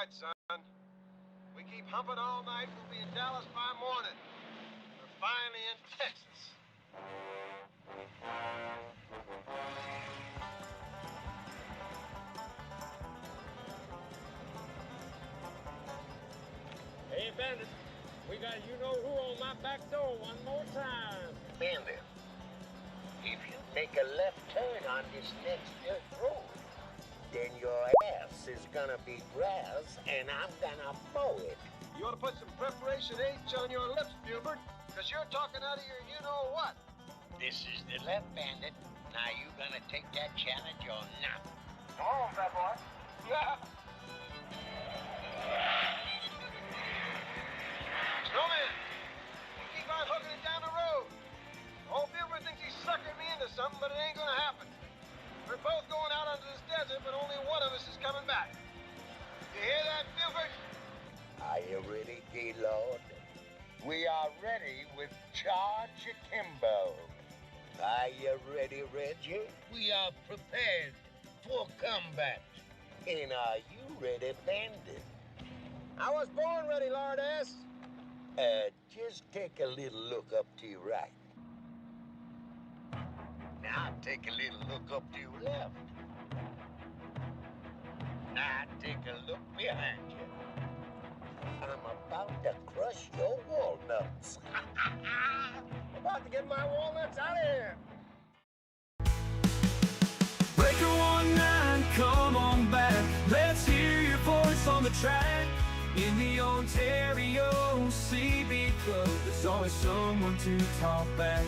right, son. We keep humping all night. We'll be in Dallas by morning. We're finally in Texas. Hey, Bandit, we got you-know-who on my back door one more time. Bandit, if you make a left turn on this next dirt road, then your ass is gonna be grass, and I'm gonna mow it. You ought to put some preparation H on your lips, Buford, because you're talking out of your you-know-what. This is the left, Bandit. Now you gonna take that challenge or not? Come on, fat boy. Yeah. Snowman, you keep on hooking it down the road. Old Buford thinks he's suckered me into something, but it ain't gonna happen. We're both going out into this desert, but only one of us is coming back. You hear that, Buford? Are you ready, Gaylord? We are ready with Charge Akimbo. Are you ready, Reggie? We are prepared for combat. And are you ready, Bandit? I was born ready, Lord S. Just take a little look up to your right. Now take a little look up to your left. Now take a look behind you. I'm about to crush your walnuts. About to get my walnuts out of here. Breaker 19, come on back. Let's hear your voice on the track. In the Ontario CB Club, there's always someone to talk back.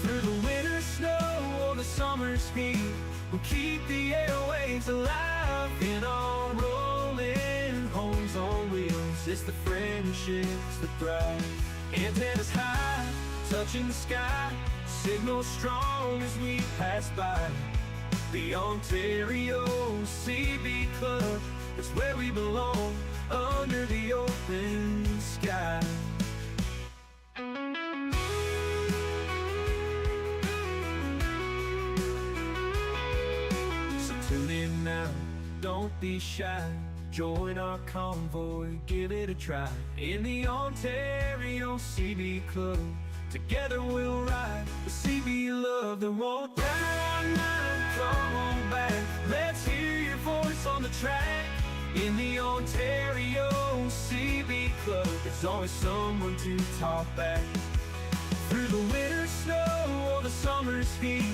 Through the winter snow or the summer's heat, we'll keep the airwaves alive. In our rolling homes on wheels, it's the friendships that thrive. Antennas high, touching the sky, signal strong as we pass by. The Ontario CB Club is where we belong, under the open sky. So tune in now, don't be shy. Join our convoy, give it a try. In the Ontario CB Club, together we'll ride the CB love that won't die. Come on back, let's hear your voice on the track. In the Ontario CB Club, there's always someone to talk back. Through the winter snow or the summer's heat,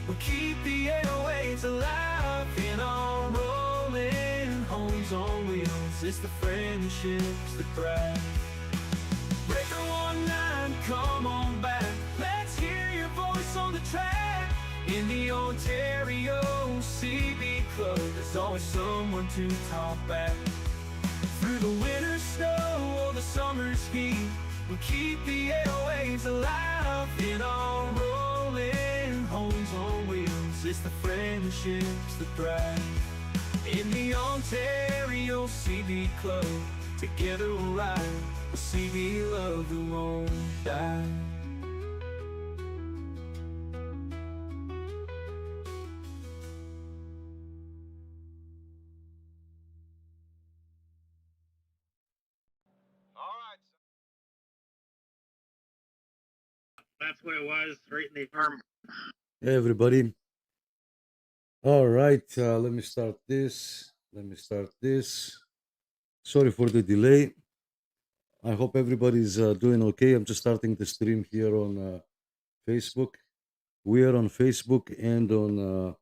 we'll keep the airwaves alive. In our rolling homes on wheels, it's the friendships that thrive. Breaker 19, come on back. Let's hear your voice on the track. In the Ontario CB Club, there's always someone to talk back. Through the winter snow or the summer's heat, we'll keep the airwaves alive. In our rolling homes on wheels, it's the friendships that thrive. In the Ontario CB Club, together we'll ride the CB love that won't die. All right, son. That's what it was, right in the arm. Hey everybody. All right, let me start this. Sorry for the delay. I hope everybody's doing okay. I'm just starting the stream here on Facebook. We are on Facebook and on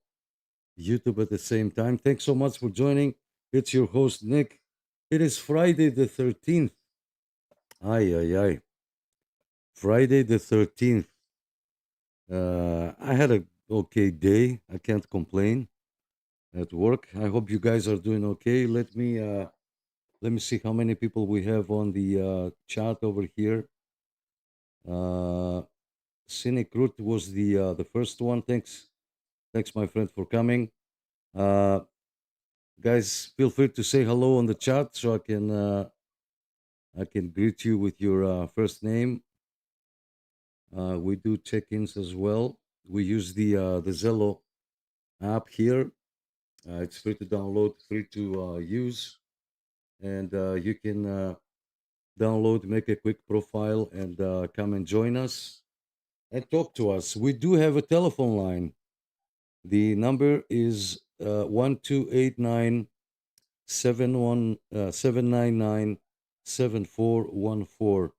YouTube at the same time. Thanks so much for joining. It's your host, Nick. It is Friday the 13th. Ay. Friday the 13th. I had a okay day. I can't complain at work. I hope you guys are doing okay. Let me see how many people we have on the chat over here. Cynic Root was the first one. Thanks, my friend, for coming. Guys, feel free to say hello on the chat so I can greet you with your first name. We do check-ins as well. We use the Zello app here. It's free to download, free to use. and you can download, make a quick profile, and come and join us and talk to us. We do have a telephone line. The number is 1289 799 7414.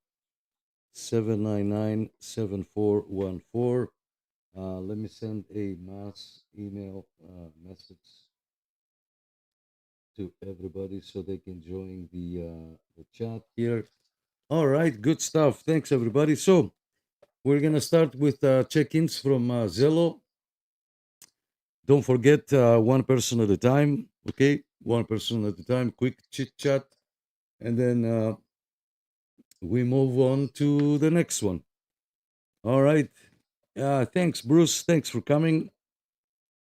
799 7414. Let me send a mass email message to everybody so they can join the chat here. All right, good stuff. Thanks, everybody. So we're gonna start with check-ins from Zello. Don't forget, one person at a time. Okay, one person at a time. Quick chit chat, and then we move on to the next one. All right. Thanks, Bruce. Thanks for coming.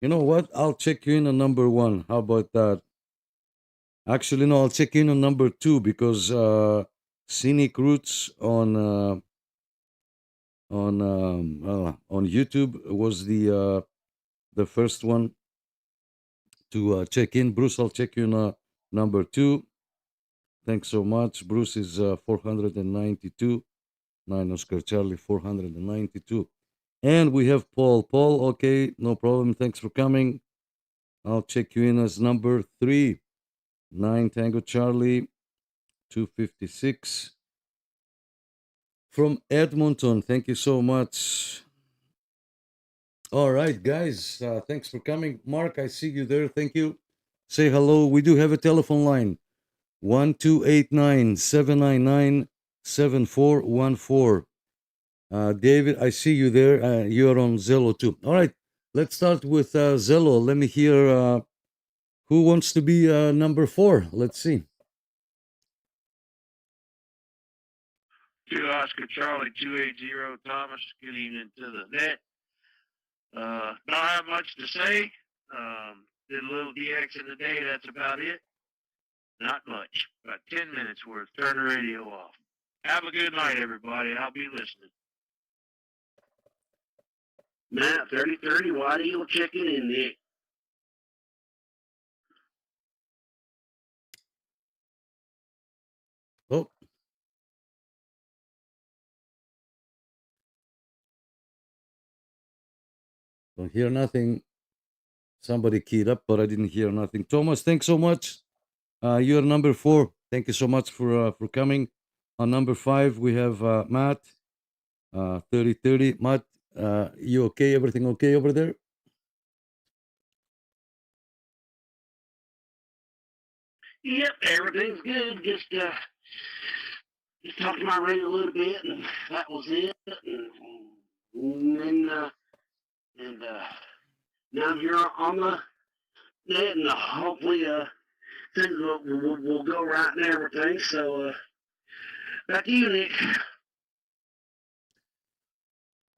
You know what? I'll check you in on number one. How about that? Actually, no, I'll check in on number two because Scenic Roots on YouTube was the first one to check in. Bruce, I'll check you in number two. Thanks so much. Bruce is 492. 9 Oscar Charlie 492. And we have Paul. Paul, okay, no problem. Thanks for coming. I'll check you in as number 3. 9 Tango Charlie 256. From Edmonton, thank you so much. All right, guys, thanks for coming. Mark, I see you there. Thank you. Say hello. We do have a telephone line. 1289 799 7414. David, I see you there. You're on Zello too. All right, let's start with Zello. Let me hear who wants to be number 4. Let's see. 2 Oscar Charlie 280 Thomas. Good evening to the net. Don't have much to say. Did a little DX in the day. That's about it. Not much. About 10 minutes worth. Turn the radio off. Have a good night, everybody. I'll be listening. Matt, 3030, why do you checking in, Nick? Oh. Don't hear nothing. Somebody keyed up, but I didn't hear nothing. Thomas, thanks so much. You're number 4. Thank you so much for coming. On number 5, we have Matt. 3030. Matt, you okay? Everything okay over there? Yep, everything's good. Just talked to my radio a little bit, and that was it. And now I'm here on the net, and hopefully things will go right and everything. So back to you, Nick.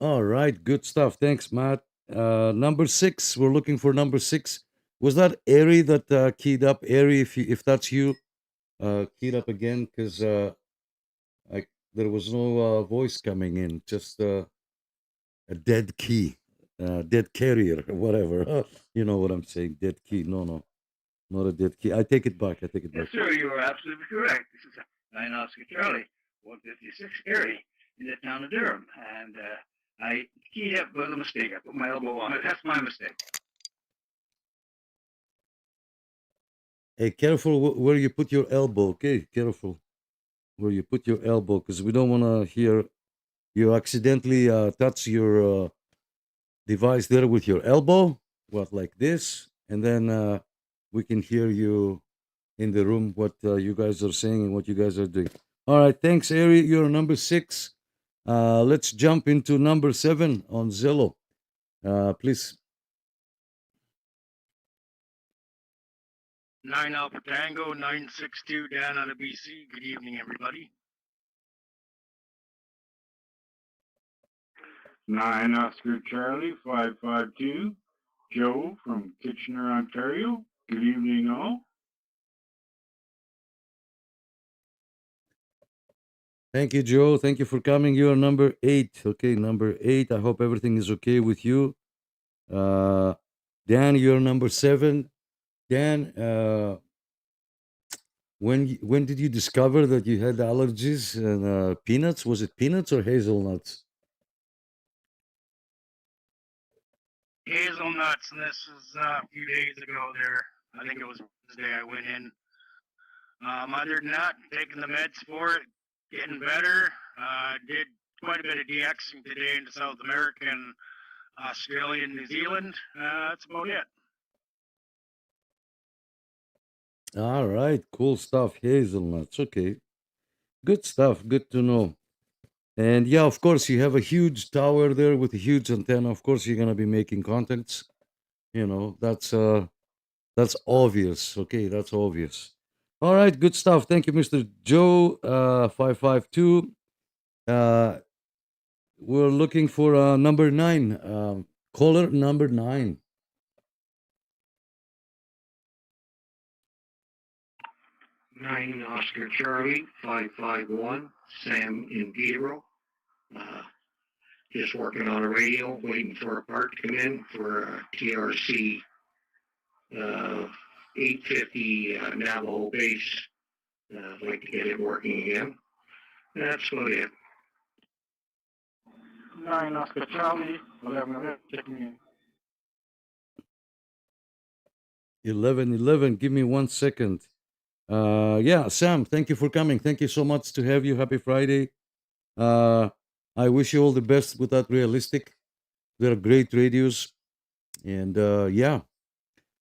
All right, good stuff. Thanks, Matt. Number 6, we're looking for number 6. Was that Ari that keyed up? Ari, if that's you, keyed up again, because there was no voice coming in, just a dead key, dead carrier, whatever. You know what I'm saying? Dead key. No, not a dead key. I take it back. Yes, sir. You are absolutely correct. This is 9 Oscar Charlie 156 Erie in the town of Durham, and I keyed up with a mistake. I put my elbow on it. That's my mistake. Hey, careful where you put your elbow, okay? Careful where you put your elbow, because we don't want to hear you accidentally touch your device there with your elbow, like this, and then we can hear you in the room, what you guys are saying and what you guys are doing. All right, thanks, Ari. You're number 6. Let's jump into number 7 on Zello. Please. 9 Alpha Tango 962 down out of BC. Good evening, everybody. 9 Oscar Charlie 552 Joe from Kitchener, Ontario. Good evening, all. Thank you, Joe. Thank you for coming. You are number 8. Okay, number 8. I hope everything is okay with you. Dan, you're number 7. Dan, when did you discover that you had allergies and peanuts? Was it peanuts or hazelnuts? Hazelnuts, and this was a few days ago there. I think it was Wednesday I went in. Other than that, taking the meds for it, getting better. Did quite a bit of DXing today into South America and Australia and New Zealand. That's about it. All right, cool stuff. Hazelnuts. Okay, good stuff. Good to know. And yeah, of course, you have a huge tower there with a huge antenna. Of course, you're gonna be making contacts. You know, that's obvious. Okay, that's obvious. All right, good stuff. Thank you, Mr. Joe 552. We're looking for number 9. Caller number 9. Nine Oscar Charlie 551 Sam in Pedro. Just working on a radio, waiting for a part to come in for TRC 850 Navajo base. I'd like to get it working again. That's about it. 9 Oscar Charlie, 11 checking in. 1111. Give me 1 second. Yeah, Sam, thank you for coming. Thank you so much to have you. Happy Friday. I wish you all the best with that realistic. They're great radios. And yeah,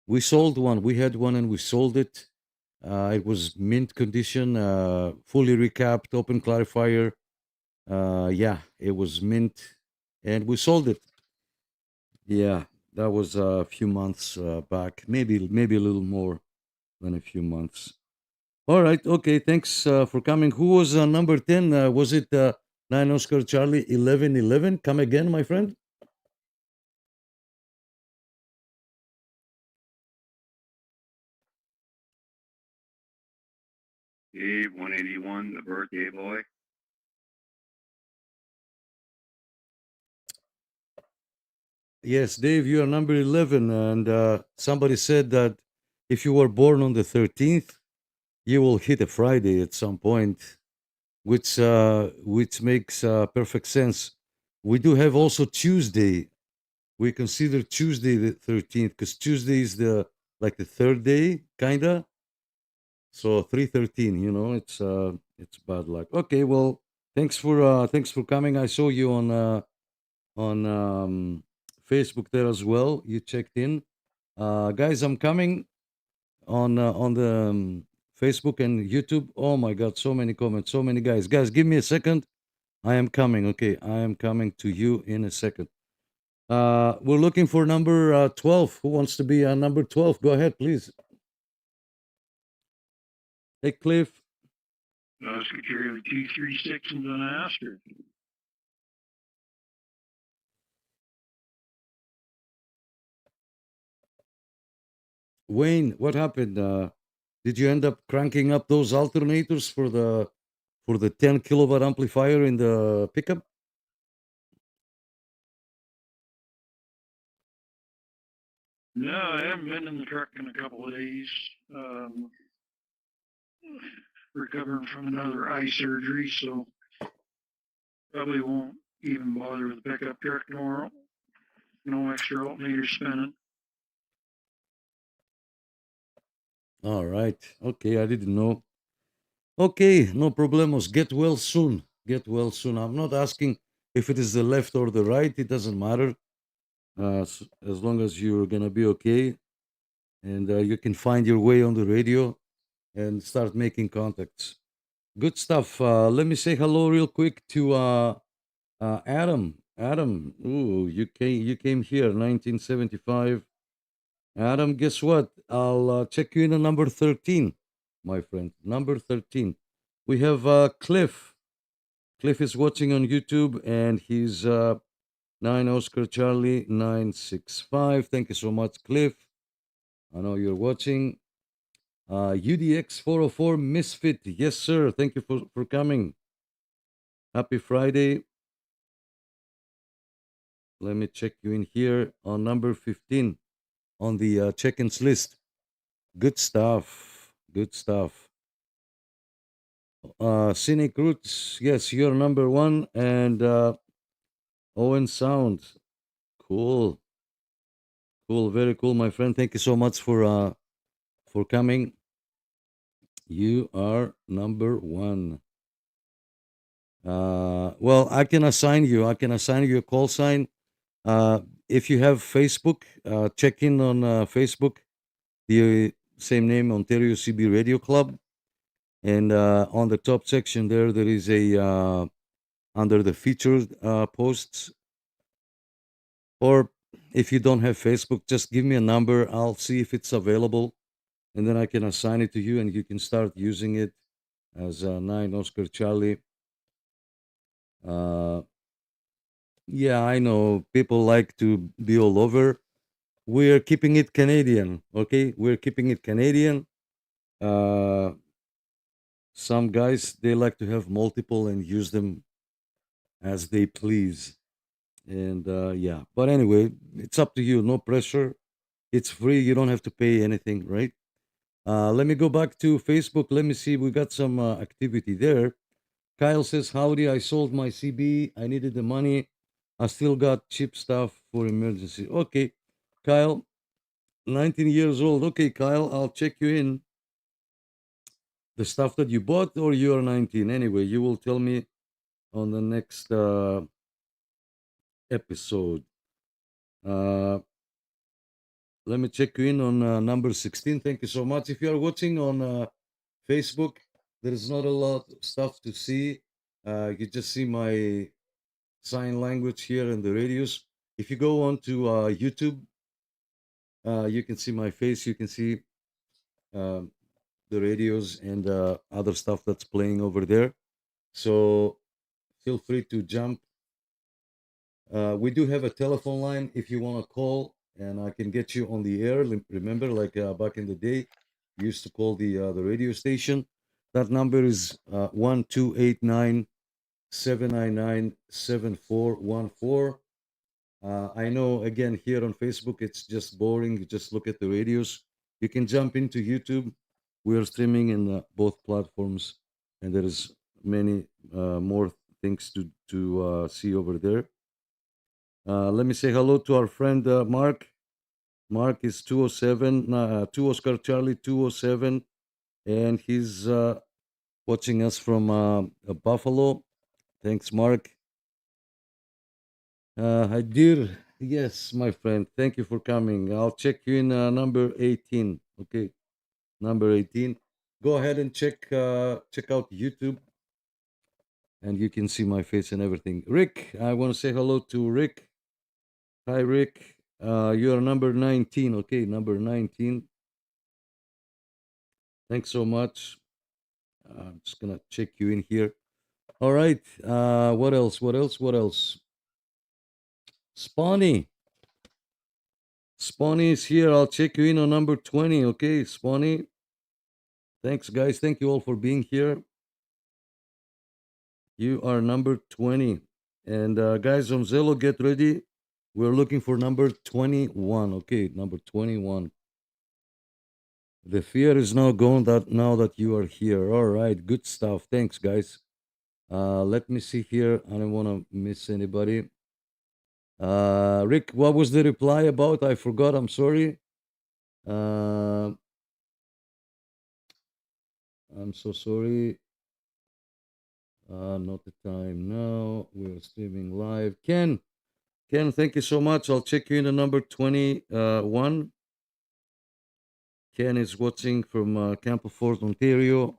we sold one. We had one and we sold it. It was mint condition, fully recapped, open clarifier. Yeah, it was mint and we sold it. Yeah, that was a few months back, maybe a little more than a few months. All right, okay, thanks for coming. Who was number 10? Was it 9 Oscar Charlie 1111? Come again, my friend? Dave 181, the birthday boy. Yes, Dave, you are number 11. And somebody said that if you were born on the 13th, you will hit a Friday at some point, which makes perfect sense. We do have also Tuesday. We consider Tuesday the 13th because Tuesday is the third day, kinda. So 313, you know, it's bad luck. Okay, well, thanks for coming. I saw you on Facebook there as well. You checked in, guys. I'm coming on the Facebook and YouTube. Oh my God, so many comments, so many guys. Guys, give me a second. I am coming. Okay, I am coming to you in a second. We're looking for number 12. Who wants to be number 12? Go ahead, please. Hey, Cliff. Oscar Charlie 236 and then Oscar. Wayne, what happened? Did you end up cranking up those alternators for the 10 kilowatt amplifier in the pickup? No, I haven't been in the truck in a couple of days. Recovering from another eye surgery, so probably won't even bother with the pickup truck tomorrow. No extra alternator spinning. All right. Okay, I didn't know. Okay, no problemos. Get well soon. Get well soon. I'm not asking if it is the left or the right. It doesn't matter. As long as you're gonna be okay, and you can find your way on the radio and start making contacts. Good stuff. Let me say hello real quick to Adam. Adam, ooh, you came here 1975. Adam, guess what? I'll check you in at number 13, my friend. Number 13. We have Cliff. Cliff is watching on YouTube and he's 9 Oscar Charlie 965. Thank you so much, Cliff. I know you're watching. UDX 404 Misfit. Yes, sir. Thank you for coming. Happy Friday. Let me check you in here on number 15 on the check-ins list. Good stuff. Good stuff. Scenic Roots, yes, you're number one. And Owen Sound, cool, cool, very cool, my friend. Thank you so much for coming. You are number one. Well, I can assign you a call sign. If you have Facebook, check in on Facebook, the same name, Ontario CB Radio Club. And on the top section there is a under the featured posts. Or if you don't have Facebook, just give me a number. I'll see if it's available, and then I can assign it to you, and you can start using it as 9 Oscar Charlie. Yeah, I know people like to be all over. We're keeping it Canadian, okay? We're keeping it Canadian. Some guys, they like to have multiple and use them as they please. And yeah, but anyway, it's up to you. No pressure. It's free. You don't have to pay anything, right? Let me go back to Facebook. Let me see. We got some activity there. Kyle says, howdy, I sold my CB. I needed the money. I still got cheap stuff for emergency. Okay, Kyle, 19 years old. Okay, Kyle, I'll check you in. The stuff that you bought, or you're 19? Anyway, you will tell me on the next episode. Let me check you in on number 16. Thank you so much. If you are watching on Facebook, there is not a lot of stuff to see. You just see my sign language here and the radios. If you go on to YouTube, you can see my face. You can see the radios and other stuff that's playing over there. So feel free to jump. We do have a telephone line if you want to call, and I can get you on the air. Remember, like back in the day, you used to call the radio station. That number is 1289 799 7414. I know, again, here on Facebook, it's just boring. You just look at the radios. You can jump into YouTube. We are streaming in both platforms, and there is many more things to see over there. Let me say hello to our friend Mark. Mark is 207, 2 Oscar Charlie 207, and he's watching us from Buffalo. Thanks, Mark. Hadir, yes, my friend. Thank you for coming. I'll check you in number 18. Okay, number 18. Go ahead and check out YouTube, and you can see my face and everything. Rick, I want to say hello to Rick. Hi, Rick. You are number 19. Okay, number 19. Thanks so much. I'm just gonna check you in here. All right. What else? What else? What else? Spawny. Spawny is here. I'll check you in on number 20. Okay, Spawny. Thanks, guys. Thank you all for being here. You are number 20. And guys on Zello, get ready. We're looking for number 21. Okay, number 21. The fear is now gone now that you are here. All right, good stuff. Thanks, guys. Let me see here. I don't want to miss anybody. Rick, what was the reply about? I forgot. I'm sorry. I'm so sorry. Not the time now. We're streaming live. Ken, thank you so much. I'll check you in the number 21. Ken is watching from Campo Fort, Ontario.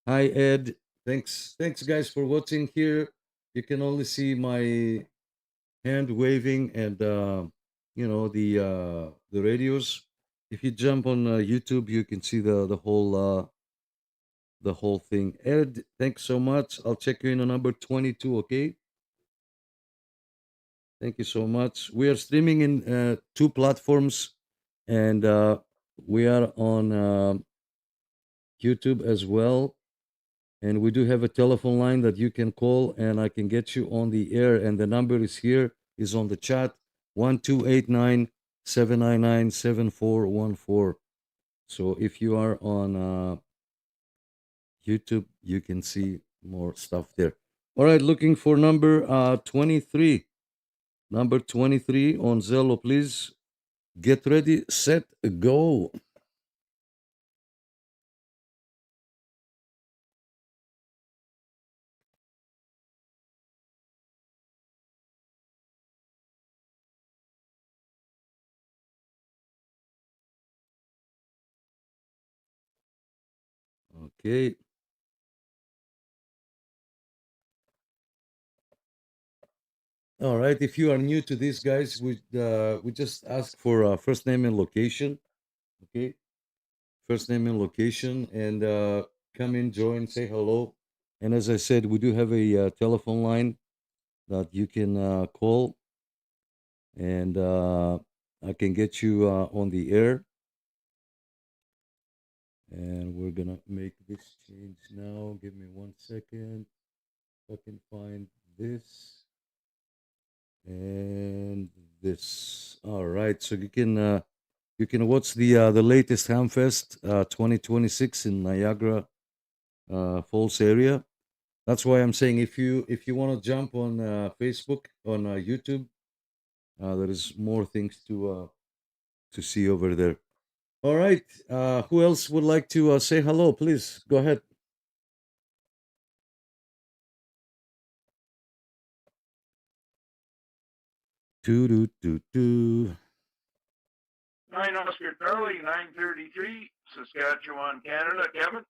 Hi, Ed. Thanks, guys, for watching here. You can only see my hand waving and you know, the radios. If you jump on YouTube, you can see the whole thing. Ed, thanks so much. I'll check you in on number 22. Okay. Thank you so much. We are streaming in 2 platforms, and we are on YouTube as well. And we do have a telephone line that you can call, and I can get you on the air. And the number is here, is on the chat, 1289 799 7414. So if you are on YouTube, you can see more stuff there. All right, looking for number 23. Number 23 on Zello, please. Get ready, set, go. Okay. All right. If you are new to this, guys, we just ask for first name and location. Okay. First name and location, and come in, join, say hello. And as I said, we do have a telephone line that you can call, and I can get you on the air. And we're gonna make this change now. Give me 1 second. If I can find this and this. All right, so you can watch the latest Hamfest 2026 in Niagara Falls area. That's why I'm saying if you want to jump on Facebook, on YouTube, there is more things to see over there. All right, who else would like to say hello? Please go ahead. Do. 9 Oscar Charlie, 933, Saskatchewan, Canada. Kevin?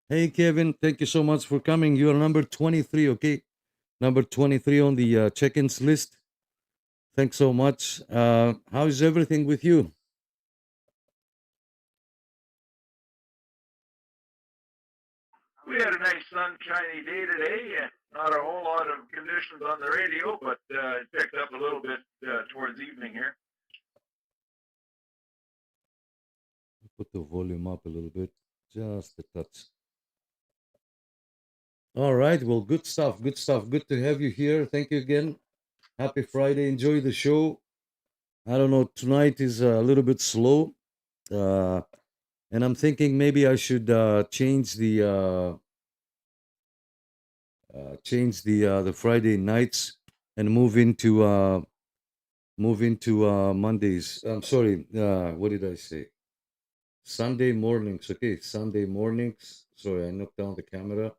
Hey, Kevin, thank you so much for coming. You are number 23, okay? Number 23 on the check-ins list. Thanks so much. How is everything with you? We had a nice sunshiny day today, and not a whole lot of conditions on the radio, but it picked up a little bit towards evening here. Put the volume up a little bit, just a touch. All right, well, good stuff, good stuff. Good to have you here. Thank you again. Happy Friday. Enjoy the show. I don't know, tonight is a little bit slow. And I'm thinking maybe I should change the Friday nights and move into Mondays. I'm sorry. What did I say? Sunday mornings. Okay, Sunday mornings. Sorry, I knocked down the camera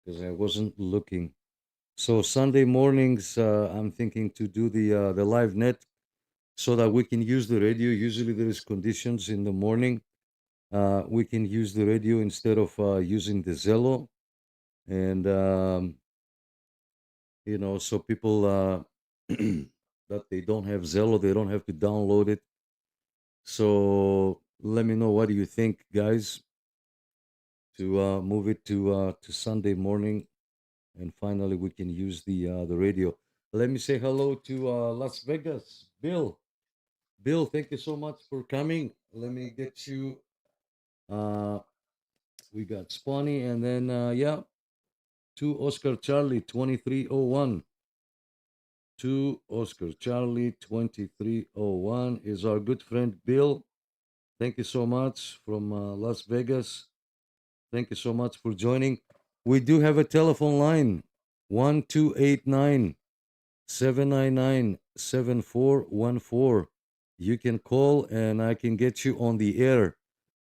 because I wasn't looking. So Sunday mornings, I'm thinking to do the live net so that we can use the radio. Usually there is conditions in the morning. We can use the radio instead of using the Zello, and so people that they don't have Zello, they don't have to download it. So let me know, what do you think, guys, to move it to Sunday morning, and finally we can use the radio. Let me say hello to Las Vegas, Bill. Bill, thank you so much for coming. Let me get you. We got Spawny, and then to Oscar Charlie 2301. To Oscar Charlie 2301 is our good friend Bill. Thank you so much from Las Vegas. Thank you so much for joining. We do have a telephone line, 1289 799 7414. You can call and I can get you on the air.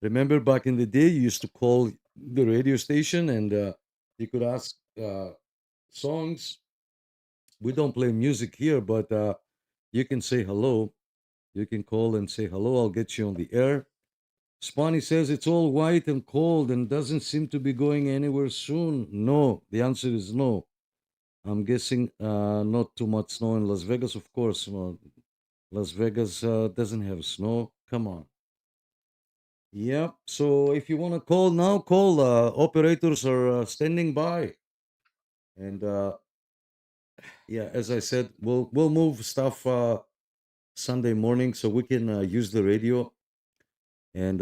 Remember back in the day, you used to call the radio station and you could ask songs. We don't play music here, but you can say hello. You can call and say hello. I'll get you on the air. Spawny says it's all white and cold and doesn't seem to be going anywhere soon. No, the answer is no. I'm guessing not too much snow in Las Vegas, of course. No, Las Vegas doesn't have snow. Come on. Yep. So if you want to call now, call. Operators are standing by. And yeah, as I said, we'll move stuff Sunday morning so we can use the radio and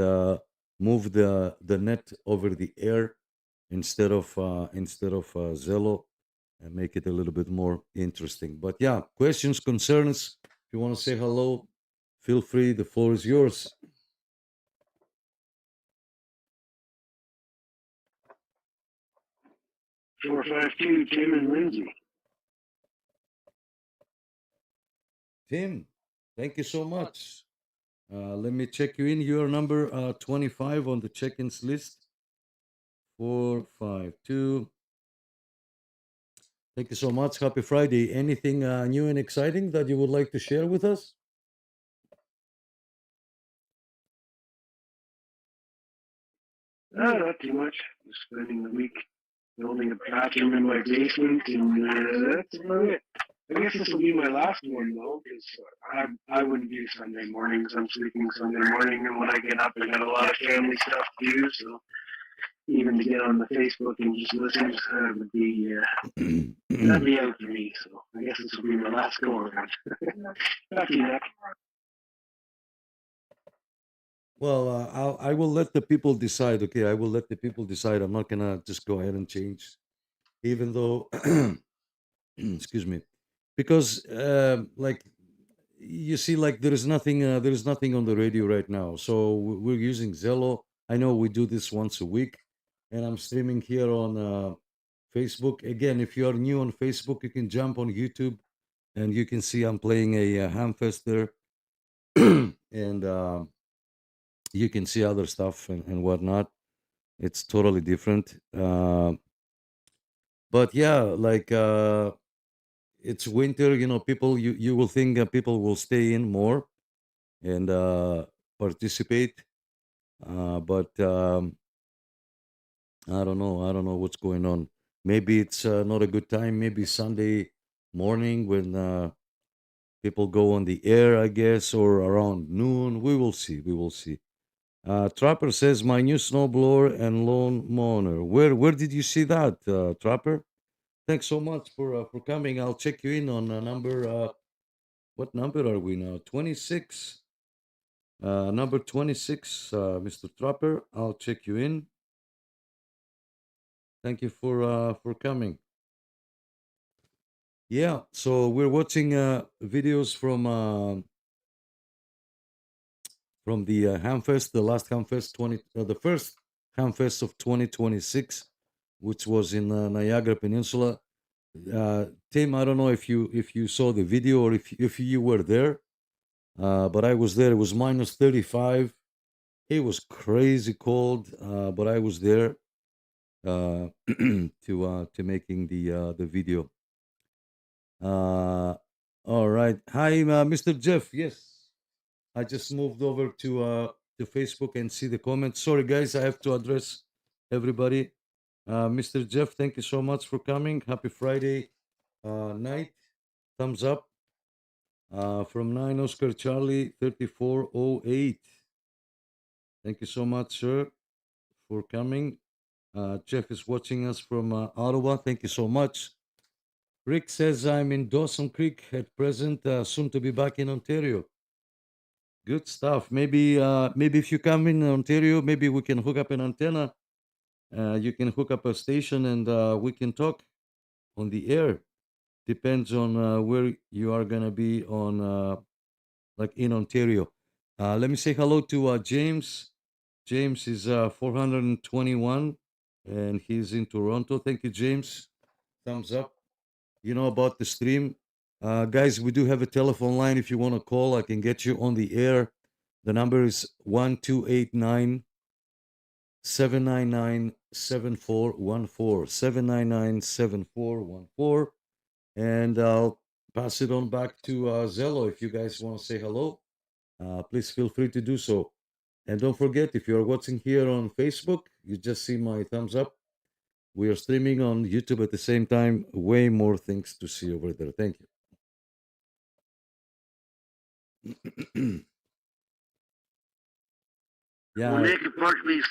move the net over the air instead of Zello, and make it a little bit more interesting. But yeah, questions, concerns. If you want to say hello, feel free. The floor is yours. 452, Tim and Lindsay. Tim, thank you so much. Let me check you in. You're number 25 on the check-ins list. 452. Thank you so much. Happy Friday. Anything new and exciting that you would like to share with us? Not too much. Just spending the week building a bathroom in my basement, and that's about it. I guess this will be my last one, though, because I wouldn't do Sunday mornings. I'm sleeping Sunday morning, and when I get up, I got a lot of family stuff to do, so even to get on the Facebook and just listen would be, that'd be out for me, so I guess this will be my last go around. Back to you, Nick. Well, I will let the people decide. Okay, I will let the people decide. I'm not gonna just go ahead and change, even though, excuse me, because like you see, like there is nothing on the radio right now. So we're using Zello. I know we do this once a week, and I'm streaming here on Facebook. Again, if you are new on Facebook, you can jump on YouTube, and you can see I'm playing a Hamfest there, and you can see other stuff and whatnot. It's totally different. But yeah, like it's winter, people, you will think people will stay in more and participate. But I don't know what's going on. Maybe it's not a good time. Maybe Sunday morning when people go on the air, I guess, or around noon. We will see. We will see. Trapper says my new snowblower and lawn mower. Where did you see that, Trapper? Thanks so much for coming. I'll check you in on number. What number are we now? 26. Number 26, Mr. Trapper. I'll check you in. Thank you for coming. Yeah. So we're watching videos from the Hamfest, the last Hamfest the first Hamfest of 2026, which was in Niagara Peninsula. Tim, I don't know if you saw the video or if you were there, but I was there. It was minus 35. It was crazy cold, but I was there to making the video. All right. Hi, Mr. Jeff. Yes. I just moved over to Facebook and see the comments. Sorry, guys, I have to address everybody. Mr. Jeff, thank you so much for coming. Happy Friday night. Thumbs up. From 9 Oscar Charlie 3408. Thank you so much, sir, for coming. Jeff is watching us from Ottawa. Thank you so much. Rick says I'm in Dawson Creek at present, soon to be back in Ontario. Good stuff. Maybe if you come in Ontario, maybe we can hook up an antenna. You can hook up a station and we can talk on the air. Depends on where you are gonna be on, like in Ontario. Let me say hello to James. James is 421 and he's in Toronto. Thank you, James. Thumbs up. You know about the stream. Guys, we do have a telephone line. If you want to call, I can get you on the air. The number is 1289 799 7414. 799 7414. And I'll pass it on back to Zello. If you guys want to say hello, please feel free to do so. And don't forget, if you're watching here on Facebook, you just see my thumbs up. We are streaming on YouTube at the same time. Way more things to see over there. Thank you. Well, Nick, unfortunately,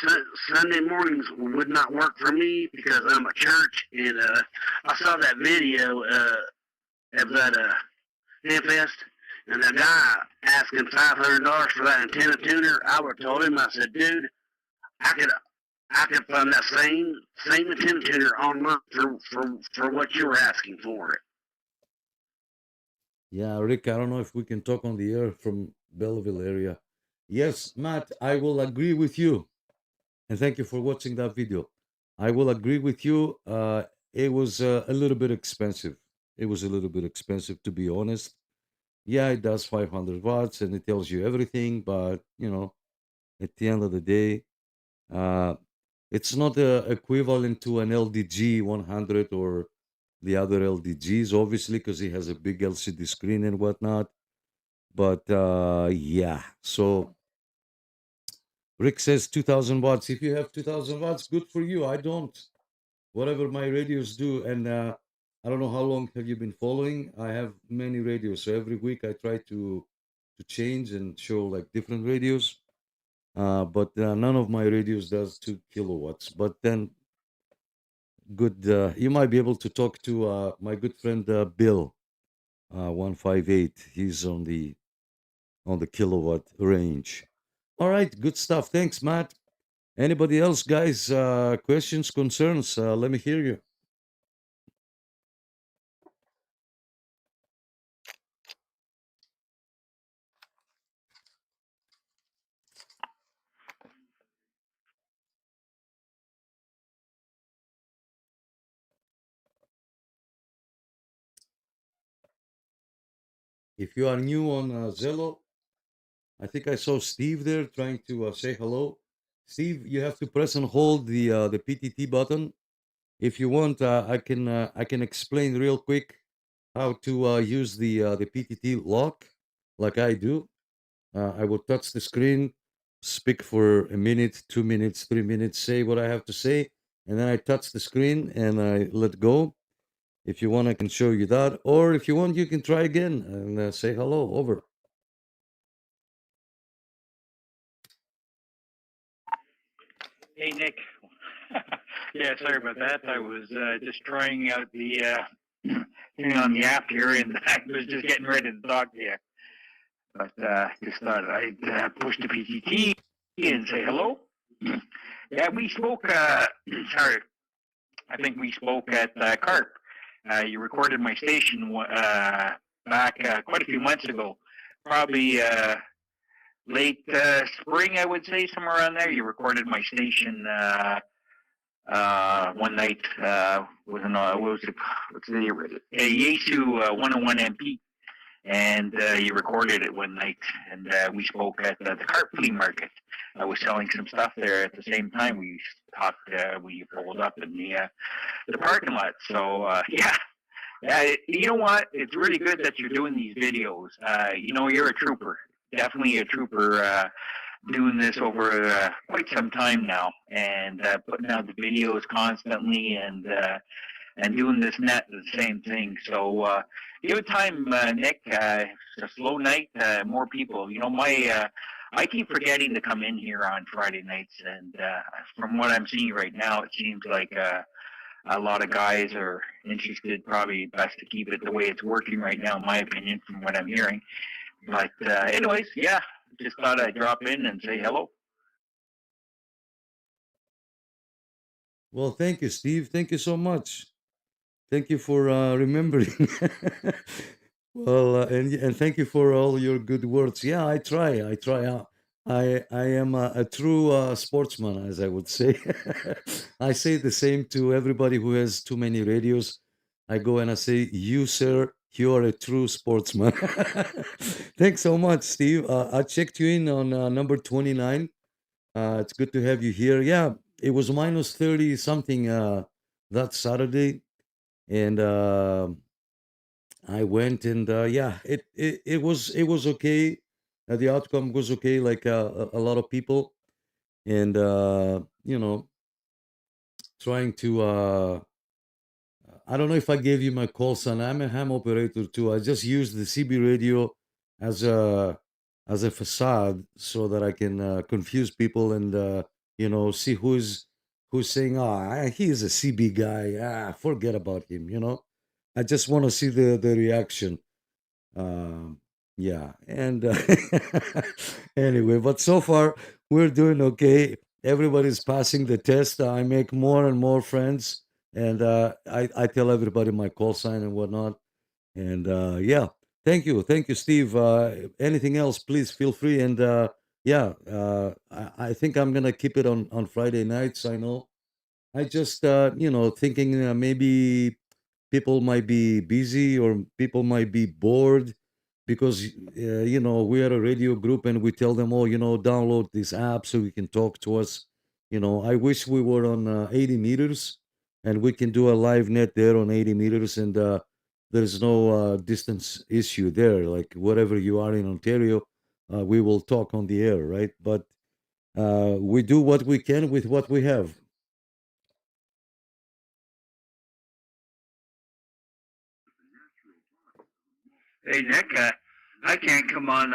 Sunday mornings would not work for me because I'm a church, and I saw that video of that Hamfest, and the guy asking $500 for that antenna tuner. I would have told him, I said, dude, I could find that same antenna tuner online for what you were asking for it. Yeah, Rick, I don't know if we can talk on the air from Belleville area. Yes, Matt, I will agree with you. And thank you for watching that video. I will agree with you. It was a little bit expensive. It was a little bit expensive, to be honest. Yeah, it does 500 watts and it tells you everything, but at the end of the day, uh, it's not equivalent to an LDG 100 or the other LDGs, obviously, because it has a big LCD screen and whatnot. But yeah, so Rick says 2000 watts. If you have 2000 watts, good for you. I don't. Whatever my radios do, and I don't know how long have you been following. I have many radios, so every week I try to change and show like different radios. But none of my radios does 2 kilowatts. But then, good. You might be able to talk to my good friend Bill, 158. He's on the kilowatt range. All right, good stuff. Thanks, Matt. Anybody else, guys? Questions, concerns? Let me hear you. If you are new on Zello, I think I saw Steve there trying to say hello. Steve, you have to press and hold the PTT button. If you want, I can explain real quick how to use the PTT lock, like I do. I will touch the screen, speak for a minute, 2 minutes, 3 minutes, say what I have to say, and then I touch the screen and I let go. If you want, I can show you that, or if you want, you can try again and say hello. Over. Hey, Nick. Yeah, sorry about that. I was just trying out the thing on the app here, and I was just getting ready to talk to you. But just thought I'd push the PTT and say hello. Yeah, we spoke, sorry, I think we spoke at CARP. You recorded my station back quite a few months ago, probably late spring, I would say, somewhere around there. You recorded my station one night with Yesu 101 MP, and you recorded it one night, and we spoke at the CARP flea market. I was selling some stuff there at the same time. We talked. We pulled up in the parking lot. So yeah. You know what? It's really good that you're doing these videos. You're a trooper. Definitely a trooper. Doing this over quite some time now, and putting out the videos constantly, and doing this net the same thing. So give it time, Nick. It's a slow night. More people. I keep forgetting to come in here on Friday nights, and from what I'm seeing right now, it seems like a lot of guys are interested. Probably best to keep it the way it's working right now, in my opinion, from what I'm hearing. But anyways, yeah, just thought I'd drop in and say hello. Well, thank you, Steve. Thank you so much. Thank you for remembering. Well, and thank you for all your good words. Yeah, I try. I am a true sportsman, as I would say. I say the same to everybody who has too many radios. I go and I say, "You, sir, you are a true sportsman." Thanks so much, Steve. I checked you in on number 29. It's good to have you here. Yeah, it was minus 30 something that Saturday, and I went, and yeah, it was okay. The outcome was okay, like a lot of people, and trying to. I don't know if I gave you my call sign. I'm a ham operator too. I just use the CB radio as a facade so that I can confuse people and see who's saying, he's a CB guy. Forget about him. I just want to see the reaction. Yeah, and anyway, but so far we're doing okay. Everybody's passing the test. I make more and more friends, and I tell everybody my call sign and whatnot. And yeah, Thank you, Steve. Anything else, please feel free. And yeah, I think I'm gonna keep it on Friday nights. I know. I just thinking maybe people might be busy or people might be bored because we are a radio group and we tell them, oh, download this app so you can talk to us. I wish we were on 80 meters and we can do a live net there on 80 meters, and there's no distance issue there. Like wherever you are in Ontario, we will talk on the air, right? But we do what we can with what we have. Hey, Nick, I can't come on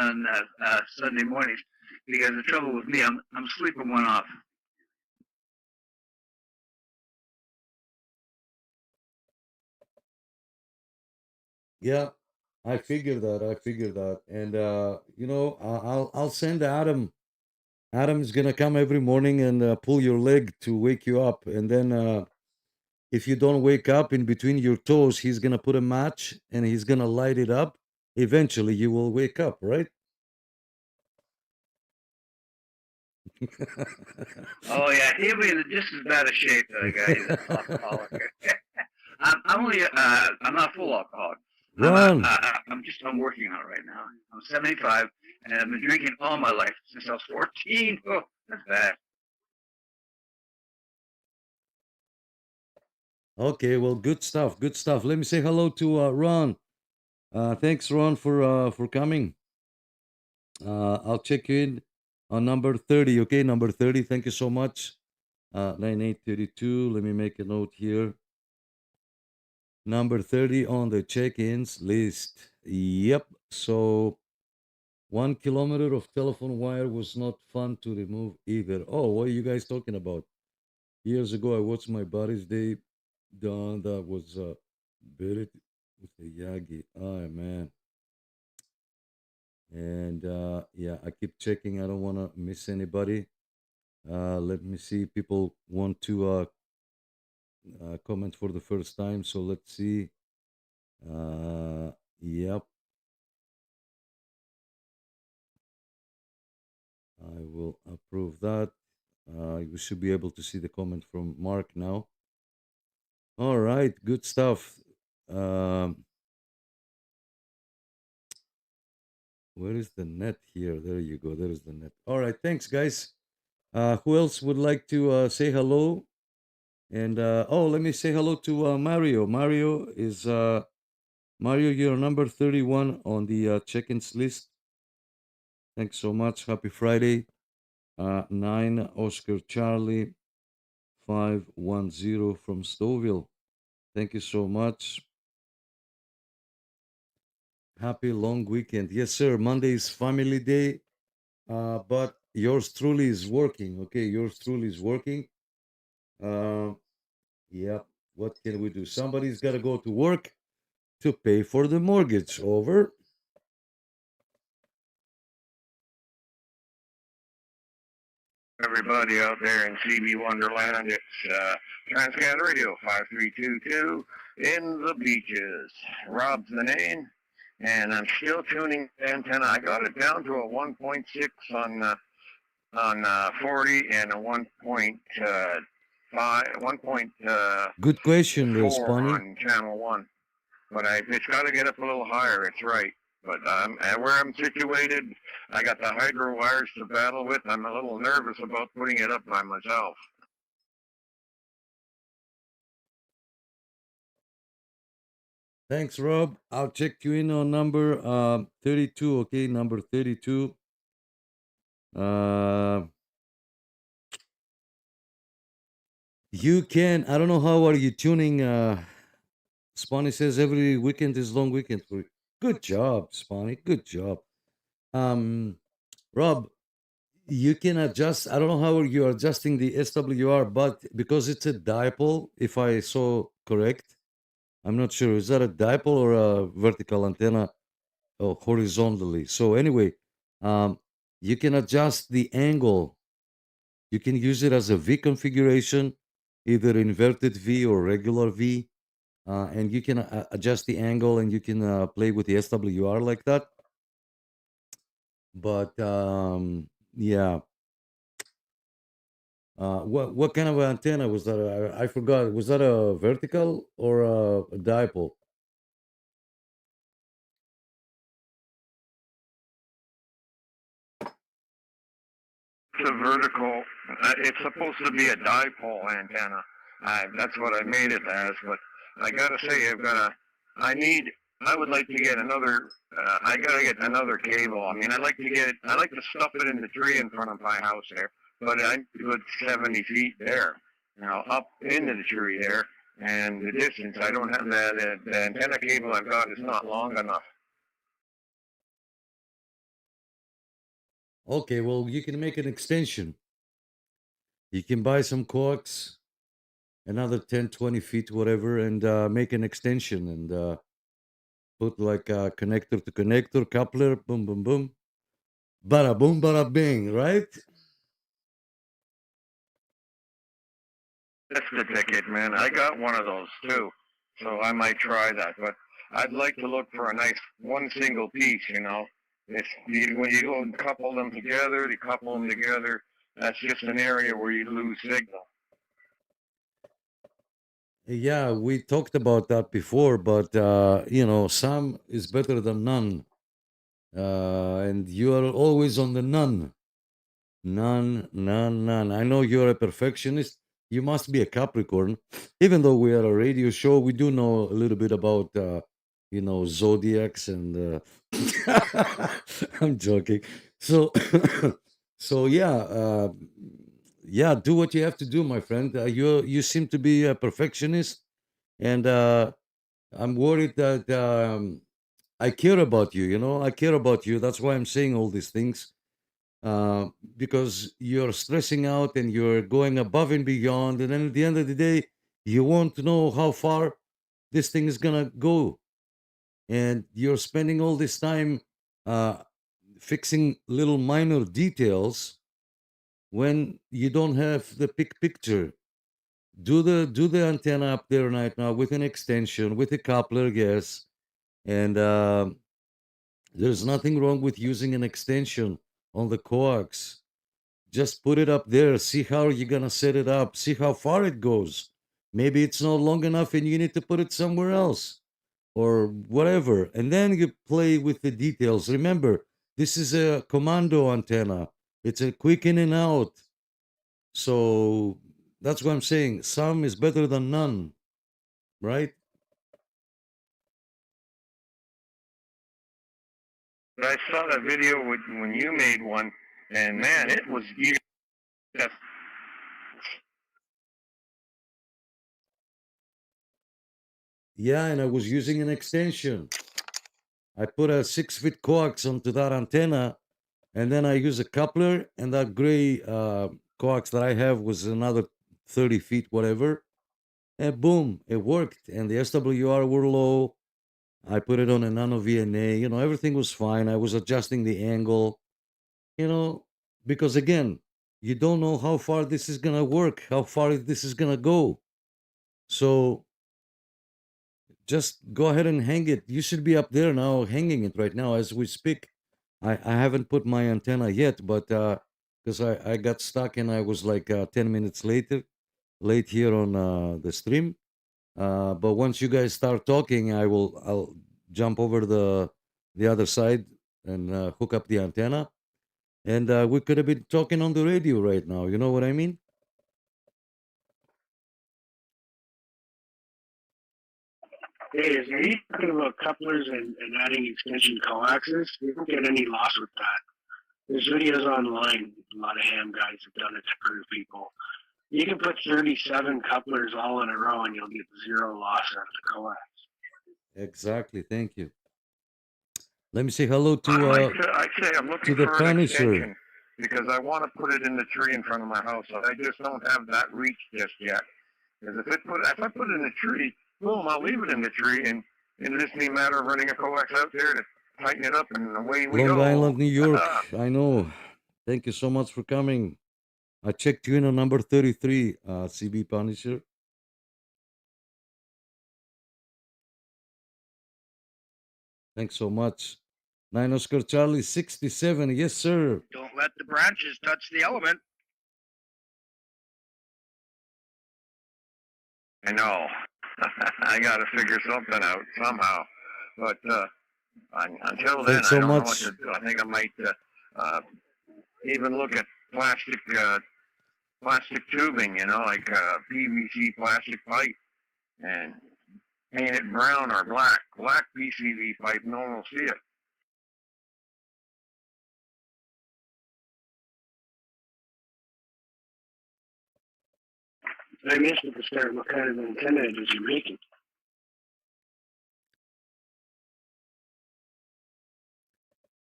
Sunday mornings because the trouble with me, I'm sleeping one off. Yeah, I figured that. And I'll send Adam. Adam's gonna come every morning and pull your leg to wake you up, and then if you don't wake up in between your toes, he's gonna put a match and he's gonna light it up. Eventually, you will wake up, right? Oh yeah, he'll be in just as bad a shape that I got. He's an alcoholic. I'm only I'm not full alcoholic. Ron. I'm working on it right now. I'm 75 and I've been drinking all my life since I was 14. Oh, that's bad. Okay, well, good stuff. Good stuff. Let me say hello to Ron. Thanks, Ron, for coming. I'll check you in on number 30. Okay, number 30. Thank you so much. 9832. Let me make a note here. Number 30 on the check-ins list. Yep. So 1 kilometer of telephone wire was not fun to remove either. Oh, what are you guys talking about? Years ago, I watched my buddy's day done that was buried with a Yagi. Oh, man. And yeah, I keep checking. I don't want to miss anybody. Let me see. People want to comment for the first time. So let's see. Yep. I will approve that. We should be able to see the comment from Mark now. All right, good stuff. Where is the net here? There you go. There is the net. All right, thanks, guys. Who else would like to say hello? And let me say hello to Mario. Mario is Mario. You're number 31 on the check-ins list. Thanks so much. Happy Friday. 9 Oscar Charlie 510 from Stouffville. Thank you so much. Happy long weekend. Yes, sir. Monday is family day, but yours truly is working. Okay, yours truly is working. Yeah. What can we do? Somebody's got to go to work to pay for the mortgage. Over. Everybody out there in CB Wonderland, it's Transcan Radio 5322 in the beaches. Rob's the name, and I'm still tuning the antenna. I got it down to a 1.6 on 40 and a 1.5, 1. Good question, Spawny. On channel 1. But it's got to get up a little higher. It's right. But where I'm situated, I got the hydro wires to battle with. I'm a little nervous about putting it up by myself. Thanks, Rob. I'll check you in on number 32. Okay, number 32. You can. I don't know how are you tuning. Spawny says every weekend is long weekend for you. Good job, Spawny. Good job. Rob, you can adjust. I don't know how you're adjusting the SWR, but because it's a dipole, if I saw correct, I'm not sure. Is that a dipole or a vertical antenna or horizontally? So anyway, you can adjust the angle. You can use it as a V configuration, either inverted V or regular V. and you can adjust the angle, and you can play with the SWR like that. But yeah, what kind of antenna was that? I forgot. Was that a vertical or a dipole? It's a vertical. It's supposed to be a dipole antenna. That's what I made it as. But I gotta say, I would like to get another. I gotta get another cable. I mean, I like to stuff it in the tree in front of my house there. But I put 70 feet there, up into the tree there, and the distance. I don't have the antenna cable I've got is not long enough. Okay, well, you can make an extension. You can buy some coax, another 10, 20 feet, whatever, and make an extension and put like a connector to connector, coupler, boom, boom, boom. Bada boom, bada bing, right? That's the ticket, man. I got one of those too, so I might try that. But I'd like to look for a nice one single piece. When you go and couple them together, that's just an area where you lose signal. Yeah, we talked about that before, but some is better than none. And you are always on the none. None, none, none. I know you're a perfectionist. You must be a Capricorn. Even though we are a radio show, we do know a little bit about, zodiacs and. I'm joking. So, so yeah, do what you have to do, my friend. You seem to be a perfectionist, and I'm worried that I care about you. I care about you. That's why I'm saying all these things, because you're stressing out and you're going above and beyond, and then at the end of the day, you won't know how far this thing is gonna go, and you're spending all this time fixing little minor details when you don't have the big picture. Do the antenna up there right now with an extension, with a coupler, yes, and there's nothing wrong with using an extension on the coax. Just put it up there. See how you're gonna set it up. See how far it goes. Maybe it's not long enough, and you need to put it somewhere else, or whatever. And then you play with the details. Remember, this is a commando antenna. It's a quick in and out. So that's what I'm saying. Some is better than none, right? But I saw that video when you made one, and man, it was just. Yeah, and I was using an extension. I put a 6-foot coax onto that antenna, and then I use a coupler, and that gray coax that I have was another 30 feet, whatever. And boom, it worked. And the SWR were low. I put it on a nano VNA. Everything was fine. I was adjusting the angle, because again, you don't know how far this is going to work, how far this is going to go. So just go ahead and hang it. You should be up there now, hanging it right now as we speak. I haven't put my antenna yet, but because I got stuck and I was like 10 minutes late here on the stream. But once you guys start talking, I'll jump over the other side and hook up the antenna, and we could have been talking on the radio right now. You know what I mean? Hey, is there any talking about couplers and adding extension coaxes? You don't get any loss with that. There's videos online. A lot of ham guys have done it to prove people. You can put 37 couplers all in a row and you'll get zero loss out of the coax. Exactly. Thank you. Let me say hello to I'd say I'm looking the for an Punisher. extension because I want to put it in the tree in front of my house. I just don't have that reach just yet. Because if I put it in the tree, boom, I'll leave it in the tree, and it'll just be a matter of running a coax out there to tighten it up, and away we go. Long Island, New York. I know. Thank you so much for coming. I checked you in on number 33, CB Punisher. Thanks so much. 9 Oscar Charlie 67. Yes, sir. Don't let the branches touch the element. I know. I got to figure something out somehow. But until then, Thanks I so don't know what much. to do. I think I might even look at plastic tubing, like PVC plastic pipe, and paint it brown or black. Black PCV pipe, no one will see it. I missed at the start what kind of antenna did you making?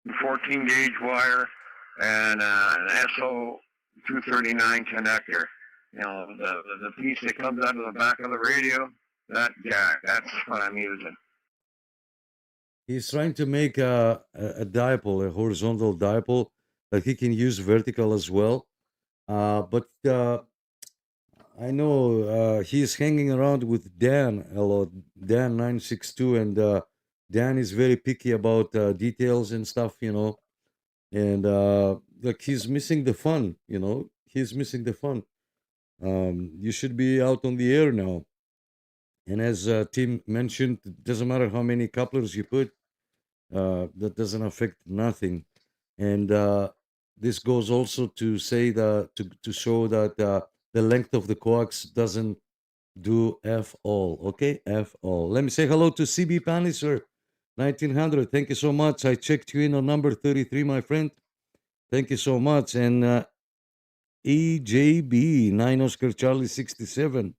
The 14 gauge wire and an SO 239 connector. The piece that comes out of the back of the radio, that jack, that's what I'm using. He's trying to make a dipole, a horizontal dipole that he can use vertical as well. But I know he's hanging around with Dan a lot, Dan962, and Dan is very picky about details and stuff, and like he's missing the fun, he's missing the fun. You should be out on the air now. And as Tim mentioned, it doesn't matter how many couplers you put, that doesn't affect nothing. And this goes also to say that to show that the length of the coax doesn't do F all. Okay, F all. Let me say hello to CB Palliser, 1900. Thank you so much. I checked you in on number 33, my friend. Thank you so much. And EJB, 9 Oscar Charlie 67.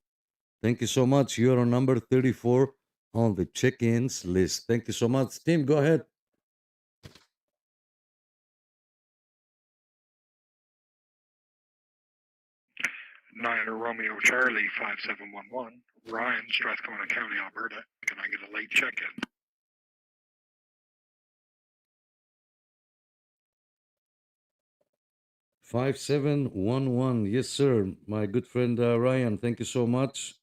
Thank you so much. You're on number 34 on the check-ins list. Thank you so much. Tim, go ahead. Niner Romeo Charlie 5711, Ryan, Strathcona County, Alberta. Can I get a late check-in? Five 5711. Yes, sir. My good friend Ryan, thank you so much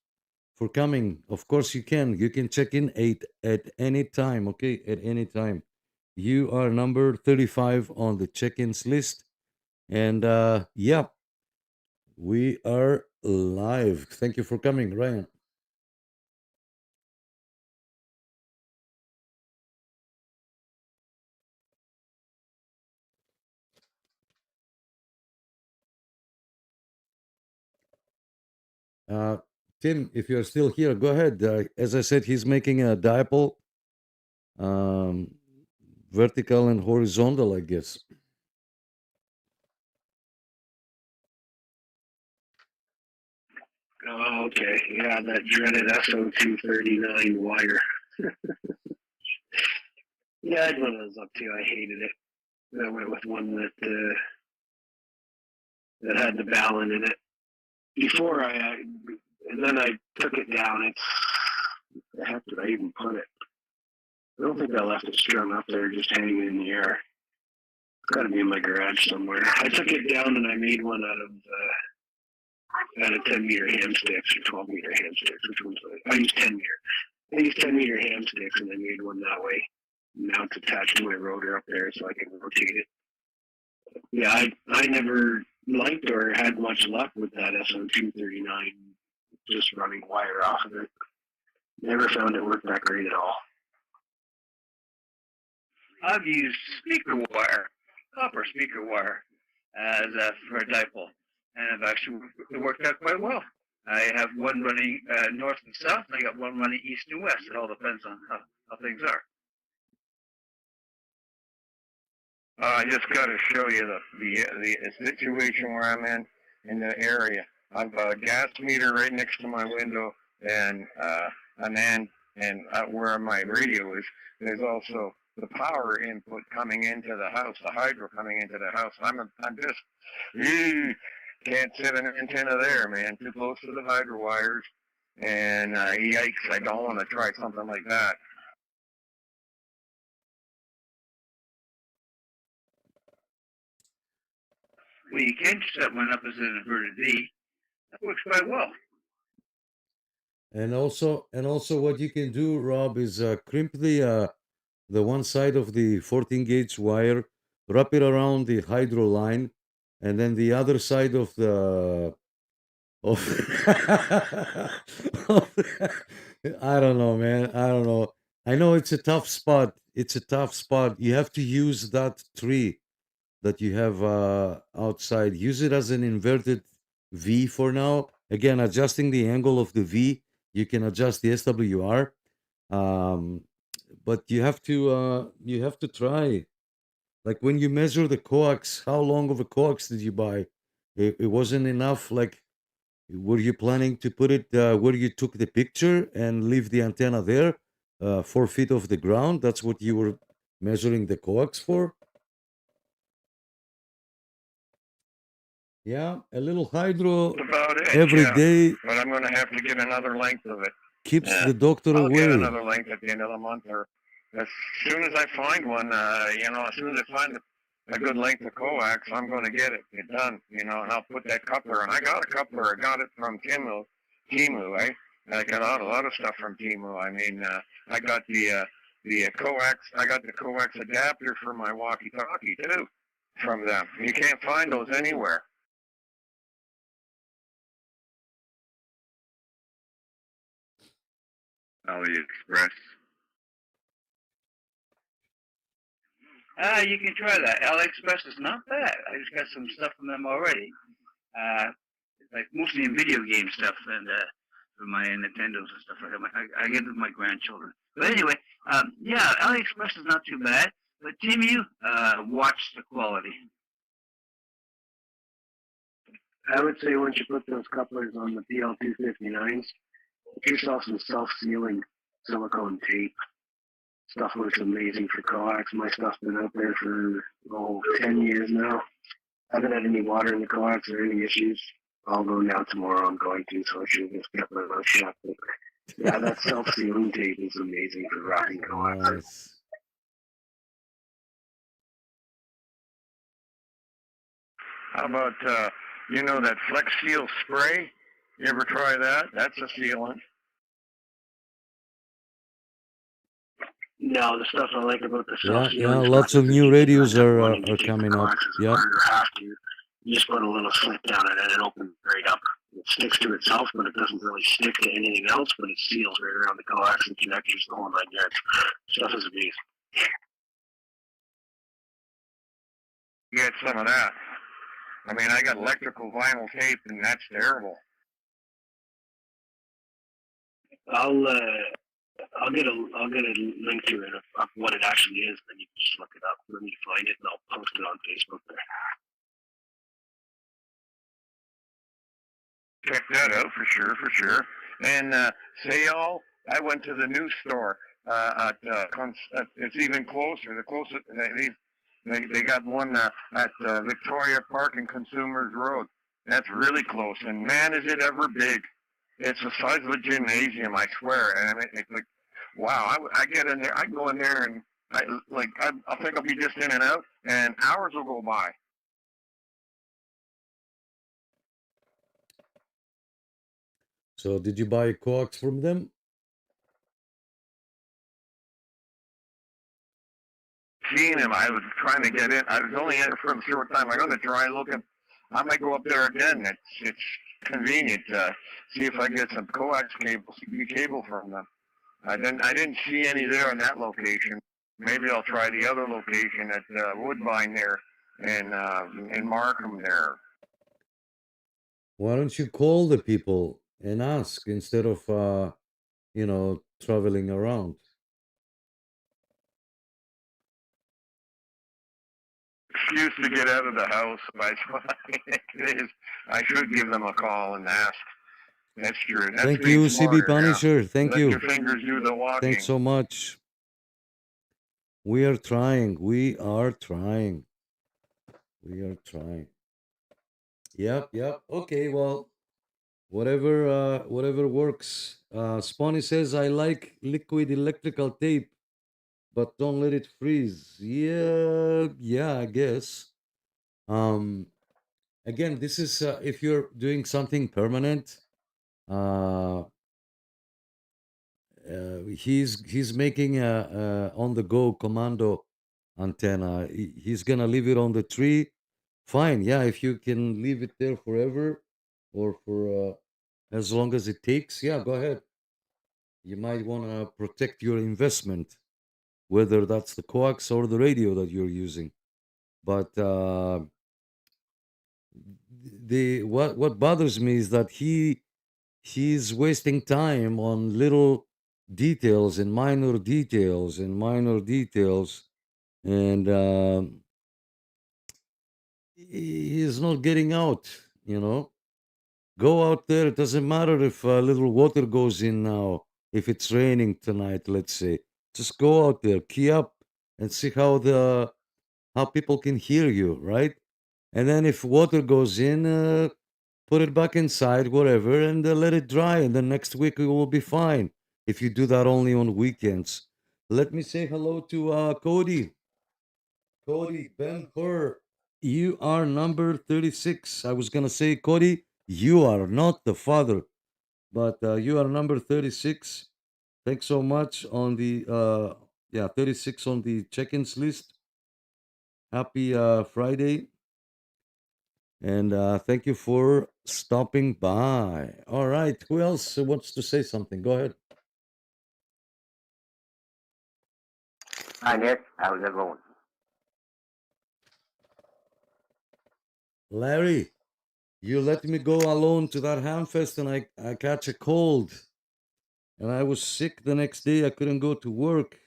for coming. Of course you can. You can check in at any time, okay? At any time. You are number 35 on the check-ins list. And yeah, we are live. Thank you for coming, Ryan. Tim, if you're still here, go ahead. As I said, he's making a dipole, vertical and horizontal, I guess. Oh, okay. Yeah, that dreaded SO239 wire. Yeah, I had one of those up too. I hated it. I went with one that had the balun in it. Before and then I took it down. Where the heck did I even put it? I don't think I left it strung up there, just hanging in the air. It's got to be in my garage somewhere. I took it down and I made one out of 10-meter ham sticks or 12-meter ham sticks. Which one's I used 10-meter. I used 10-meter ham sticks and I made one that way. Now it's attached to my rotor up there so I can rotate it. Yeah, I never liked or had much luck with that SO239, just running wire off of it. Never found it worked that great at all. I've used speaker wire, copper speaker wire, as for a dipole, and I've actually it worked out quite well. I have one running north and south, and I got one running east and west. It all depends on how things are. I just got to show you the situation where I'm in the area. I've got a gas meter right next to my window, and where my radio is, there's also the power input coming into the house, the hydro coming into the house. I'm just can't set an antenna there, man. Too close to the hydro wires, and yikes! I don't want to try something like that. Well, you can set one up as an inverted V. That works quite well. And also, what you can do, Rob, is crimp the the one side of the 14 gauge wire, wrap it around the hydro line, and then the other side of the of, I don't know, man. I don't know. I know it's a tough spot. It's a tough spot. You have to use that tree that you have outside. Use it as an inverted V for now. Again, adjusting the angle of the V, you can adjust the SWR. But you have to try. Like when you measure the coax, how long of a coax did you buy? It wasn't enough. Like, were you planning to put it where you took the picture and leave the antenna there, 4 feet off the ground? That's what you were measuring the coax for? Yeah, a little hydro That's about it. every yeah. day But I'm going to have to get another length of it. keeps Yeah. the doctor I'll get away. another length at the end of the month, or as soon as I find one. As soon as I find a good length of coax, I'm going to get it done. And I'll put that coupler. And I got a coupler. I got it from Timu, eh? And I got a lot of stuff from Timu. I mean, I got the coax. I got the coax adapter for my walkie-talkie too, from them. You can't find those anywhere. AliExpress. You can try that. AliExpress is not bad. I just got some stuff from them already. Like mostly in video game stuff and for my Nintendos and stuff like that. I get it to my grandchildren. But anyway, yeah, AliExpress is not too bad. But Timu, watch the quality. I would say once you put those couplers on the PL259s, get yourself some self-sealing silicone tape. Stuff looks amazing for coax. My stuff's been out there for 10 years now. I haven't had any water in the coax or any issues. I'll go now tomorrow. I'm going to, so I should have just kept my mouth shut. But yeah, that self-sealing tape is amazing for wrapping coax. Nice. How about that Flex Seal spray? You ever try that? That's a sealant. No, the stuff I like about the Yeah, self-sealing lots stuff of is new if you radios end up are wanting to take coming the up. coaxes Yeah. apart or have to, you just put a little slit down it and it opens right up. It sticks to itself, but it doesn't really stick to anything else, but it seals right around the coax and connectors, the whole 9 yards. Stuff is amazing. Get some of that. I mean, I got electrical vinyl tape, and that's terrible. I'll get a link to it of what it actually is, then you can just look it up. Let me find it and I'll post it on Facebook there. Check that out for sure. And Sayal, I went to the new store. It's even closer. The closest they got one at Victoria Park and Consumers Road. That's really close. And man, is it ever big! It's the size of a gymnasium, I swear. And I mean, it's like, wow! I get in there. I go in there and I think I'll be just in and out, and hours will go by. So did you buy a coax from them? Seeing him, I was trying to get in. I was only in it for a short time. I got to try looking. I might go up there again. It's convenient. See if I get some coax cable, CB cable from them. I didn't see any there in that location. Maybe I'll try the other location at Woodbine there in Markham there. Why don't you call the people and ask instead of traveling around? Excuse to get out of the house. It is. I should give them a call and ask. That's true. That's Thank being you, smarter, CB Punisher. yeah. Thank Let you. your fingers do the walking. Thanks so much. We are trying. We are trying. Yep. Okay, well, whatever works. Spawny says, I like liquid electrical tape, but don't let it freeze. Yeah, I guess. Again, this is if you're doing something permanent, he's making a on the go commando antenna. He's gonna leave it on the tree. Fine, yeah. If you can leave it there forever, or for as long as it takes, yeah, go ahead. You might want to protect your investment, whether that's the coax or the radio that you're using. But the what bothers me is that he's wasting time on little details and minor details and minor details, and he's not getting out. You know, go out there. It doesn't matter if a little water goes in now. If it's raining tonight, let's say, just go out there, key up, and see how people can hear you, right? And then if water goes in, put it back inside, whatever, and let it dry. And then next week it will be fine. If you do that only on weekends. Let me say hello to Cody. Cody Ben Hur, you are number 36. I was gonna say, Cody, you are not the father, but you are number 36. Thanks so much on the 36 on the check-ins list. Happy Friday. And thank you for stopping by. All right. Who else wants to say something? Go ahead. Hi, Nick. How's it going? Larry, you let me go alone to that Hamfest and I catch a cold. And I was sick the next day. I couldn't go to work.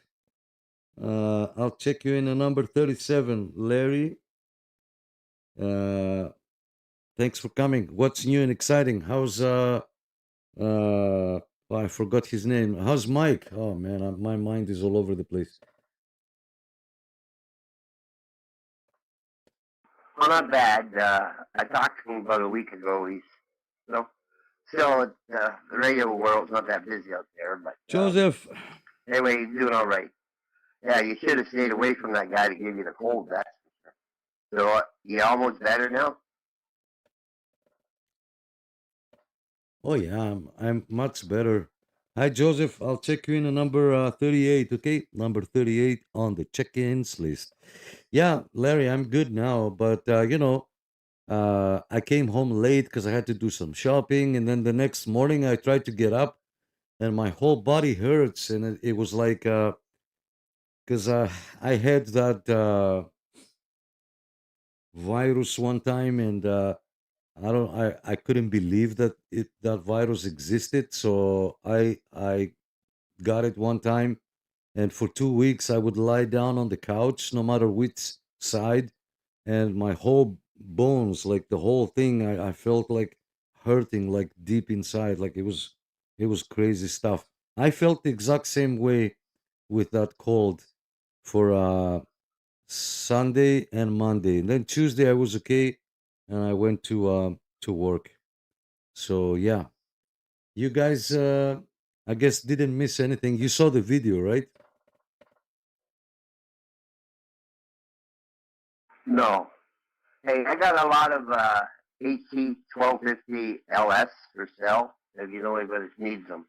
I'll check you in a number 37, Larry. Thanks for coming. What's new and exciting? How's I forgot his name. How's Mike? Oh man, my mind is all over the place. Well, not bad. I talked to him about a week ago. He's, you know, still the radio world's not that busy out there, but Joseph. Anyway, he's doing all right. Yeah, you should have stayed away from that guy to give you the cold. That's for sure. So you almost better now. Oh yeah, I'm much better. Hi Joseph, I'll check you in a number 38. Okay, number 38 on the check-ins list. Yeah, Larry, I'm good now, but I came home late because I had to do some shopping, and then the next morning I tried to get up, and my whole body hurts, and it was like because I had that virus one time, and I couldn't believe that that virus existed, so I got it one time, and for 2 weeks I would lie down on the couch no matter which side, and my whole bones, like the whole thing, I felt like hurting, like deep inside, like it was crazy stuff. I felt the exact same way with that cold for Sunday and Monday, and then Tuesday I was okay, and I went to work. So yeah, you guys, I guess didn't miss anything. You saw the video, right? No. Hey, I got a lot of HT 1250 LS for sale. If you know anybody that needs them.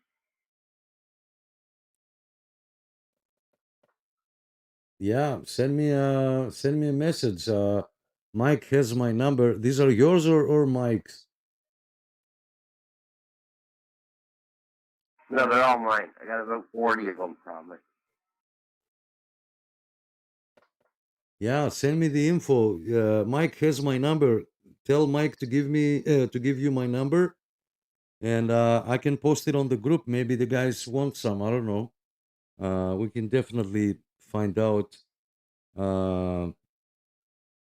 Yeah, send me a message. Mike has my number. These are yours or Mike's? No, they're all mine. I got about 40 of them, probably. Yeah, send me the info. Mike has my number. Tell Mike to give you my number, and I can post it on the group. Maybe the guys want some. I don't know. We can definitely find out.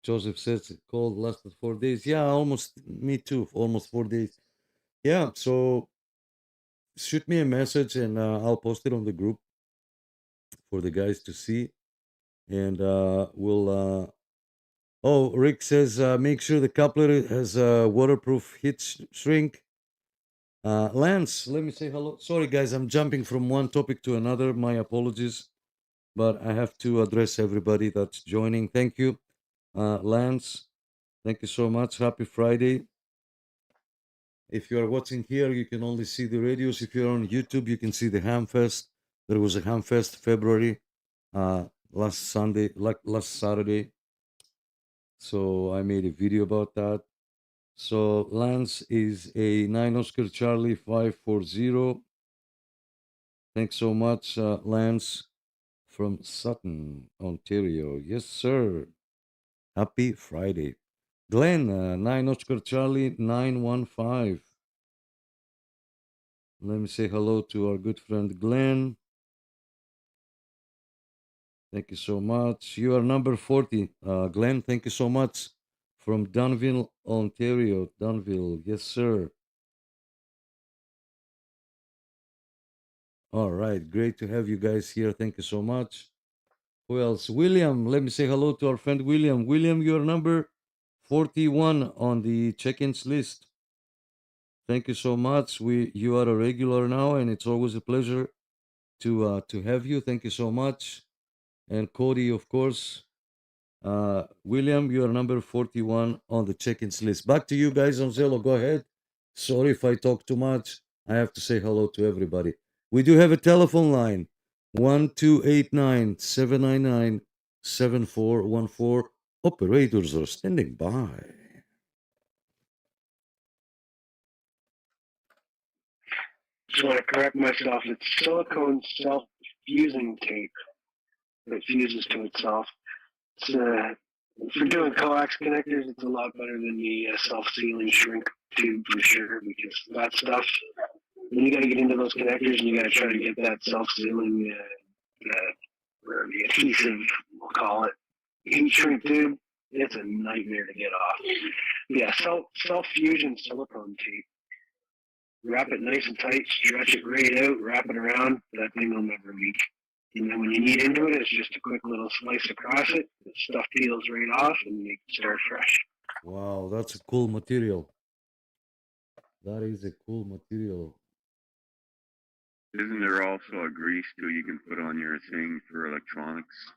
Joseph says the cold lasted 4 days. Yeah, almost me too. Almost 4 days. Yeah, so shoot me a message and I'll post it on the group for the guys to see. And we'll. Oh, Rick says make sure the coupler has a waterproof heat shrink. Lance, let me say hello. Sorry, guys, I'm jumping from one topic to another. My apologies, but I have to address everybody that's joining. Thank you, Lance. Thank you so much. Happy Friday. If you are watching here, you can only see the radios. If you're on YouTube, you can see the Hamfest. There was a Hamfest February last Saturday. So I made a video about that. So Lance is a 9 Oscar Charlie 540. Thanks so much, Lance from Sutton, Ontario. Yes, sir. Happy Friday. Glenn, 9 Oscar Charlie 915. Let me say hello to our good friend Glenn. Thank you so much. You are number 40. Glenn, thank you so much. From Dunville, Ontario. Dunville, yes, sir. All right, great to have you guys here. Thank you so much. Who else? William, let me say hello to our friend William. William, you're number 41 on the check-ins list. Thank you so much. You are a regular now, and it's always a pleasure to have you. Thank you so much. And Cody, of course. William, you are number 41 on the check-ins list. Back to you guys on Zello. Go ahead. Sorry if I talk too much. I have to say hello to everybody. We do have a telephone line, 1289-799-7414. Operators are standing by. Just want to correct myself. It's silicone self-fusing tape that fuses to itself. It's, for doing coax connectors, it's a lot better than the self-sealing shrink tube for sure, because that stuff, when you got to get into those connectors and you got to try to get that self-sealing, or the adhesive, we'll call it, heat shrink tube, it's a nightmare to get off. Yeah, self-fusion silicone tape. Wrap it nice and tight, stretch it right out, wrap it around, that thing will never leak. And then when you knead into it, it's just a quick little slice across it. The stuff peels right off and you can start fresh. Wow, that's a cool material. That is a cool material. Isn't there also a grease too you can put on your thing for electronics?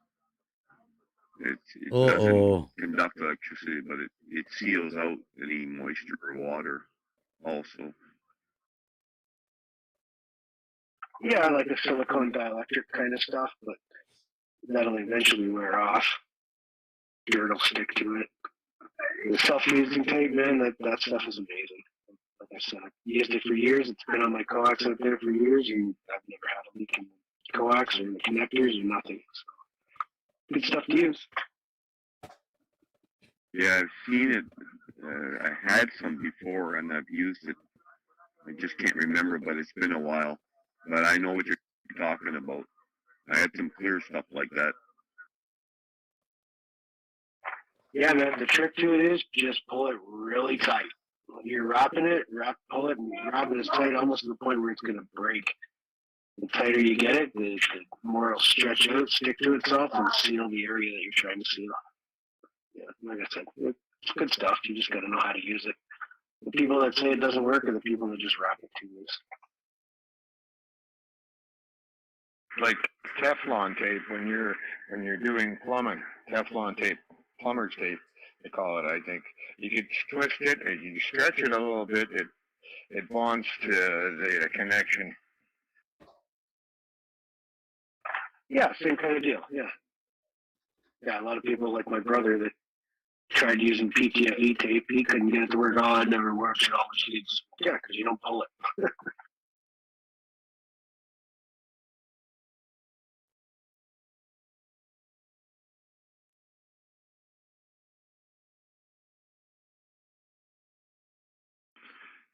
It doesn't conduct electricity, but it seals out any moisture or water also. Yeah, like a silicone dielectric kind of stuff, but that'll eventually wear off. Dirt will stick to it. The self-fusing tape, man, that stuff is amazing. Like I said, I've used it for years. It's been on my coax out there for years, and I've never had a leak in the coax or the connectors or nothing. So, good stuff to use. Yeah, I've seen it. I had some before, and I've used it. I just can't remember, but it's been a while. But I know what you're talking about. I had some clear stuff like that. Yeah, man, the trick to it is just pull it really tight. When you're wrapping it, pull it and wrap it as tight almost to the point where it's going to break. The tighter you get it, the more it'll stretch out, stick to itself, and seal the area that you're trying to seal. Yeah, like I said, it's good stuff. You just got to know how to use it. The people that say it doesn't work are the people that just wrap it too loose. Like Teflon tape when you're doing plumbing. Teflon tape, plumber's tape, they call it. I think you could twist it, and you stretch it a little bit. It bonds to the connection. Yeah, same kind of deal. Yeah, a lot of people like my brother that tried using PTFE tape. He couldn't get it to work. Oh, it never works. It always leaks. Yeah, because you don't pull it.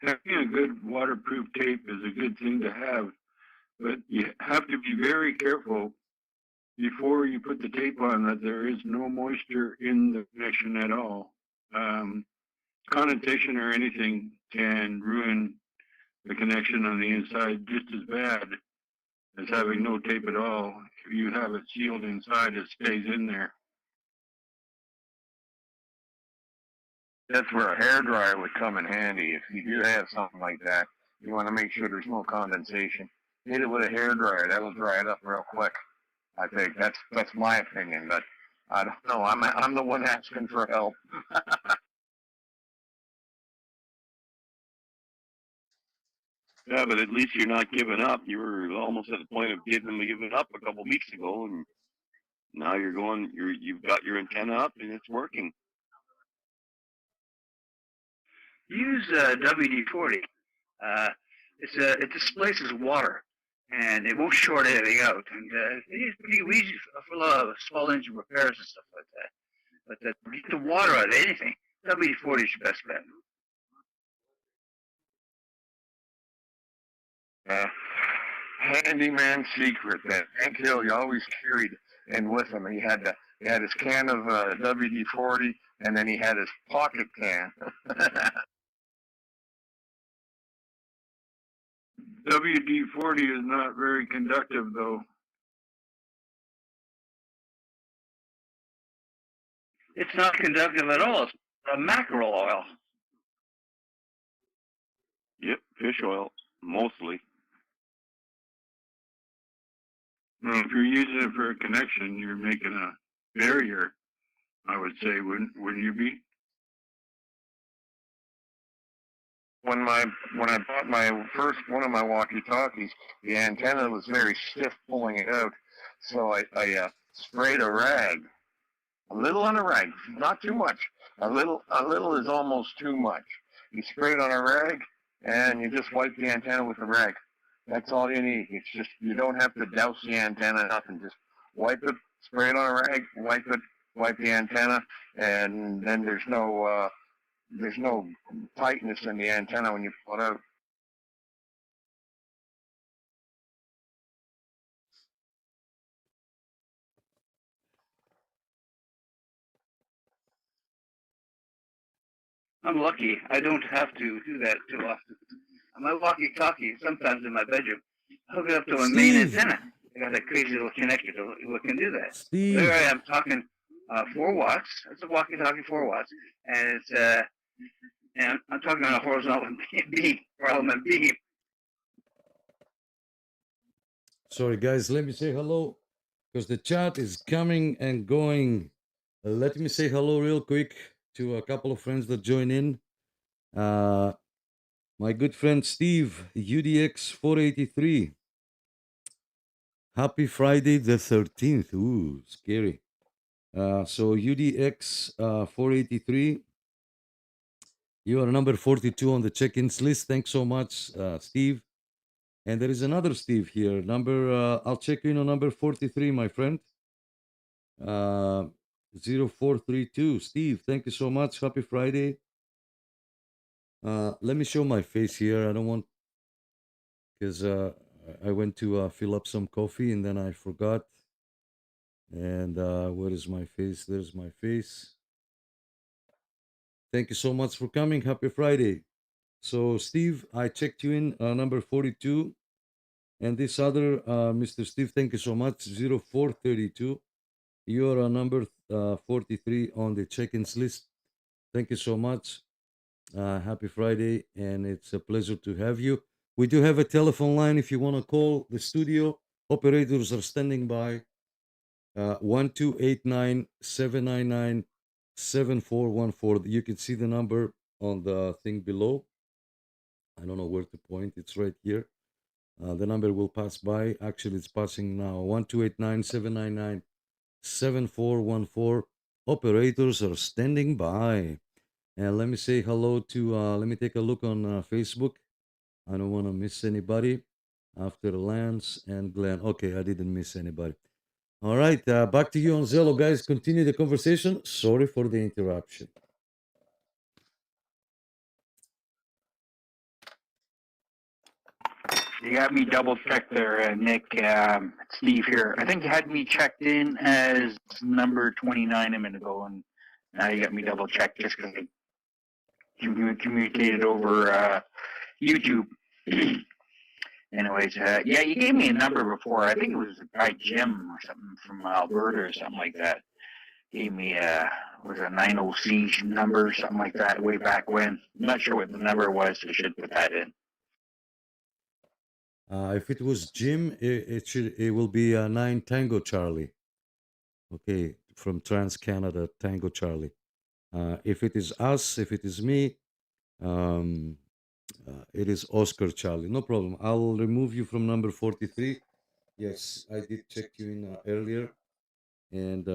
Having a good waterproof tape is a good thing to have, but you have to be very careful before you put the tape on that there is no moisture in the connection at all. Condensation or anything can ruin the connection on the inside just as bad as having no tape at all. If you have it sealed inside, it stays in there. That's where a hairdryer would come in handy. If you do have something like that, you want to make sure there's no condensation. Hit it with a hairdryer. That will dry it up real quick. I think that's my opinion, but I don't know. I'm the one asking for help. Yeah, but at least you're not giving up. You were almost at the point of giving up a couple weeks ago, and now you've got your antenna up and it's working. Use WD-40. It displaces water, and it won't short anything out. And it's pretty easy for a lot of small engine repairs and stuff like that. But to get the water out of anything, WD-40 is your best bet. Handyman secret that Hank Hill he always carried in with him. He had his can of WD-40, and then he had his pocket can. WD-40 is not very conductive, though. It's not conductive at all. It's mackerel oil. Yep, fish oil, mostly. Well, if you're using it for a connection, you're making a barrier, I would say, wouldn't you be? When I bought my first one of my walkie-talkies, the antenna was very stiff pulling it out, so I sprayed a rag, a little on a rag, not too much. A little is almost too much. You spray it on a rag, and you just wipe the antenna with a rag. That's all you need. It's just you don't have to douse the antenna, nothing. Just wipe it, spray it on a rag, wipe the antenna, and then there's no tightness in the antenna when you pull it out. I'm lucky. I don't have to do that too often. My walkie-talkie, sometimes in my bedroom, I hook it up to a main antenna. I got that crazy little connector that can do that. Steve. There I am talking 4 watts. It's a walkie-talkie 4 watts, and it's and I'm talking on a horizontal beam, beam. Sorry, guys. Let me say hello because the chat is coming and going. Let me say hello real quick to a couple of friends that join in. My good friend Steve, UDX 483. Happy Friday the 13th. Ooh, scary. So UDX 483. You are number 42 on the check-ins list. Thanks so much, Steve. And there is another Steve here. I'll check in on number 43, my friend. 0432. Steve, thank you so much. Happy Friday. Let me show my face here. I don't want, because I went to fill up some coffee and then I forgot. And where is my face? There's my face. Thank you so much for coming. Happy Friday. So, Steve, I checked you in number 42. And this other, Mr. Steve, thank you so much. 0432. You are number 43 on the check-ins list. Thank you so much. Happy Friday, and it's a pleasure to have you. We do have a telephone line if you want to call the studio. Operators are standing by. 1289-799-7414. You can see the number on the thing below. I don't know where to point. It's right here. The number will pass by. Actually, it's passing now. 1289-799-7414. Operators are standing by. And let me say hello to, let me take a look on Facebook. I don't want to miss anybody. After Lance and Glenn. Okay, I didn't miss anybody. All right, back to you on Zello, guys. Continue the conversation. Sorry for the interruption. You got me double checked there, Nick. Steve here. I think you had me checked in as number 29 a minute ago, and now you got me double checked just because I communicated over YouTube. Anyways, yeah, you gave me a number before. I think it was a guy Jim or something from Alberta or something like that. Gave me was a 90C number or something like that way back when. I'm not sure what the number was. So I should put that in. If it was Jim, it will be 9 Tango Charlie. Okay, from Trans Canada Tango Charlie. If it is us, if it is me, It is Oscar Charlie. No problem. I'll remove you from number 43. Yes, I did check you in earlier. And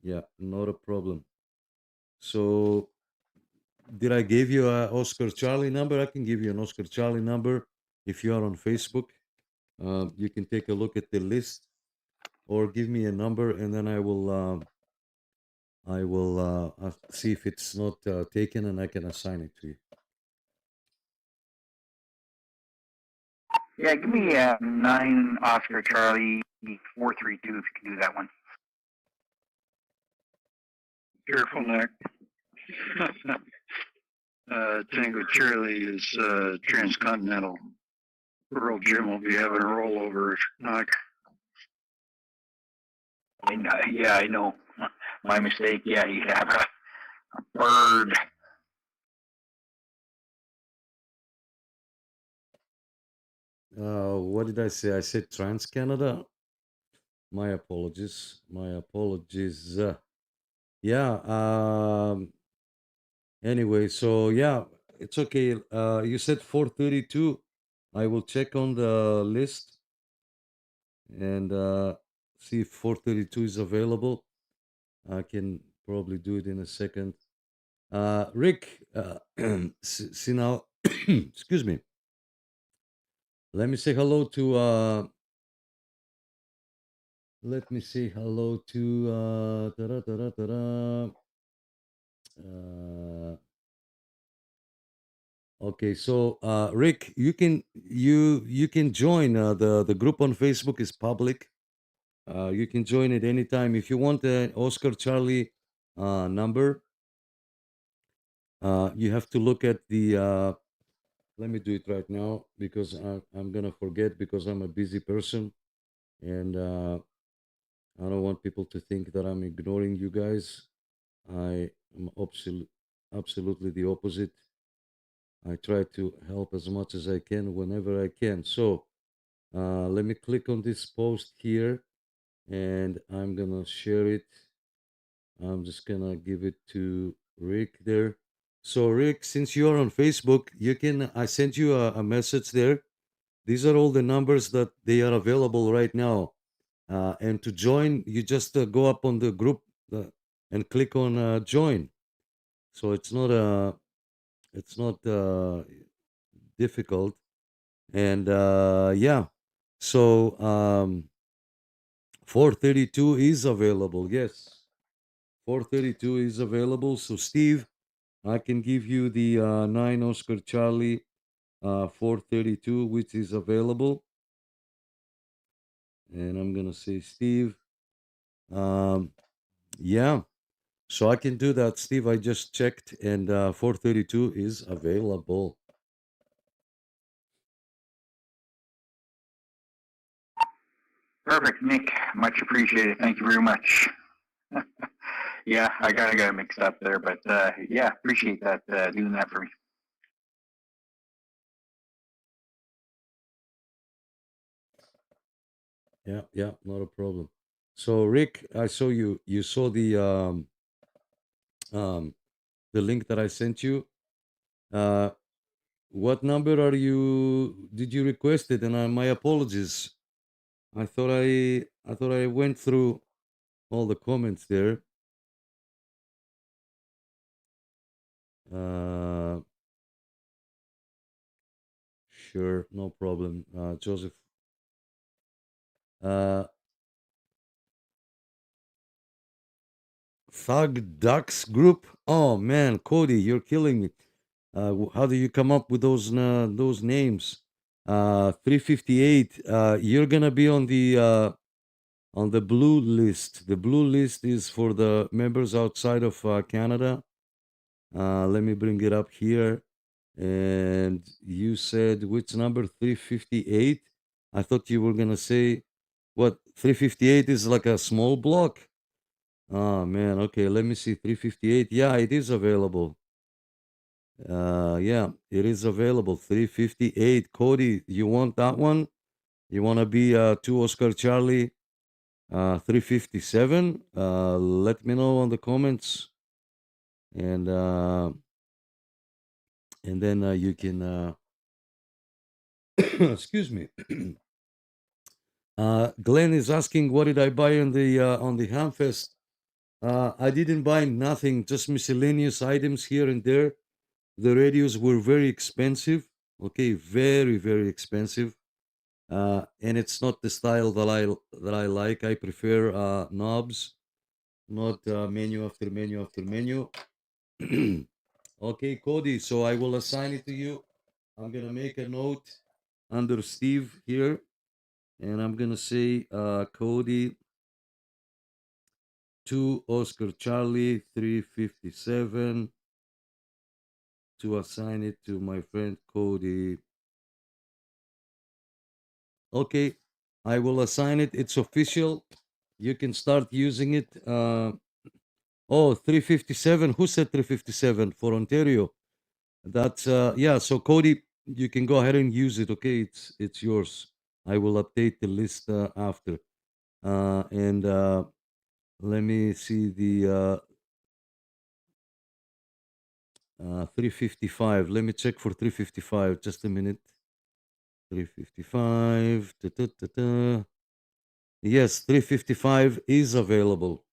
yeah, not a problem. So did I give you a Oscar Charlie number? I can give you an Oscar Charlie number if you are on Facebook. You can take a look at the list or give me a number, and then I will see if it's not taken, and I can assign it to you. Yeah, give me 9 Oscar Charlie 432 if you can do that one. Careful, Nick. Tango Charlie is transcontinental. Earl Jim will be having a rollover. Knock. Yeah, I know. My mistake. Yeah, you have a bird. What did I say? I said Trans Canada. My apologies. My apologies. Yeah. Anyway, so yeah, it's okay. You said 432. I will check on the list and see if 432 is available. I can probably do it in a second. Rick, see now, excuse me. Let me say hello to. Let me say hello to. Okay, so Rick, you can join the group on Facebook is public. You can join it anytime if you want an Oscar Charlie number. You have to look at the. Let me do it right now because I'm gonna forget because I'm a busy person, and I don't want people to think that I'm ignoring you guys. I am absolutely the opposite. I try to help as much as I can whenever I can. So let me click on this post here and I'm gonna share it. I'm just gonna give it to Rick there. So Rick, since you're on Facebook, I sent you a message there. These are all the numbers that they are available right now. And to join, you just go up on the group and click on join. So it's not difficult. And yeah, so 432 is available. Yes, 432 is available. So Steve, I can give you the 9 Oscar Charlie 432, which is available. And I'm gonna say Steve. Yeah, so I can do that, Steve. I just checked, and 432 is available. Perfect, Nick. Much appreciated. Thank you very much. Yeah, I got mixed up there, but yeah, appreciate that doing that for me. Yeah, not a problem. So Rick, I saw you saw the link that I sent you. What number did you request it? And my apologies. I thought I went through all the comments there. Sure, no problem. Joseph. Thug Ducks Group. Oh man, Cody, you're killing me. How do you come up with those names? 358. You're gonna be on the blue list. The blue list is for the members outside of Canada. Let me bring it up here. And you said which number? 358. I thought you were gonna say what? 358 is like a small block. Oh man, okay, let me see. 358. Yeah, it is available. Yeah, it is available. 358. Cody, you want that one? You want to be 2 Oscar Charlie 357? Let me know on the comments. And then you can Excuse me. Glenn is asking, what did I buy on the Hamfest? I didn't buy nothing, just miscellaneous items here and there. The radios were very expensive. Okay, very, very expensive. And it's not the style that I like. I prefer knobs, not menu after menu after menu. Okay, Cody. So I will assign it to you. I'm gonna make a note under Steve here, and I'm gonna say Cody 2 Oscar Charlie 357 to assign it to my friend Cody. Okay, I will assign it. It's official. You can start using it. Oh, 357. Who said 357 for Ontario? That's yeah. So Cody, you can go ahead and use it. Okay, it's yours. I will update the list after. And let me see the 355. Let me check for 355. Just a minute. 355. Yes, 355 is available.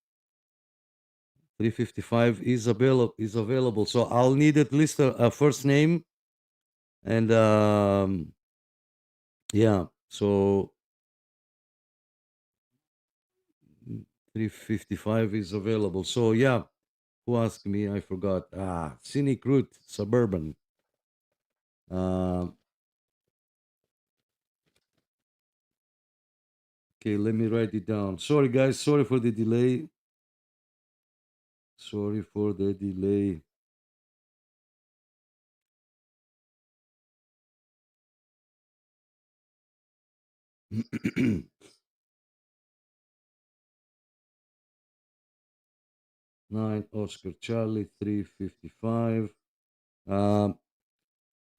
355 is available. So I'll need at least a first name, and yeah. So 355 is available. So yeah. Who asked me? I forgot. Scenic Route Suburban. Okay, let me write it down. Sorry, guys. Sorry for the delay. Sorry for the delay. Nine Oscar Charlie 355.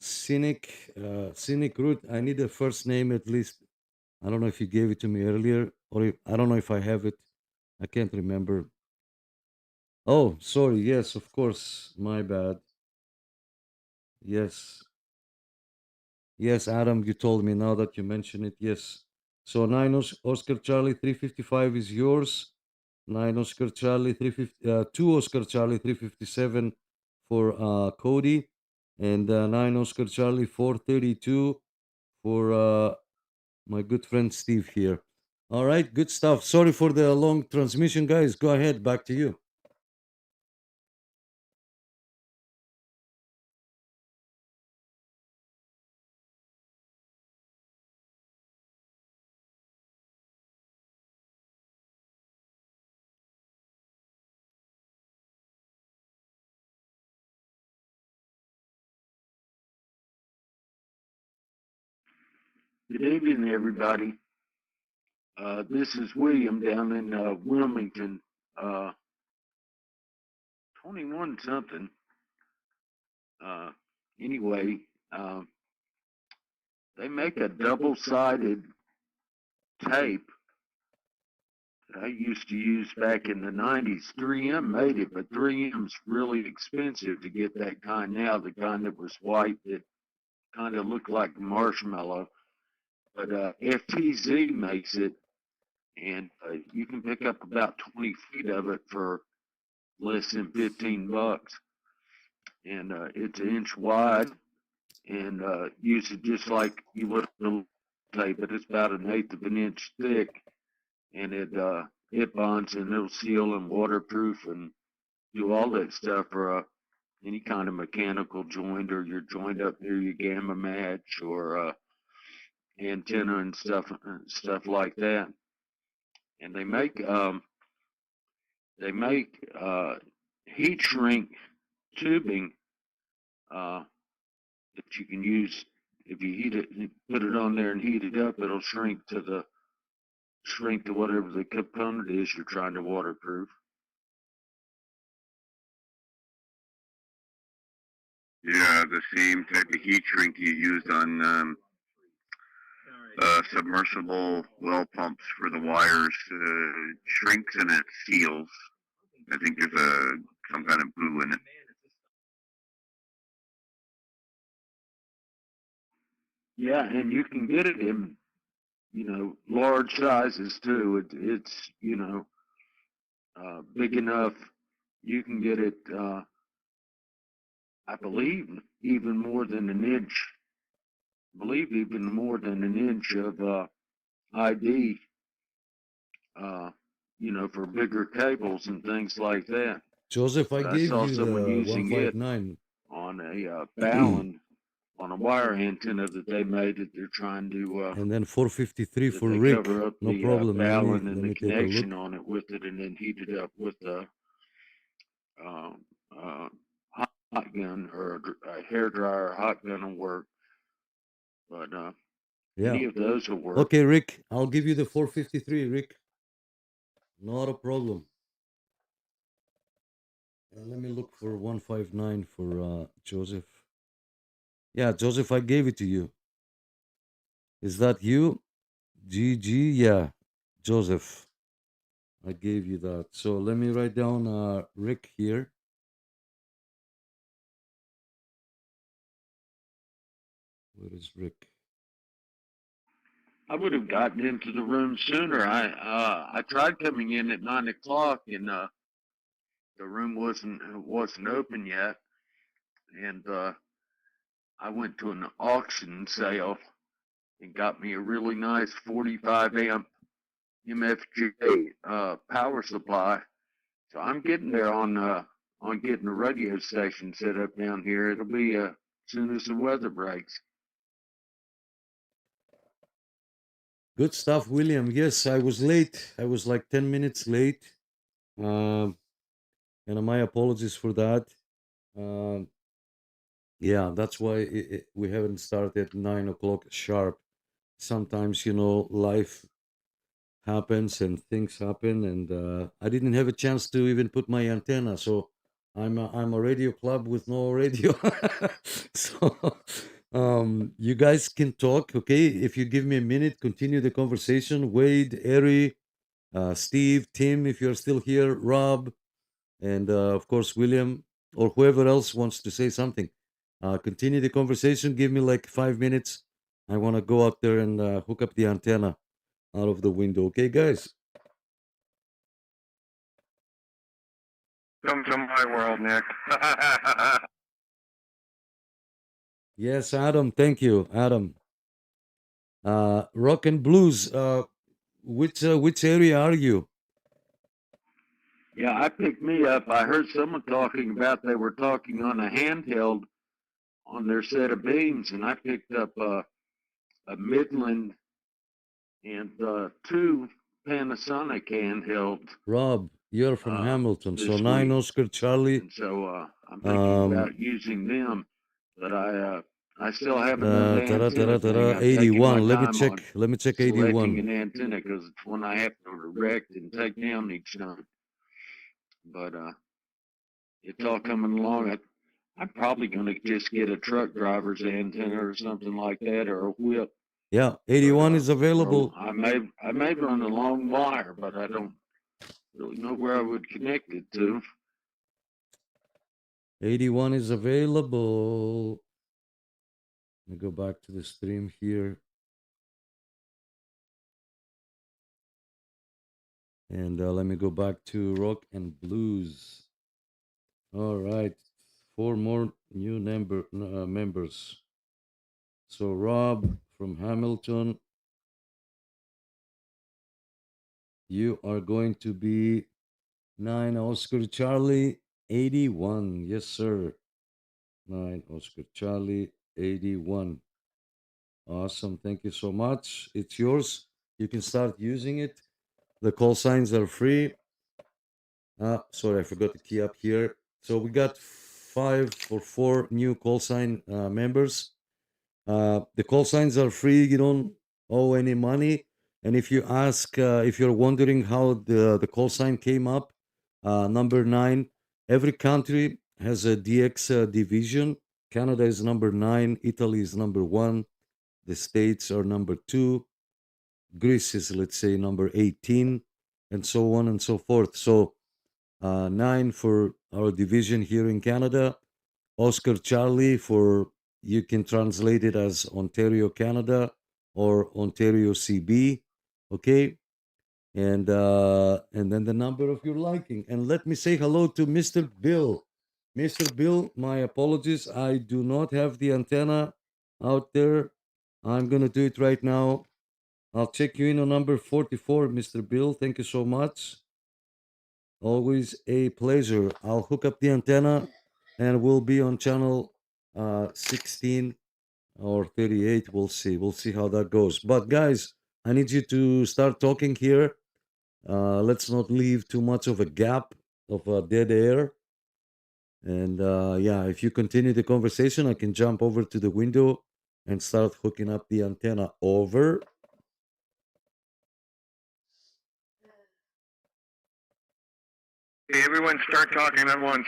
Scenic Route. I need a first name at least. I don't know if you gave it to me earlier, or if, I don't know if I have it. I can't remember. Oh, sorry. Yes, of course. My bad. Yes. Yes, Adam, you told me now that you mention it. Yes. So 9 Oscar Charlie 355 is yours. 9 Oscar Charlie 2 Oscar Charlie 357 for Cody, and 9 Oscar Charlie 432 for my good friend Steve here. All right, good stuff. Sorry for the long transmission, guys. Go ahead, back to you. Good evening, everybody. This is William down in Wilmington. 21 something. Anyway, they make a double-sided tape that I used to use back in the 90s. 3M made it, but 3M's really expensive to get that kind now. The kind that was white that kind of looked like marshmallow. But FTZ makes it, and you can pick up about 20 feet of it for less than $15. And it's an inch wide, and use it just like you would a tape, but it's about 1/8 of an inch thick, and it bonds and it'll seal and waterproof and do all that stuff for any kind of mechanical joint or your joint up near your gamma match or antenna and stuff like that. And they make heat shrink tubing that you can use if you heat it, put it on there and heat it up, it'll shrink to whatever the component is you're trying to waterproof. Yeah, the same type of heat shrink you used on submersible well pumps for the wires. Shrinks and it seals. I think there's some kind of glue in it. Yeah, and you can get it in, large sizes too. It's big enough. You can get it, I believe, even more than an inch. I believe even more than an inch of ID, for bigger cables and things like that. Joseph, I But I gave saw you someone the using it 159. on a Ballon, on a wire antenna that they made that they're trying to And then 453 that for they Rick. cover up No the problem. Ballon and Let the me take a look. connection on it with it, and then heat it up with a hot gun or a hair dryer. Hot gun will work, but Yeah. any of those will work. Okay, Rick, I'll give you the 453, Rick. Not a problem. Let me look for 159 for Joseph. Yeah, Joseph, I gave it to you. Is that you? GG, yeah. Joseph, I gave you that. So let me write down Rick here. Where is Rick? I would have gotten into the room sooner. I tried coming in at 9 o'clock, and the room wasn't open yet, and I went to an auction sale and got me a really nice 45 amp MFJ power supply. So I'm getting there on getting a radio station set up down here. It'll be as soon as the weather breaks. Good stuff, William. Yes, I was late. I was like 10 minutes late. And my apologies for that. Yeah, that's why we haven't started at 9 o'clock sharp. Sometimes, life happens and things happen, and I didn't have a chance to even put my antenna. So I'm a radio club with no radio. So you guys can talk, okay? If you give me a minute, continue the conversation. Wade, Ari, Steve, Tim, if you're still here, Rob, and of course William, or whoever else wants to say something. Continue the conversation. Give me like 5 minutes. I want to go out there and hook up the antenna out of the window. Okay, guys? Come to my world, Nick. Yes, Adam. Thank you, Adam. Rock and blues. Which area are you? Yeah, I picked me up. I heard someone talking about they were talking on a handheld on their set of beams, and I picked up a Midland and 2 Panasonic handhelds. Rob, you're from Hamilton, so this 9 week. Oscar Charlie. And so I'm thinking about using them, but I still haven't done the antenna thing. I'm taking 81. my Let me time check. on Let me check selecting 81. an antenna because it's one I have to erect and take down each time. But it's all coming along. I'm probably going to just get a truck driver's antenna or something like that, or a whip. Yeah, 81 is Or available. I may run a long wire, but I don't really know where I would connect it to. 81 is available. Let me go back to the stream here. And let me go back to rock and blues. All right. 4 more new members. So Rob from Hamilton, you are going to be 9 Oscar Charlie 81. Yes, sir. 9 Oscar Charlie 81. Awesome. Thank you so much. It's yours. You can start using it. The call signs are free. Sorry, I forgot to key up here. So we got 5 or 4 new call sign members. The call signs are free. You don't owe any money. And if you ask, if you're wondering how the call sign came up, number 9, every country has a DX division. Canada is number 9. Italy is number 1. The States are number 2. Greece is, let's say, number 18, and so on and so forth. So 9 for our division here in Canada. Oscar Charlie for you can translate it as Ontario, Canada, or Ontario CB. Okay, and then the number of your liking. And let me say hello to Mr. Bill. Mr. Bill, my apologies. I do not have the antenna out there. I'm gonna do it right now. I'll check you in on number 44, Mr. Bill. Thank you so much. Always a pleasure. I'll hook up the antenna and we'll be on channel 16 or 38. We'll see. We'll see how that goes. But guys, I need you to start talking here. Let's not leave too much of a gap of dead air. And yeah, if you continue the conversation, I can jump over to the window and start hooking up the antenna. Over. Hey, everyone start talking at once.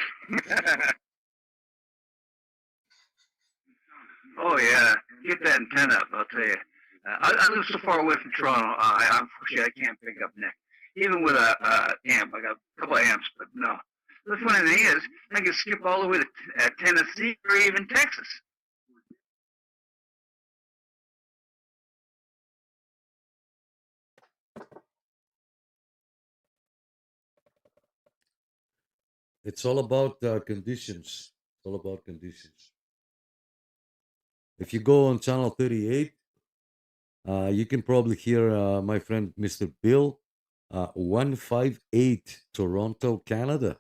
Oh yeah, get that antenna up, I'll tell you. I live so far away from Toronto, unfortunately I can't pick up Nick. Even with a amp, I got a couple of amps, but no. The funny thing is, I can skip all the way to Tennessee or even Texas. It's all about conditions. It's all about conditions. If you go on channel 38, you can probably hear my friend Mr. Bill, 158 Toronto, Canada.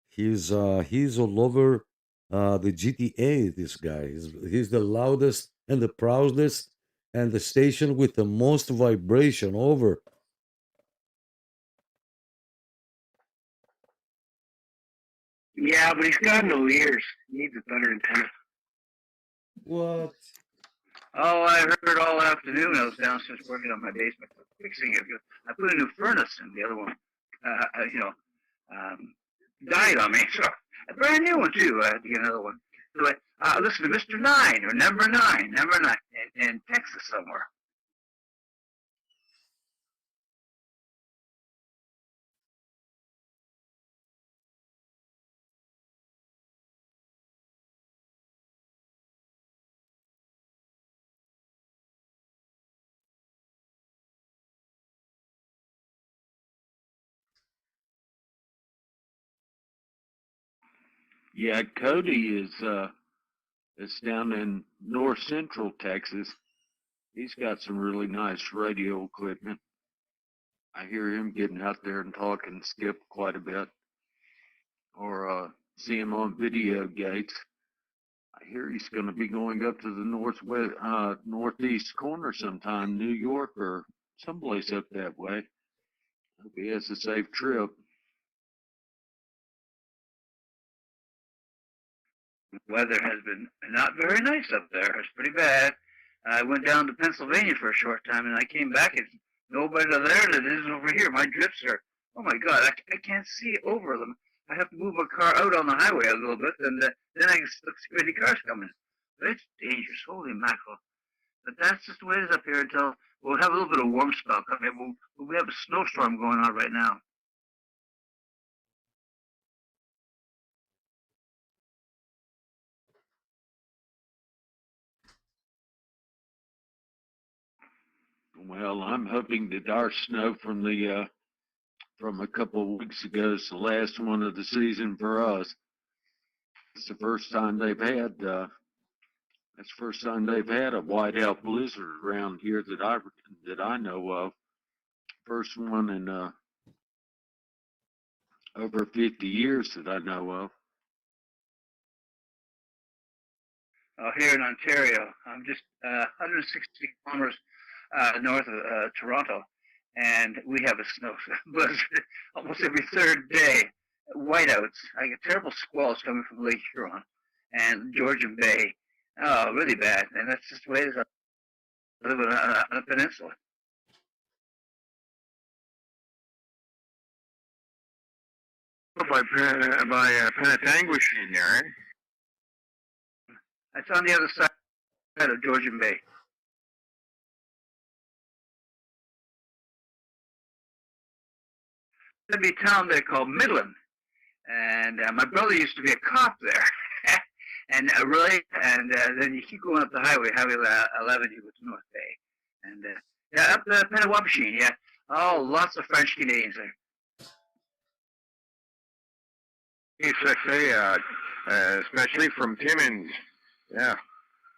He's all over the GTA. This guy, he's the loudest and the proudest, and the station with the most vibration. Over. Yeah, but he's got no ears. He needs a better antenna. What? Oh, I heard all afternoon. I was downstairs working on my basement, fixing it. I put a new furnace in. The other one, died on me. So a brand new one too. I had to get another one. So I listened to Mr. 9 or Number 9 in Texas somewhere. Yeah, Cody is down in north central Texas. He's got some really nice radio equipment. I hear him getting out there and talking Skip quite a bit, or see him on video gates. I hear he's going to be going up to the northeast corner sometime, New York or someplace up that way. Hope he has a safe trip. Weather has been not very nice up there. It's pretty bad. I went down to Pennsylvania for a short time, and I came back. It's no better there than it is over here. My drifts are, oh my God, I can't see over them. I have to move my car out on the highway a little bit, and then I can see any cars coming. But it's dangerous. Holy mackerel. But that's just the way it is up here until we'll have a little bit of warm spell coming. We have a snowstorm going on right now. Well, I'm hoping that our snow from a couple of weeks ago is the last one of the season for us. It's the first time they've had a whiteout blizzard around here that I know of. First one in over 50 years that I know of. Here in Ontario, I'm just 160 kilometers north of Toronto, and we have a snow blizzard almost every third day. Whiteouts. I get terrible squalls coming from Lake Huron and Georgian Bay. Oh, really bad. And that's just the way it is. I live on a peninsula. By Penetanguishene in there, eh? It's on the other side of Georgian Bay. There'd be a town there called Midland, and my brother used to be a cop there. And really, and then you keep going up the highway 11, you go to North Bay. And yeah, up the Penawapashine, yeah. Oh, lots of French Canadians there. Especially from Timmins. Yeah.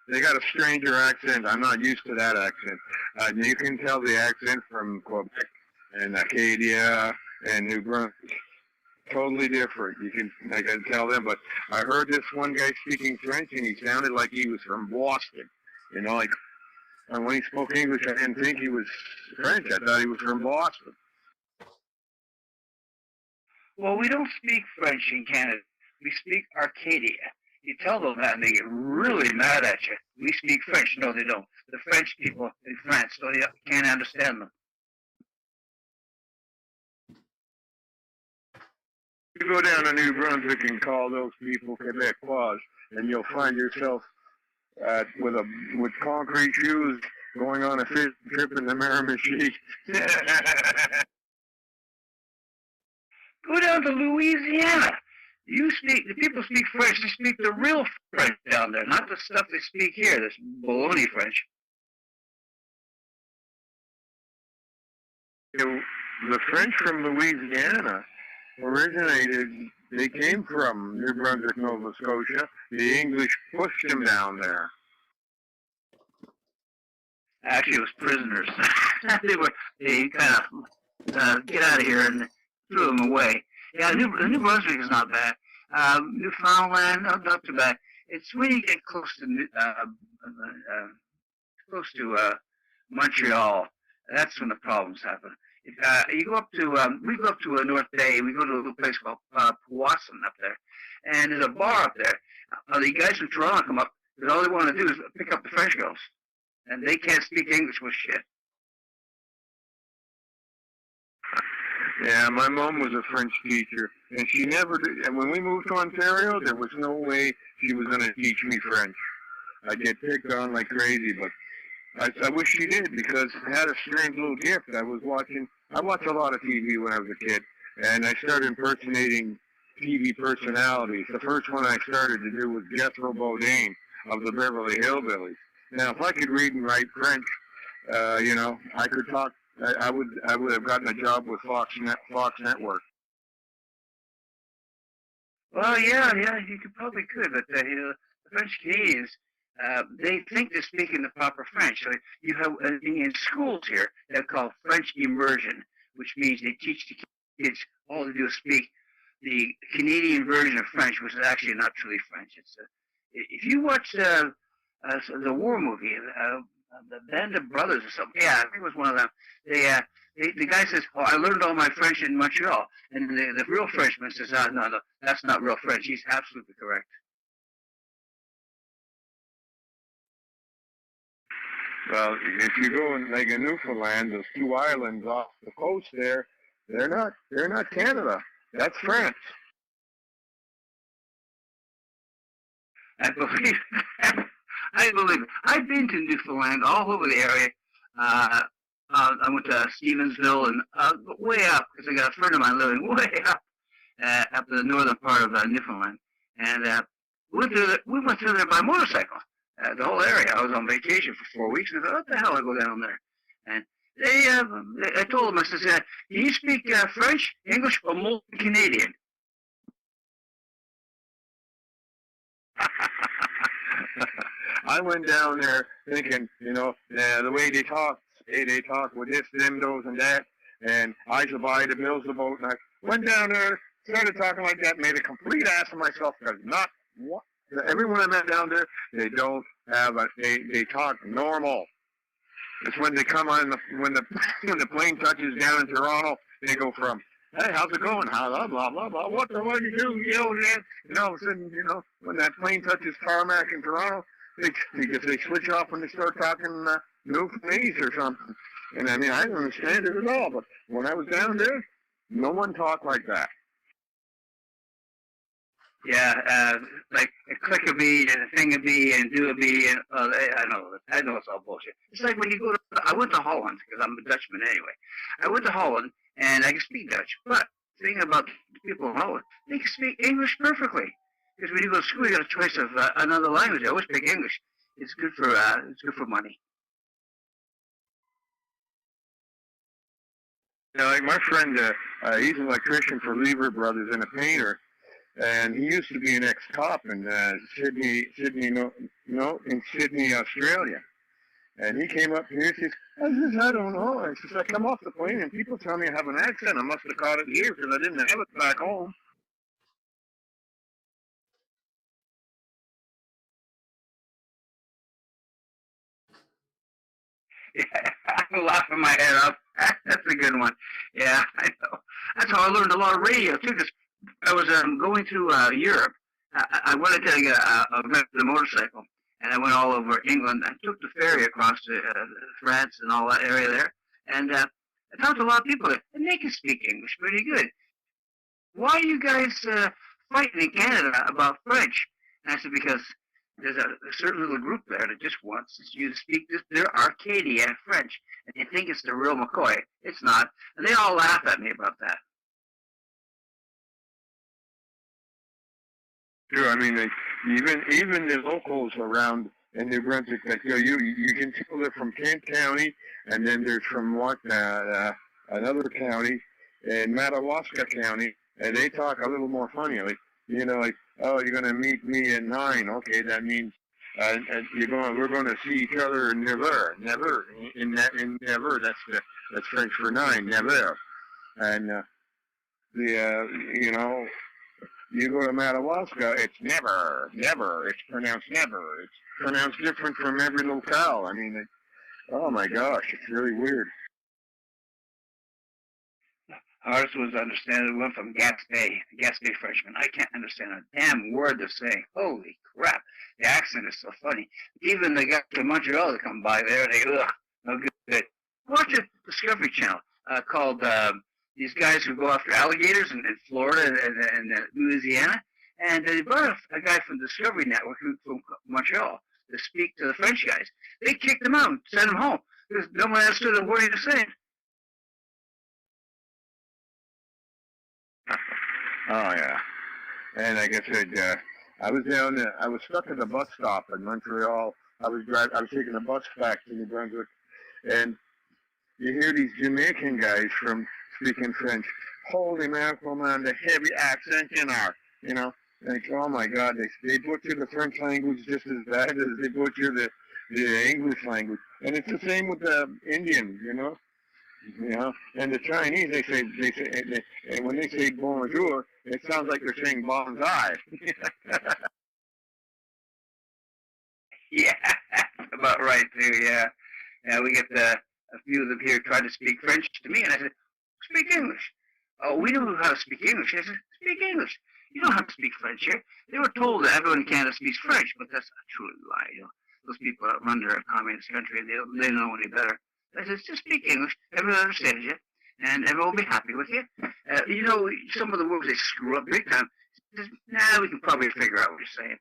They got a stranger accent. I'm not used to that accent. You can tell the accent from Quebec and Acadia and New Brunswick. Totally different. I can tell them. But I heard this one guy speaking French, and he sounded like he was from Boston. You know, like, and when he spoke English, I didn't think he was French. I thought he was from Boston. Well, we don't speak French in Canada. We speak Arcadia. You tell them that, and they get really mad at you. We speak French. No, they don't. The French people in France, so they can't understand them. You go down to New Brunswick and call those people Quebecois, and you'll find yourself with concrete shoes going on a fishing trip in the Miramichi. Go down to Louisiana. The people speak French. They speak the real French down there, not the stuff they speak here, this baloney French. The French from Louisiana originated, they came from New Brunswick, Nova Scotia. The English pushed them down there. Actually, it was prisoners. they kind of get out of here and threw them away. Yeah, New Brunswick is not bad. Newfoundland, not too bad. It's when you get close to Montreal, that's when the problems happen. You go up to we go up to North Bay. We go to a little place called Powassan up there, and there's a bar up there. The guys from Toronto come up, and all they want to do is pick up the French girls, and they can't speak English with shit. Yeah, my mom was a French teacher, and she never did. And when we moved to Ontario, there was no way she was going to teach me French. I'd get picked on like crazy, but I wish she did, because I had a strange little gift. I watched a lot of TV when I was a kid, and I started impersonating TV personalities. The first one I started to do was Jethro Bodine of the Beverly Hillbillies. Now, if I could read and write French, I could talk. I would have gotten a job with Fox Network. Well, yeah, you probably could, but the French Canadians, they think they're speaking the proper French. So you have in schools here, they're called French immersion, which means they teach the kids all to do is speak the Canadian version of French, which is actually not truly French. It's if you watch the war movie, the Band of Brothers or something. Yeah, I think it was one of them. The guy says, "Oh, I learned all my French in Montreal," and the real Frenchman says, "No, that's not real French." He's absolutely correct. Well, if you go in Newfoundland, those two islands off the coast there, they're not Canada. That's France. I believe it. I've been to Newfoundland, all over the area. I went to Stevensville and way up, because I got a friend of mine living way up the northern part of Newfoundland. And we went through there by motorcycle, the whole area. I was on vacation for 4 weeks, and I thought, what the hell, I go down there. And I told them, I said, do you speak French, English, or more Canadian? I went down there thinking, the way they talk with this, them, those, and that, and I should buy the bills the boat, and I went down there, started talking like that, made a complete ass of myself, because everyone I met down there, they don't have they talk normal. It's when they come on, when the plane touches down in Toronto, they go from, hey, how's it going? Blah, blah, blah, blah. What do you do? And all of a sudden, when that plane touches tarmac in Toronto, they switch off when they start talking Newfoundlandese or something. And I mean, I don't understand it at all. But when I was down there, no one talked like that. Yeah, like a click a bee and a thing a bee and do a bee. And I know it's all bullshit. It's like when you go to, I went to Holland, because I'm a Dutchman anyway. I went to Holland, and I can speak Dutch. But the thing about the people in Holland, they can speak English perfectly. Because when you go to school, you got a choice of another language. I always speak English. It's good for money. Yeah, like my friend, he's an electrician for Lever Brothers and a painter, and he used to be an ex-cop in Sydney, in Sydney, Australia. And he came up here and says, I don't know. I says, I come off the plane and people tell me I have an accent. I must have caught it here because I didn't have it back home. Yeah, I'm laughing my head up. That's a good one. Yeah, I know. That's how I learned a lot of radio too. Because I was going through Europe. I wanted to get a motorcycle, and I went all over England. I took the ferry across to France and all that area there, and I talked to a lot of people there, and they can speak English pretty good. Why are you guys fighting in Canada about French? And I said, because there's a certain little group there that just wants you to speak their Arcadia French, and they think it's the real McCoy. It's not, and they all laugh at me about that. Sure, I mean, even the locals around in New Brunswick, like you can tell they're from Kent County, and then there's from another county in Madawaska County, and they talk a little more funny, like oh, you're gonna meet me at 9. Okay, that means we're gonna see each other never, in never. That's French for 9, never, and you go to Madawaska, it's never. It's pronounced never. It's pronounced different from every locale. I mean, oh my gosh, it's really weird. Hardest was to understand the one from Gaspé Frenchman. I can't understand a damn word they're saying. Holy crap. The accent is so funny. Even the guys from Montreal that come by there, they, no good. Watch a Discovery Channel called these guys who go after alligators in Florida and Louisiana. And they brought a guy from Discovery Network from Montreal to speak to the French guys. They kicked him out and sent him home because no one understood a word he was saying. Oh yeah, and like I said, I was stuck at the bus stop in Montreal. I was taking a bus back to New Brunswick, and you hear these Jamaican guys from speaking French. Holy mackerel, man, the heavy accent like, oh my God, they butcher the French language just as bad as they butcher the English language, and it's the same with the Indian, and the Chinese, they say, and when they say bonjour, it sounds like they're saying bonsai. Yeah, about right too. Yeah, we get a few of them here trying to speak French to me, and I said, "Speak English." Oh, we know how to speak English. I said, "Speak English. You don't have to speak French here." They were told that everyone in Canada speaks French, but that's a true lie. Those people that run their communist country, they don't know any better. I said, just speak English. Everyone understands you, and everyone will be happy with you. Some of the words they screw up big time. Just, we can probably figure out what you're saying.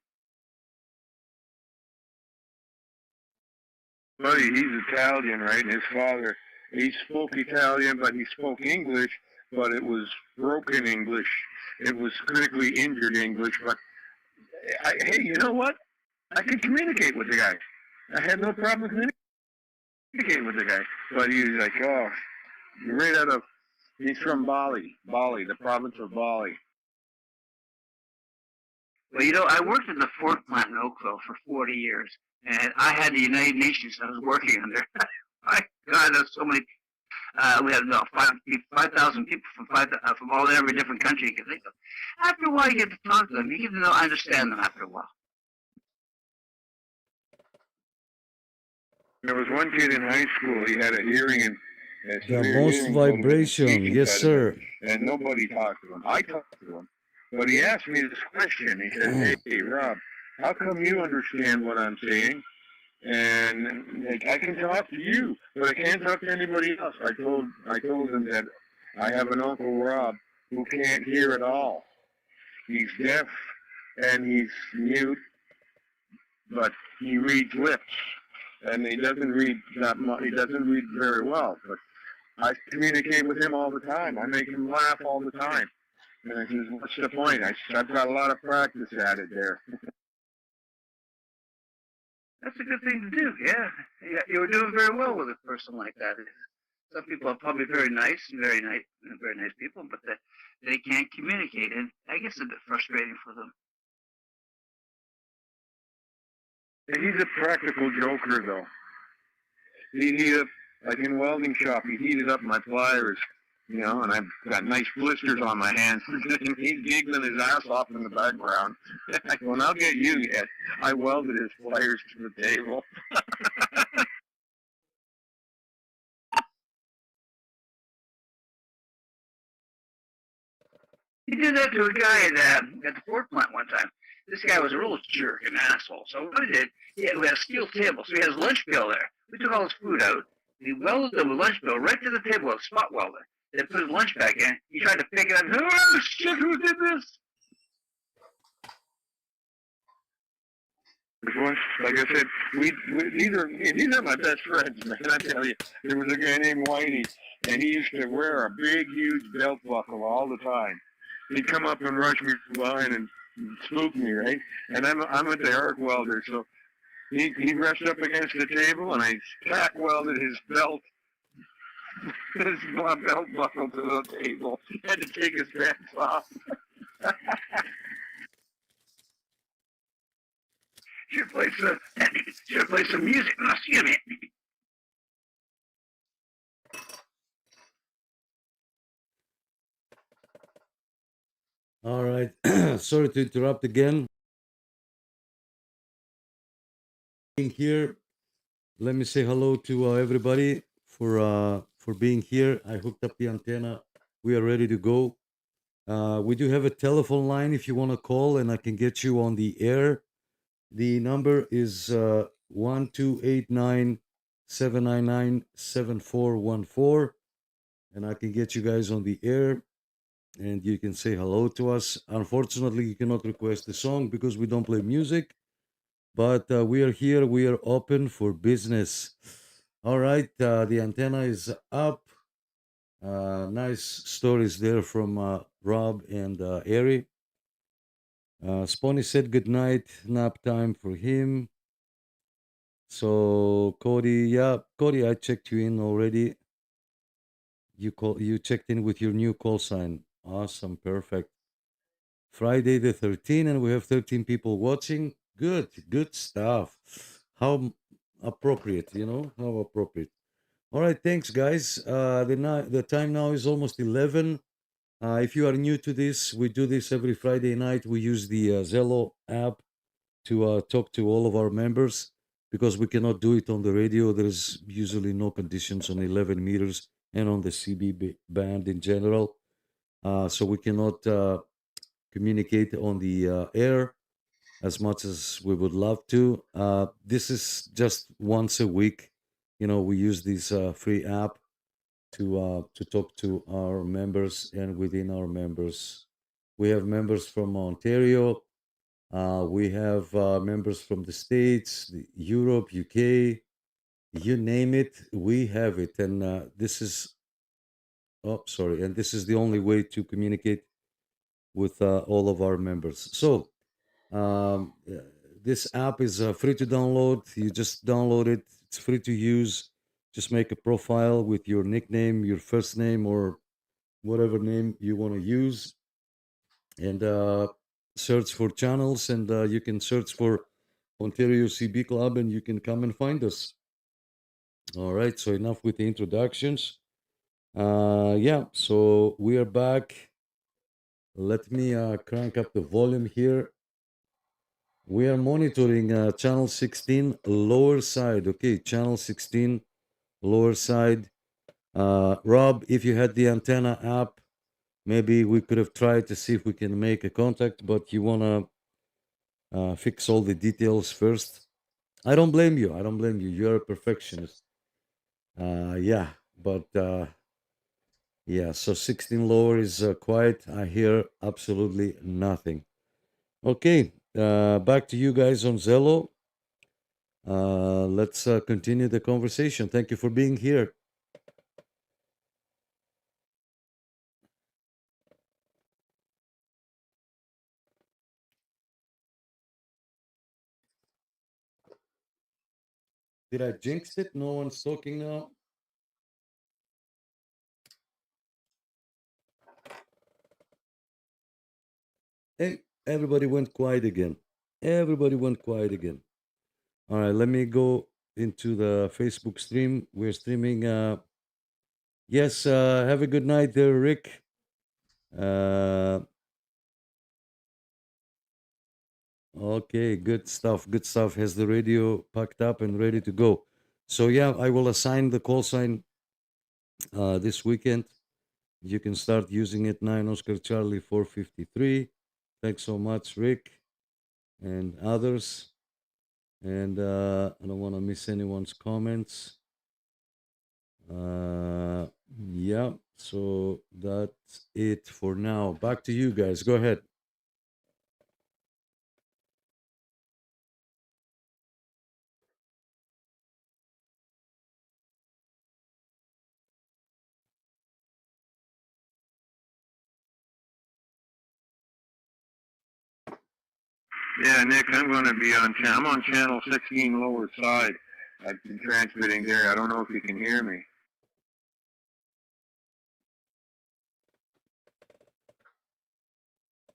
Buddy, he's Italian, right? And his father, he spoke Italian, but he spoke English, but it was broken English. It was critically injured English. But hey, you know what? I could communicate with the guy. I had no problem communicating with the guy. But he was like, oh, you're he's from Bali, the province of Bali. Well, I worked at the Ford plant in Oakville for 40 years, and I had the United Nations I was working under. My God, there's so many. We had 5,000 people from every different country you can think of. After a while, you get to talk to them. You get to understand them after a while. There was one kid in high school. He had a hearing and the most vibration, yes, sir. And nobody talked to him. I talked to him, but he asked me this question. He said, "Hey, Rob, how come you understand what I'm saying? And I can talk to you, but I can't talk to anybody else." I told him that I have an Uncle Rob who can't hear at all. He's deaf and he's mute, but he reads lips. And he doesn't read that much. He doesn't read very well. But I communicate with him all the time. I make him laugh all the time. And I says, what's the point? I've got a lot of practice at it there. That's a good thing to do. Yeah, you were doing very well with a person like that. Some people are probably very nice and very nice people, but they can't communicate, and I guess it's a bit frustrating for them. He's a practical joker, though. Like in welding shop, he heated up my pliers, and I've got nice blisters on my hands. And he's giggling his ass off in the background. Well, I'll get you yet. I welded his pliers to the table. He did that to a guy at the Ford plant one time. This guy was a real jerk, an asshole. So what he did, we had a steel table, so he had his lunch bill there. We took all his food out. He welded the lunch bill right to the table with a spot welder. Then put his lunch back in. He tried to pick it up. Oh, shit, who did this? Like I said, these are my best friends, man. I tell you, there was a guy named Whitey, and he used to wear a big, huge belt buckle all the time. He'd come up and rush me behind and spook me, right? And I'm at the arc welder, so he rushed up against the table, and I tack welded his belt, his belt buckle to the table. He had to take his pants off. Should play some music. No, excuse me. All right. Sorry to interrupt again. Being here, let me say hello to everybody for being here. I hooked up the antenna. We are ready to go. We do have a telephone line if you want to call, and I can get you on the air. The number is 1289-799-7414, and I can get you guys on the air, and you can say hello to us. Unfortunately, you cannot request a song because we don't play music, but we are here. We are open for business. All right, the antenna is up. Nice stories there from Rob and Ari. Spawny said good night, nap time for him. So Cody, I checked you in already. You checked in with your new call sign. Awesome, perfect. Friday the 13th, and we have 13 people watching. Good stuff. How appropriate, how appropriate. All right, thanks, guys. The time now is almost 11. If you are new to this, we do this every Friday night. We use the Zello app to talk to all of our members because we cannot do it on the radio. There's usually no conditions on 11 meters and on the CB band in general. So we cannot communicate on the air as much as we would love to. This is just once a week. We use this free app to talk to our members, and within our members, we have members from Ontario. We have members from the States, Europe, UK, you name it, we have it. And this is the only way to communicate with all of our members. So this app is free to download. You just download it. It's free to use. Just make a profile with your nickname, your first name, or whatever name you want to use, and search for channels. And you can search for Ontario CB Club, and you can come and find us. All right, so enough with the introductions. So we are back. Let me crank up the volume here. We are monitoring channel 16 lower side. Okay, channel 16 lower side. Rob, if you had the antenna app, maybe we could have tried to see if we can make a contact, but you want to fix all the details first. I don't blame you. You're a perfectionist. So 16 lower is quiet. I hear absolutely nothing. Okay, back to you guys on Zello. Let's continue the conversation. Thank you for being here. Did I jinx it? No one's talking now. Hey, everybody went quiet again. Everybody went quiet again. All right, let me go into the Facebook stream. We're streaming. Yes, have a good night there, Rick. Okay, good stuff. Good stuff. Has the radio packed up and ready to go. So yeah, I will assign the call sign this weekend. You can start using it. 9 Oscar Charlie 453. Thanks so much, Rick and others. And I don't want to miss anyone's comments. Yeah, so that's it for now. Back to you guys. Go ahead. Yeah, Nick, I'm going to be on. I'm on channel 16 lower side. I've been transmitting there. I don't know if you can hear me.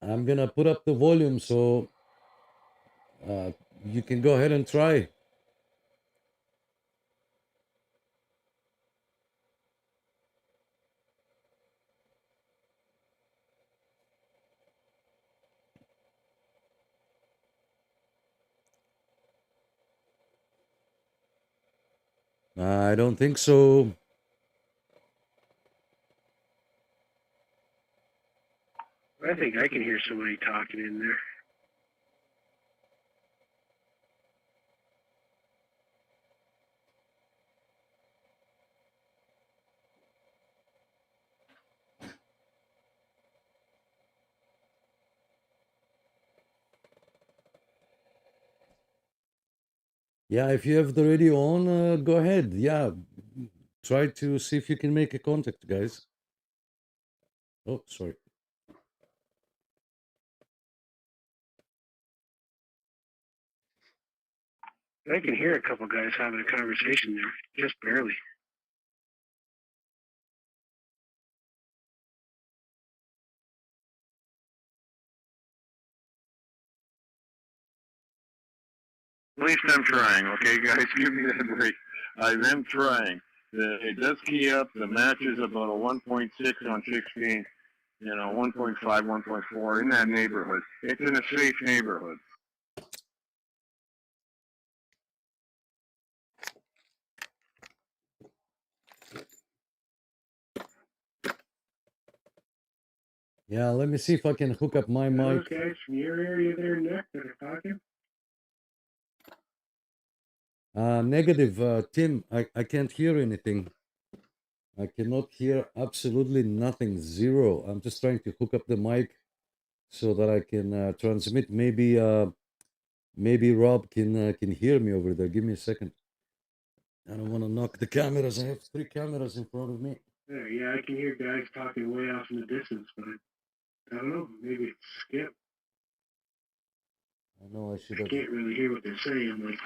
I'm gonna put up the volume so you can go ahead and try. I don't think so. I think I can hear somebody talking in there. Yeah, if you have the radio on, go ahead. Yeah, try to see if you can make a contact, guys. Oh, sorry. I can hear a couple guys having a conversation there, just barely. At least I'm trying, okay, guys? Give me that break. I am trying. It does key up. The match is about a 1.6 on 16, 1.5, 1.4, in that neighborhood. It's in a safe neighborhood. Yeah, let me see if I can hook up my mic. Those guys from your area there, Nick, that are talking? Negative, Tim. I can't hear anything. I cannot hear absolutely nothing. Zero. I'm just trying to hook up the mic so that I can transmit. Maybe Rob can hear me over there. Give me a second. I don't want to knock the cameras. I have 3 cameras in front of me. Yeah, I can hear guys talking way off in the distance, but I don't know. Maybe it's Skip. I know I should I have. can't really hear what they're saying. Like,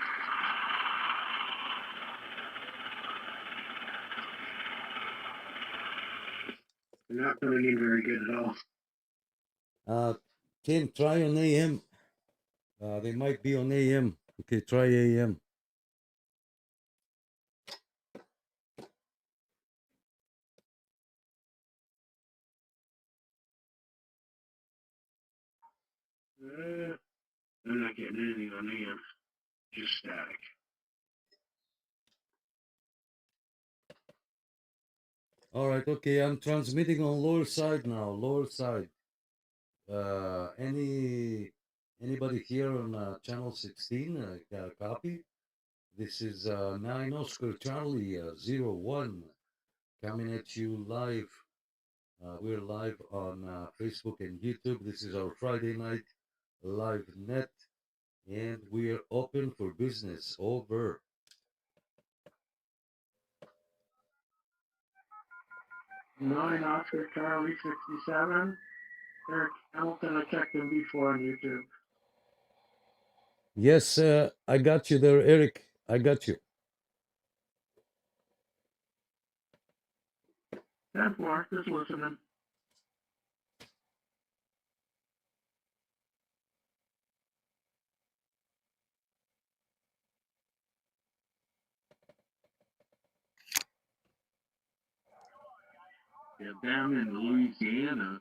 they're not coming in very good at all. Tim, try on AM. They might be on AM. Okay, try AM. I'm not getting anything on AM. Just static. All right, okay. I'm transmitting on lower side now. Lower side. Anybody here on channel 16 got a copy? This is 9 Oscar Charlie 01 coming at you live. We're live on Facebook and YouTube. This is our Friday night live net, and we are open for business. Over. Nine Oscar Charlie 67. Eric Hamilton, I checked him before on YouTube. Yes, I got you there, Eric. I got you. 10-4, just listening. Yeah, down in Louisiana,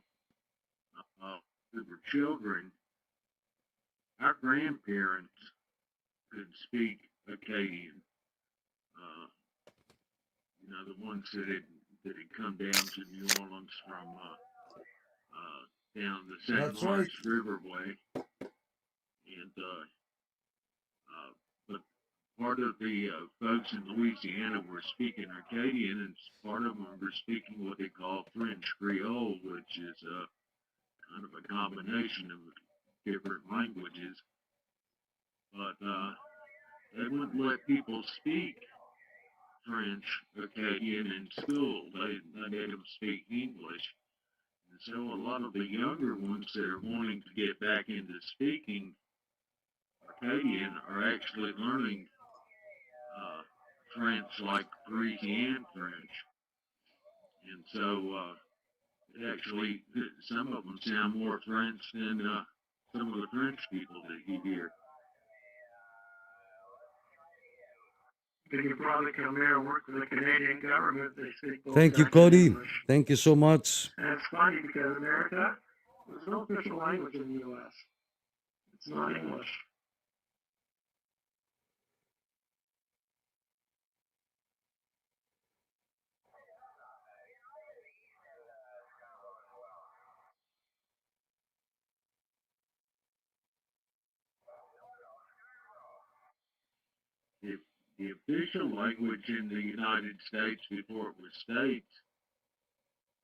we were children. Our grandparents could speak Acadian. The ones that had come down to New Orleans from down the St. That's Lawrence right. Riverway, and but part of the folks in Louisiana were speaking Acadian, and part of them were speaking what they call French Creole, which is kind of a combination of different languages. But they wouldn't let people speak French Acadian in school. They let them speak English. And so a lot of the younger ones that are wanting to get back into speaking Acadian are actually learning French, like Parisian French. And so actually, some of them sound more French than some of the French people that you hear. They could probably come here and work for the Canadian government. They speak both Thank you, Dutch and Cody. English. Thank you so much. And it's funny because America, there's no official language in the U.S. It's not English. The official language in the United States before it was states,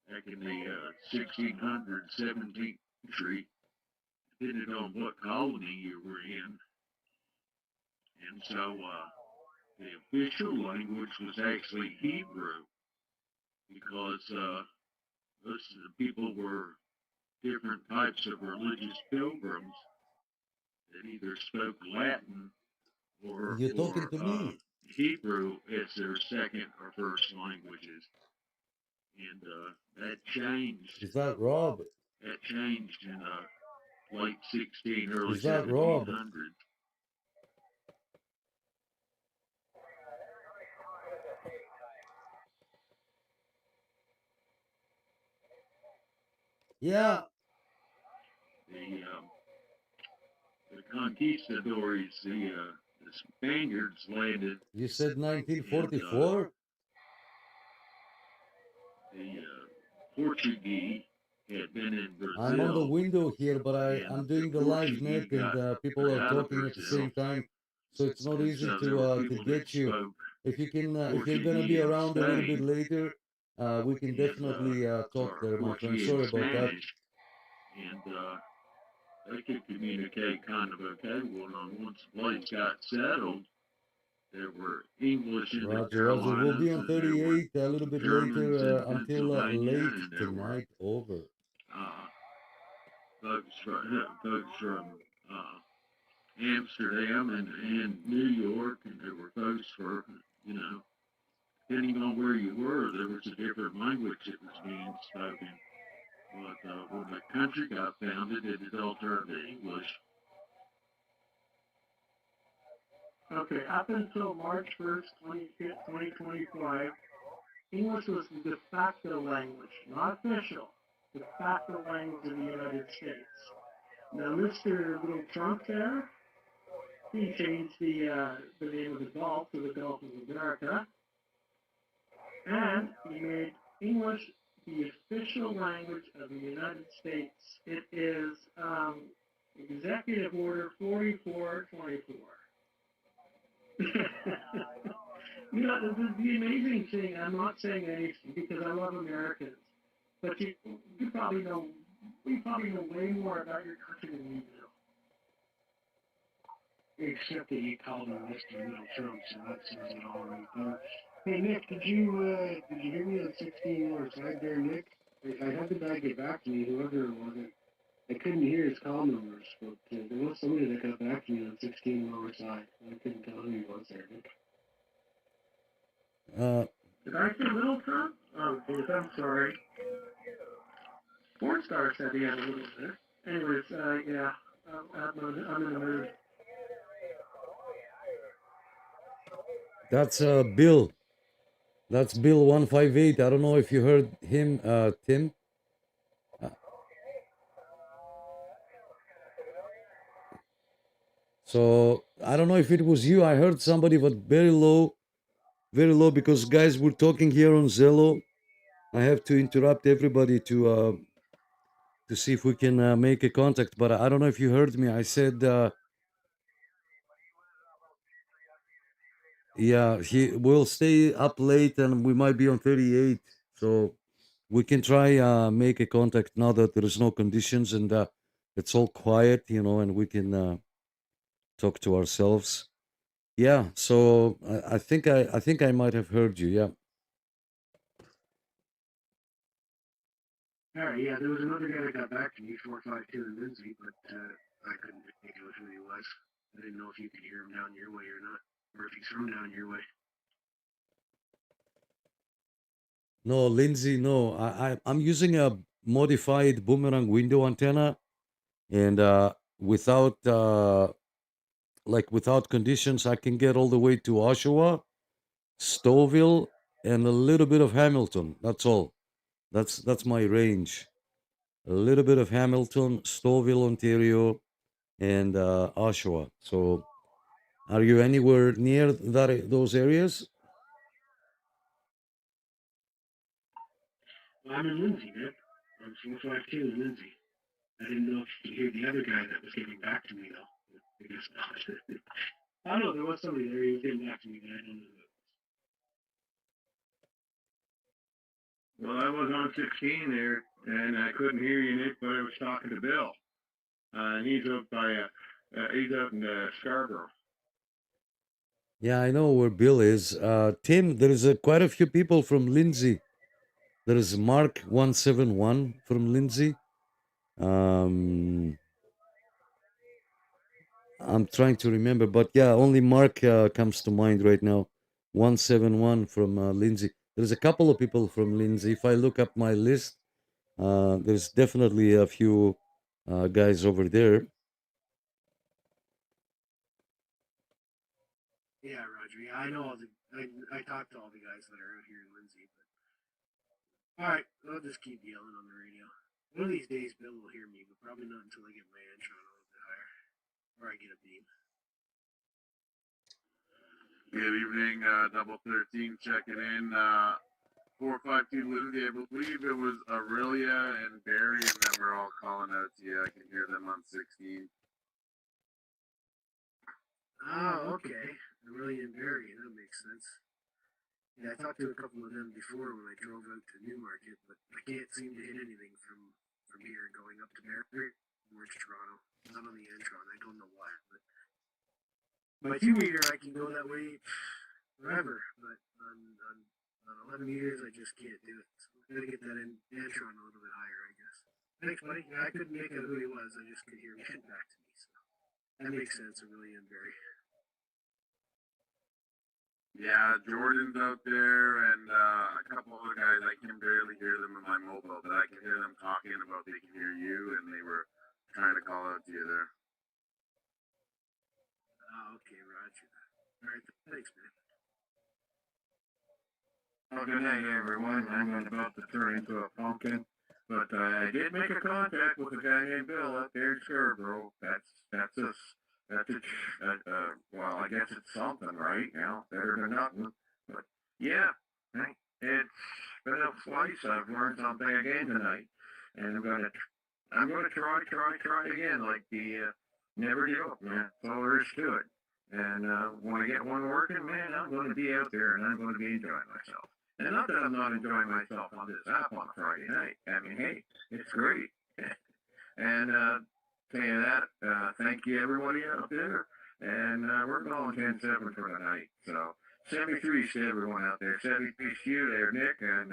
back in the 1600s, 17th century, depending on what colony you were in. And so the official language was actually Hebrew, because most of the people were different types of religious pilgrims that either spoke Latin or You're talking to me. Hebrew as their second or first languages. And that changed. Is that Rob? That changed in late 16, early Is that Rob? 1700s. Yeah. The conquistadors, the Spaniards landed. You said 1944? The Portuguese had been in Brazil. I'm on the window here, but I'm doing the live net, and people are talking at the same time, so it's not easy to get you. If you can, if you're gonna be around a little bit later, we can definitely talk there, my friend. Sorry about that. And they could communicate kind of okay. Well, once the place got settled, there were English in the Roger, Carolinas. we'll be on 38 a little bit later until Pennsylvania, late and there were tonight. Over. folks from Amsterdam and New York, and there were folks for, depending on where you were, there was a different language that was being spoken. But when the country got founded, it had all turned to English. Okay, up until March 1st, 2025, English was the de facto language, not official, de facto language of the United States. Now, Mr. Little Trump there, he changed the name of the Gulf to the Gulf of America, and he made English the official language of the United States. It is Executive Order 4424. The amazing thing, I'm not saying anything because I love Americans, but you probably know, we probably know way more about your country than we do. Except that you called him Mr. Little Trump, so that says it all right there. Hey Nick, did you hear me on 16 more side there, Nick? I had the guy get back to me, whoever it was. I couldn't hear his call numbers, but there was somebody that got back to me on 16 lower side. I couldn't tell who he was there, Nick. Did I say Little Trump? Oh, Dave, I'm sorry. Porn star said he had a little bit. Anyways, yeah, I'm in the mood. That's Bill. That's Bill 158. I don't know if you heard him, Tim. So I don't know if it was you. I heard somebody, but very low, because guys, we're talking here on Zello. I have to interrupt everybody to see if we can make a contact. But I don't know if you heard me. I said, yeah, he will stay up late, and we might be on 38. So we can try make a contact now that there is no conditions and it's all quiet, you know, and we can talk to ourselves. Yeah. So I think I might have heard you. Yeah. All right, yeah, there was another guy that got back to me, 452 in Lindsay, but I couldn't make out who he was. I didn't know if you could hear him down your way or not, or if he's from down your way. No, Lindsay, no. I'm using a modified boomerang window antenna, and without without conditions, I can get all the way to Oshawa, Stouffville, and a little bit of Hamilton. That's all. That's my range. A little bit of Hamilton, Stouffville, Ontario, and Oshawa. So, are you anywhere near those areas? I'm in Lindsay, man. I'm 452 in Lindsay. I didn't know if you could hear the other guy that was getting back to me, though. I guess not. I don't know, there was somebody there who was getting back to me, but I don't know who. Well, I was on 16 there, and I couldn't hear you, Nick, but I was talking to Bill. And he's up he's up in Scarborough. Yeah, I know where Bill is. Tim, there is quite a few people from Lindsay. There is Mark 171 from Lindsay. I'm trying to remember, but yeah, only Mark comes to mind right now. 171 from Lindsay. There's a couple of people from Lindsay. If I look up my list, there's definitely a few guys over there. Yeah, Roger. Yeah, I know all the. I talked to all the guys that are out here in Lindsay. But all right, I'll just keep yelling on the radio. One of these days, Bill will hear me, but probably not until I get my Antron a little bit higher, or I get a beam. Good evening, double 13 checking in. 452 Lindsay, I believe it was Aurelia and Barry, and then we're all calling out to you. I can hear them on 16. Oh, okay. Aurelia and Barry, that makes sense. Yeah, I talked to a couple of them before when I drove out to Newmarket, but I can't seem to hit anything from here going up to Barry or to Toronto. Not on the Antron. I don't know why, but my 2-meter I can go that way forever, but on 11 meters I just can't do it. So I gotta get that Antron a little bit higher, I guess. Thanks, buddy. Yeah, I couldn't make out who he was. I just could hear him getting back to me. So that makes sense. Aurelia and Barry. Yeah, Jordan's out there and a couple other guys. I can barely hear them on my mobile, but I can hear them talking about they can hear you, and they were trying to call out to you there. Oh, okay, Roger. All right, thanks, man. Well, good night, everyone. I'm about to turn into a pumpkin, but I did make a contact with a guy named Bill up there in Scarborough. That's us. Well, I guess it's something, right? You know, better than nothing. But yeah, it's been a slice. I've learned something again tonight, and I'm gonna try again. Like the never give up, man. That's all there is to it. And when I get one working, man, I'm going to be out there and I'm going to be enjoying myself. And not that I'm not enjoying myself on this app on a Friday night. I mean, hey, it's great. And saying that, thank you everybody out there. And we're going 10-7 for the night. So 73 to everyone out there. 73 to you there, Nick. And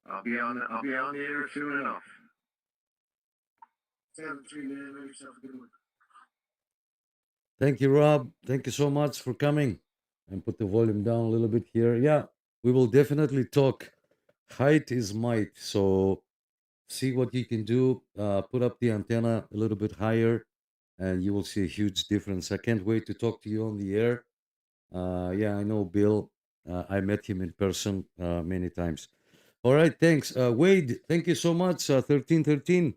I'll be on the air soon enough. 73, man. Have yourself a good one. Thank you, Rob. Thank you so much for coming. And put the volume down a little bit here. Yeah, We will definitely talk. Height is might. So see what you can do. Put up the antenna a little bit higher, and you will see a huge difference. I can't wait to talk to you on the air. Yeah, I know Bill. I met him in person many times. All right, thanks. Wade, thank you so much. 1313.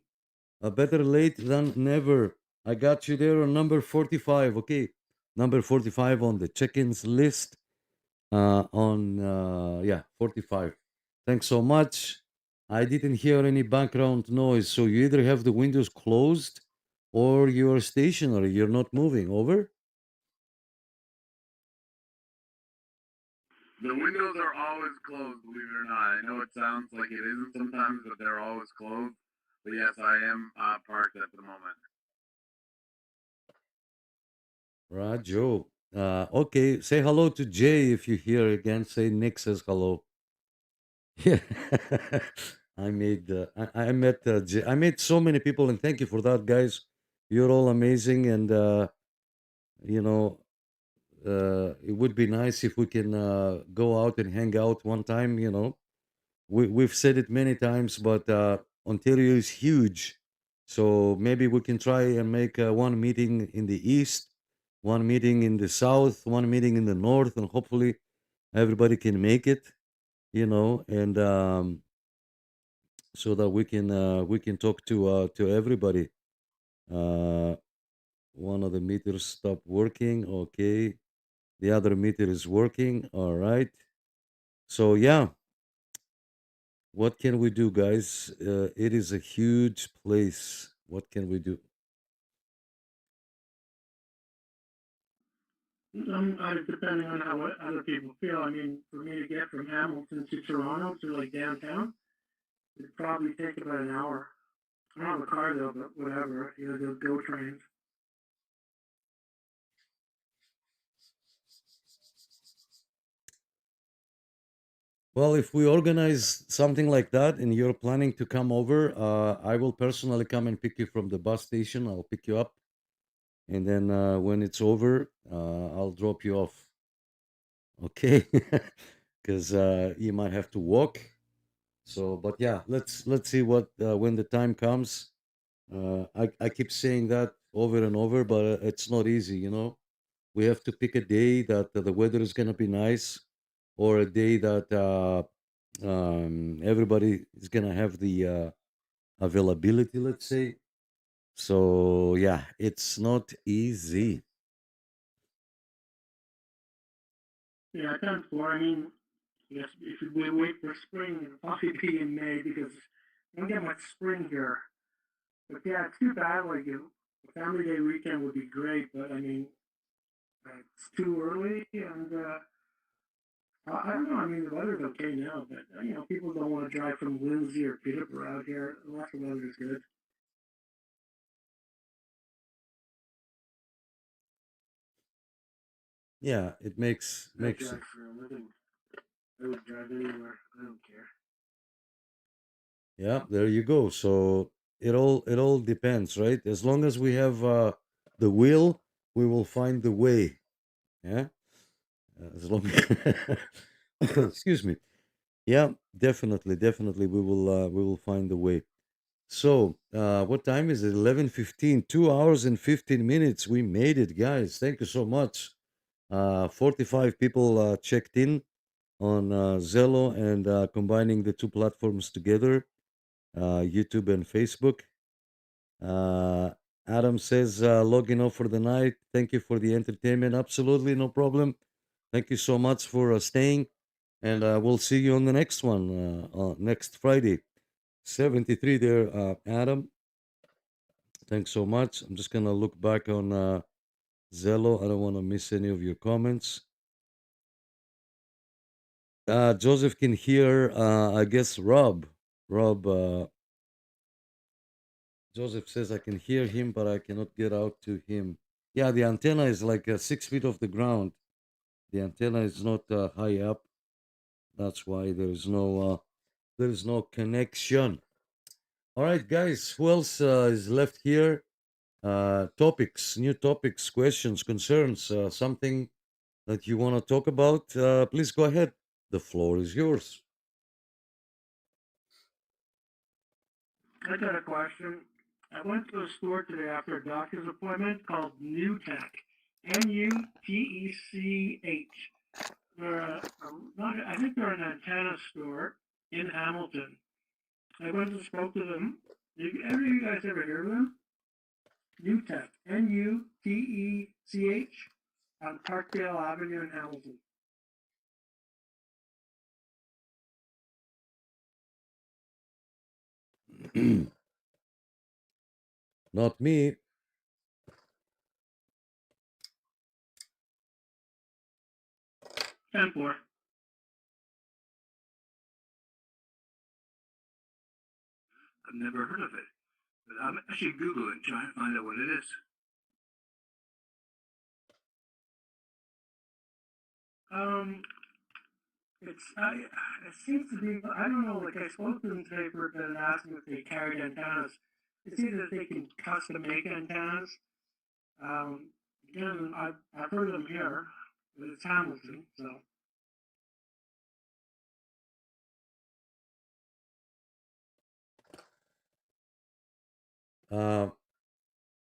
Better late than never. I got you there on number 45. Okay, number 45 on the check-ins list. Yeah, 45. Thanks so much. I didn't hear any background noise, so you either have the windows closed or you're stationary. You're not moving. Over. The windows are always closed, believe it or not. I know it sounds like it isn't sometimes, but they're always closed. But yes, I am parked at the moment. Rajo. Okay, say hello to Jay if you hear again. Say Nick says hello. Yeah, I made. I met. Jay. I met so many people, and thank you for that, guys. You're all amazing, and you know, it would be nice if we can go out and hang out one time. You know, we've said it many times, but Ontario is huge, so maybe we can try and make one meeting in the east, one meeting in the south, one meeting in the north, and hopefully everybody can make it. You know, and so that we can talk to everybody. One of the meters stopped working. Okay, the other meter is working. All right. So yeah, what can we do, guys? It is a huge place. What can we do? Depending on how what other people feel. I mean, for me to get from Hamilton to Toronto to like downtown, it'd probably take about an hour. I don't have a car though, but whatever. You know, those GO trains. Well, if we organize something like that and you're planning to come over, I will personally come and pick you from the bus station. I'll pick you up, and then when it's over, I'll drop you off. Okay, because you might have to walk. So, but yeah, let's see what when the time comes. I keep saying that over and over, but it's not easy. You know, we have to pick a day that the weather is gonna be nice, or a day that everybody is gonna have the availability. Let's say. So yeah, it's not easy. Yeah, I can't for. I mean, yes, if we wait for spring, it'll probably be in May because we don't get much spring here. But yeah, it's too bad. Like a family day weekend would be great, but I mean, it's too early, and I don't know. I mean, the weather's okay now, but you know, people don't want to drive from Lindsay or Peterborough out here unless the weather's good. Yeah, it makes I makes drive for a living. I would drive anywhere. I don't care. Yeah, there you go. So it all depends, right? As long as we have the will, we will find the way. Yeah, as long. Excuse me. Yeah, definitely, we will find the way. So, what time is it? 11:15. 2 hours and 15 minutes. We made it, guys. Thank you so much. 45 people checked in on Zello, and combining the two platforms together, YouTube and Facebook. Adam says, logging off for the night. Thank you for the entertainment. Absolutely, no problem. Thank you so much for staying. And we'll see you on the next one, next Friday. 73 there, Adam. Thanks so much. I'm just going to look back on Zello. I don't want to miss any of your comments. Joseph can hear, I guess, Rob. Joseph says I can hear him, but I cannot get out to him. Yeah, the antenna is like 6 feet off the ground. The antenna is not high up. That's why there's no connection. All right, guys. Who else is left here? Topics, new topics, questions, concerns, something that you want to talk about? Please go ahead. The floor is yours. I got a question. I went to a store today after a doctor's appointment called NewTech. N-U-T-E-C-H. They're I think they're an antenna store in Hamilton. I went and spoke to them. Did you guys ever hear of them? NewTech. N-U-T-E-C-H on Parkdale Avenue in Hamilton. Not me. 10-4. I've never heard of it, but I'm actually Google it and try and find out what it is. It seems to be, I don't know, like I spoke to them today for a bit and asked them if they carried antennas. It seems that they can custom make antennas. Again, I've heard of them here, but it's Hamilton, so.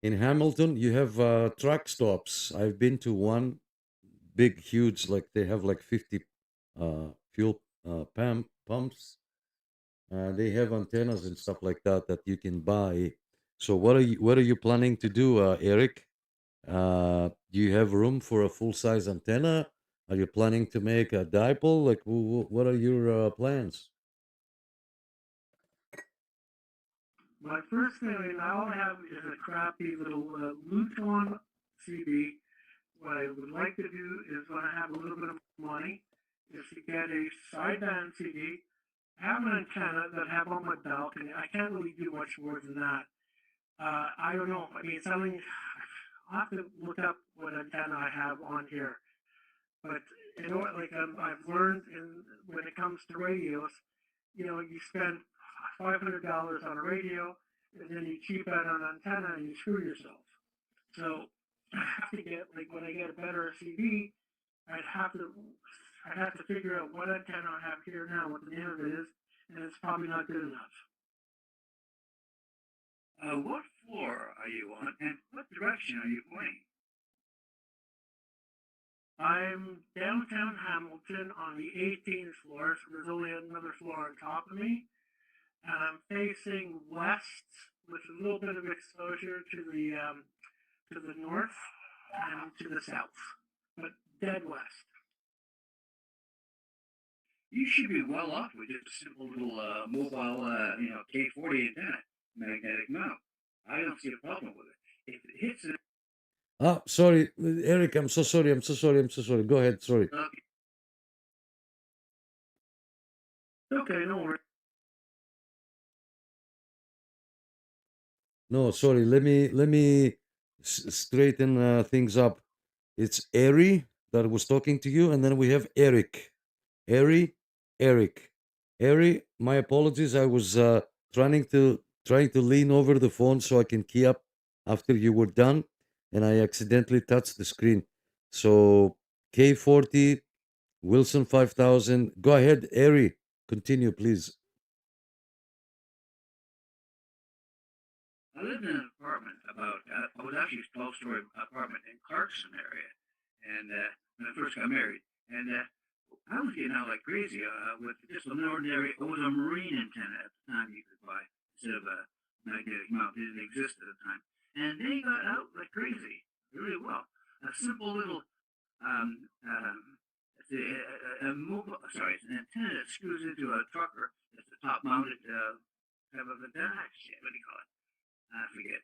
In Hamilton, you have truck stops. I've been to one big, huge, like they have like 50 fuel pumps. They have antennas and stuff like that that you can buy. So what are you planning to do, Eric? Do you have room for a full-size antenna? Are you planning to make a dipole? Like, what are your plans? My first thing I all have is a crappy little Luton CB. What I would like to do is when I have a little bit of money, is to get a sideband CD, have an antenna that I have on my balcony. I can't really do much more than that. I don't know. I mean, something, I'll have to look up what antenna I have on here. But, you know, like I've learned when it comes to radios, you know, you spend $500 on a radio, and then you cheap out on an antenna and you screw yourself. So I have to get, like, when I get a better CD, I'd have to figure out what antenna I have here now, what the name of it is, and it's probably not good enough. What floor are you on, and what direction are you pointing? I'm downtown Hamilton on the 18th floor, so there's only another floor on top of me. And I'm facing west with a little bit of exposure to the north and to the south, but dead west. You should be well off with just a simple little mobile, K40 antenna, magnetic mount. I don't see a problem with it. If it hits it. Sorry, Eric. I'm so sorry. Go ahead. Sorry. Okay, no worries. No, sorry. Let me straighten things up. It's Ari that was talking to you, and then we have Eric. Eric. Ari, my apologies. I was trying to lean over the phone so I can key up after you were done, and I accidentally touched the screen. So K40, Wilson 5000. Go ahead, Ari. Continue, please. I lived in an apartment I was actually a 12-story apartment in Clarkson area, and when I first got married, and I was getting out like crazy with just an ordinary, it was a marine antenna at the time you could buy, instead of a magnetic mount. It didn't exist at the time. And they got out like crazy, really well. A simple little, an antenna that screws into a trucker. It's a top-mounted type of antenna. Shit, what do you call it? I forget.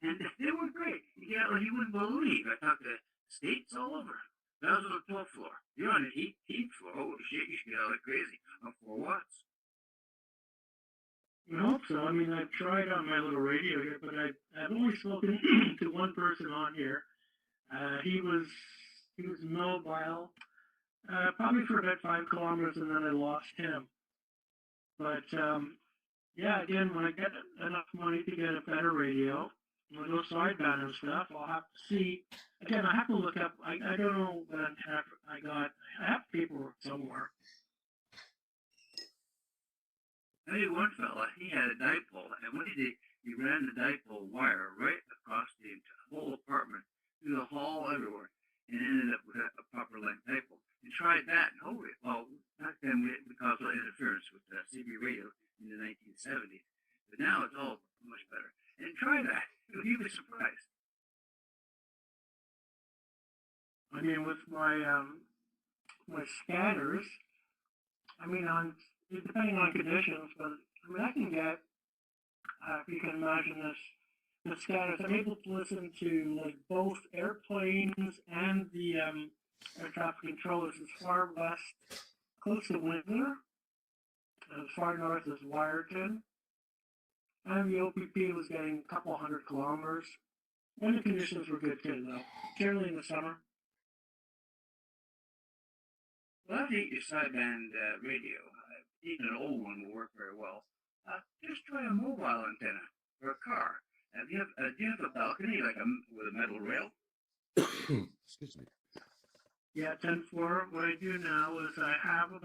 And they were great. Yeah, well, you wouldn't believe. I talked to states all over. That was on the 12th floor. You're on the 18th floor. Holy shit, you should get out like crazy on 4 watts. I hope so. I mean, I've tried on my little radio here, but I've only spoken to one person on here. He was mobile, probably for about 5 kilometers, and then I lost him. But yeah, again, when I get enough money to get a better radio, those sideband and stuff, I'll have to see. Again, I have to look up. I don't know what antenna I got. I have paperwork somewhere. I knew one fella, he had a dipole, and what he did, he ran the dipole wire right across the whole apartment, through the hall, everywhere, and ended up with a proper length dipole. And tried that, and well, back then we caused interference with CB radio in the 1970s, but now it's all much better. And try that, you'll be surprised. I mean, with my scanners, I mean, depending on conditions, but I mean, I can get, if you can imagine this, the scanners, I'm able to listen to like both airplanes and the air traffic controllers as far west, close to Windsor, as far north as Wyerton, and the OPP was getting a couple 100 kilometers. And the conditions were good too, though, generally in the summer. Well, I think your sideband radio, even an old one, will work very well. Just try a mobile antenna for a car. Do you have a balcony like with a metal rail? Excuse me. Yeah, 10-4. What I do now is I have a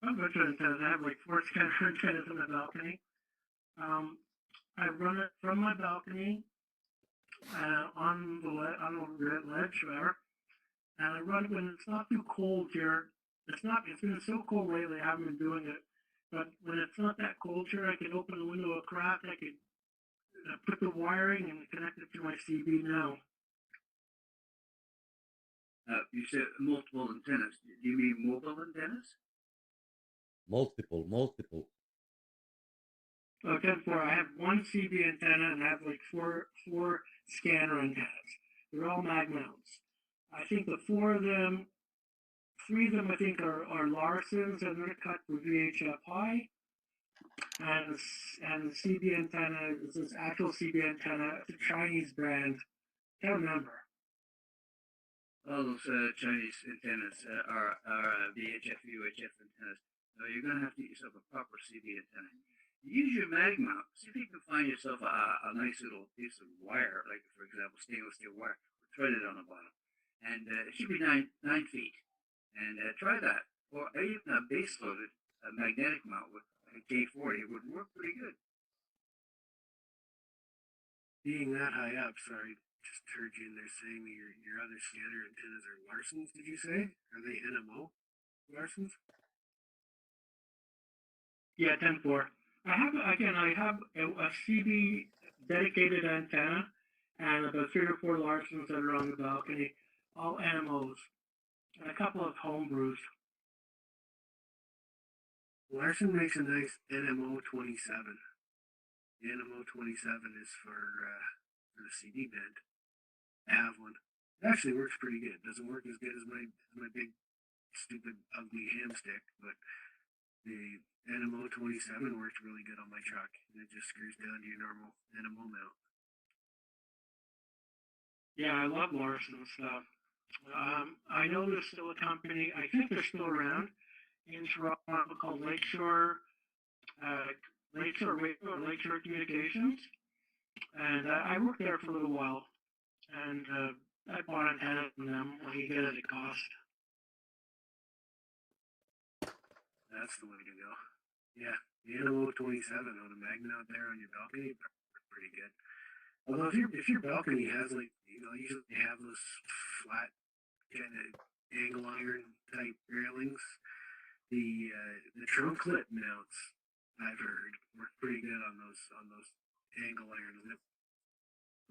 bunch of antennas. I have like 4 scanner antennas on my balcony. I run it from my balcony on the ledge, whatever. And I run it when it's not too cold here. It's been so cold lately, I haven't been doing it. But when it's not that cold here, I can open the window a crack. I can put the wiring and connect it to my CB now. You said multiple antennas. Do you mean mobile antennas? Multiple. Oh, 10-4. I have one CB antenna and I have like four scanner antennas. They're all mag mounts. I think the 3 of them I think are Larson's, and they're cut for VHF high. And the CB antenna is this actual CB antenna. It's a Chinese brand. Can't remember. All those Chinese antennas are VHF, UHF antennas. So you're going to have to get yourself a proper CB antenna. Use your mag mount. See if you can find yourself a nice little piece of wire, like for example stainless steel wire, threaded on the bottom. And it should be 9 feet. And try that. Or even a base-loaded magnetic mount with a K40 would work pretty good. Being that high up, sorry, just heard you in there saying that your other scanner antennas are Larson's, did you say? Are they NMO Larson's? Yeah, 10-4. I have a CB dedicated antenna and about 3 or 4 Larson's that are on the balcony, all NMOs, and a couple of homebrews. Larson makes a nice NMO 27. The NMO 27 is for the CD band. I have one. It actually works pretty good. It doesn't work as good as my big, stupid, ugly ham stick, but the NMO 27 works really good on my truck, and it just screws down to your normal NMO mount. Yeah, I love Larson stuff. I know there's still a company, I think they're still around, in Toronto called Lakeshore Radio or Lakeshore Communications. And I worked there for a little while. And I bought antennas from them when you get it at cost. That's the way to go. Yeah, the NMO 27 on a magnet out there on your balcony, pretty good. Although if your balcony has usually they have those flat kind of angle iron type railings, the trunk clip mounts I've heard work pretty good on those angle iron lip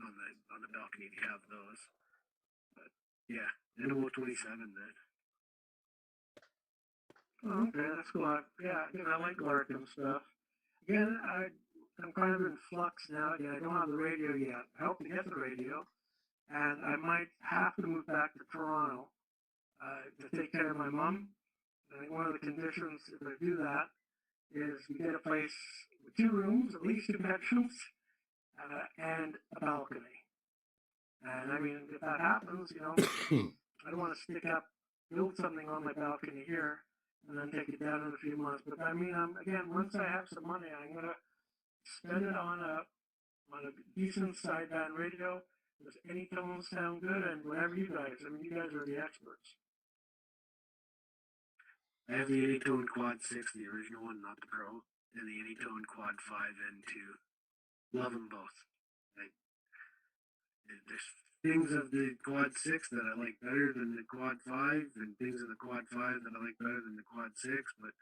on the balcony if you have those. But yeah, NMO 27 then. Oh, okay, that's cool. I like Larkin stuff. Again, I'm kind of in flux now. Again, I don't have the radio yet. I hope to get the radio, and I might have to move back to Toronto to take care of my mom. I think one of the conditions if I do that is we get a place with 2 rooms, at least 2 bedrooms, and a balcony. And I mean, if that happens, I don't want to build something on my balcony here, and then take it down in a few months. But I mean, again, once I have some money, I'm gonna spend it on a decent sideband radio. Does any tone sound good? And whatever you guys, I mean, you guys are the experts. I have the Anytone Quad 6, the original one, not the Pro, and the Anytone Quad 5 N2. Love them both. There's things of the Quad 6 that I like better than the Quad 5, and things of the Quad 5 that I like better than the Quad 6, but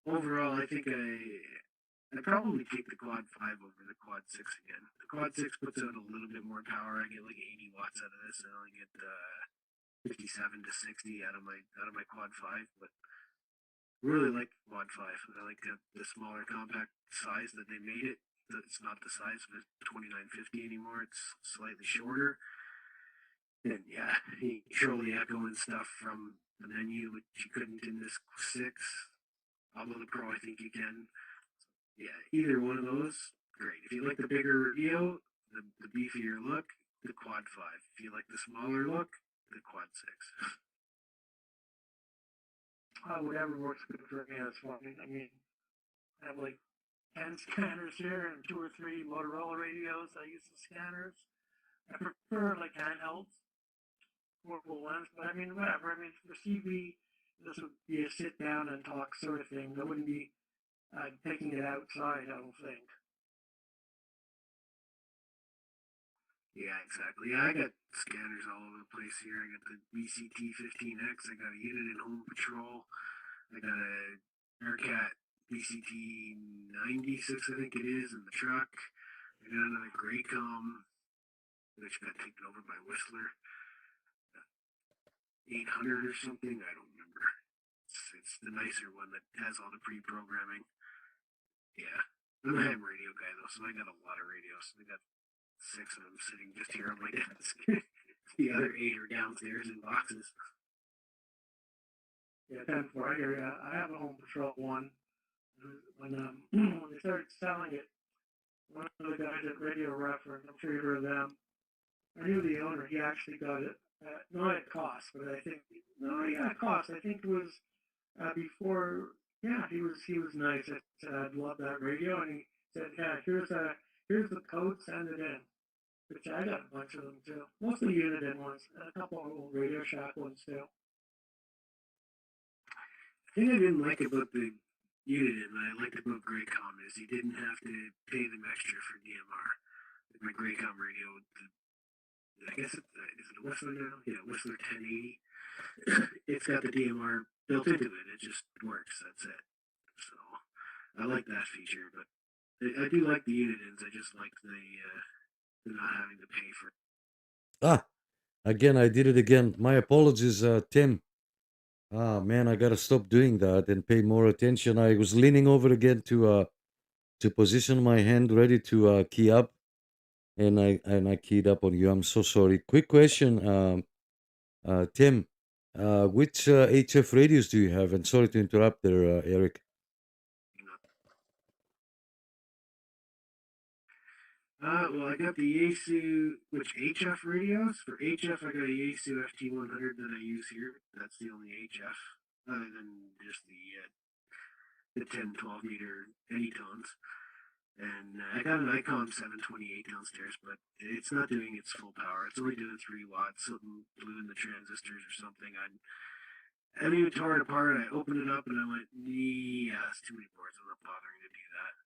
overall, I think I'd probably take the Quad 5 over the Quad 6 again. The Quad 6 puts out a little bit more power. I get like 80 watts out of this, and I only get 57 to 60 out of my Quad 5, but really like the Quad 5. I like the smaller compact size that they made it. It's not the size of a 2950 anymore. It's slightly shorter. And yeah, you control the echo and stuff from the menu, which you couldn't in this 6. Although the Pro, I think you can. Yeah, either one of those, great. If you like the bigger radio, the beefier look, the Quad 5. If you like the smaller look, the Quad 6. Whatever works good for me, that's fine. I mean, I have like 10 scanners here and 2 or 3 Motorola radios. I use the scanners. I prefer like handhelds, portable ones, but I mean, whatever. I mean, for CB, this would be a sit down and talk sort of thing. I wouldn't be taking it outside, I don't think. Yeah, exactly. Yeah, I got scanners all over the place here. I got the BCT-15X. I got a unit in Home Patrol. I got a Aircat BCT-96, I think it is, in the truck. I got another Graycom, which got taken over by Whistler. 800 or something, I don't remember. It's the nicer one that has all the pre-programming. Yeah. I'm a ham radio guy, though, so I got a lot of radios. I got 6 of them sitting just here on my desk. The other 8 are downstairs in boxes. Yeah, 10-4, I hear ya. I have a Home Patrol one. When they started selling it, one of the guys at Radio Reference, I'm sure you heard of them, I knew the owner, he actually got it, not at cost, but I think, at cost, I think it was before, yeah, he was nice. I said, I'd love that radio, and he said, yeah, here's the code, send it in, which I got a bunch of them too, mostly Uniden ones, and a couple of old Radio Shack ones too. The thing I didn't like about the Uniden that I liked about Graycom is you didn't have to pay them extra for DMR. Like my Graycom radio, I guess is it a Whistler now? Yeah, Whistler 1080. It's got the DMR built into it. It just works. That's it. So I like that feature, but I do like the Unidens. I just like the not having to pay for it. Again, I did it again. My apologies, Tim. Man, I gotta stop doing that and pay more attention. I was leaning over again to position my hand ready to key up, and I keyed up on you. I'm so sorry. Quick question, Tim. Which HF radios do you have? And sorry to interrupt there, Eric. Well, I got the Yaesu, which HF radios? For HF, I got a Yaesu FT100 that I use here. That's the only HF, other than just the 10-12 meter Anytones. And I got an Icon 728 downstairs, but it's not doing its full power. It's only doing 3 watts, something blew in the transistors or something. I even tore it apart. I opened it up and I went, yeah, that's too many boards. I'm not bothering to do that.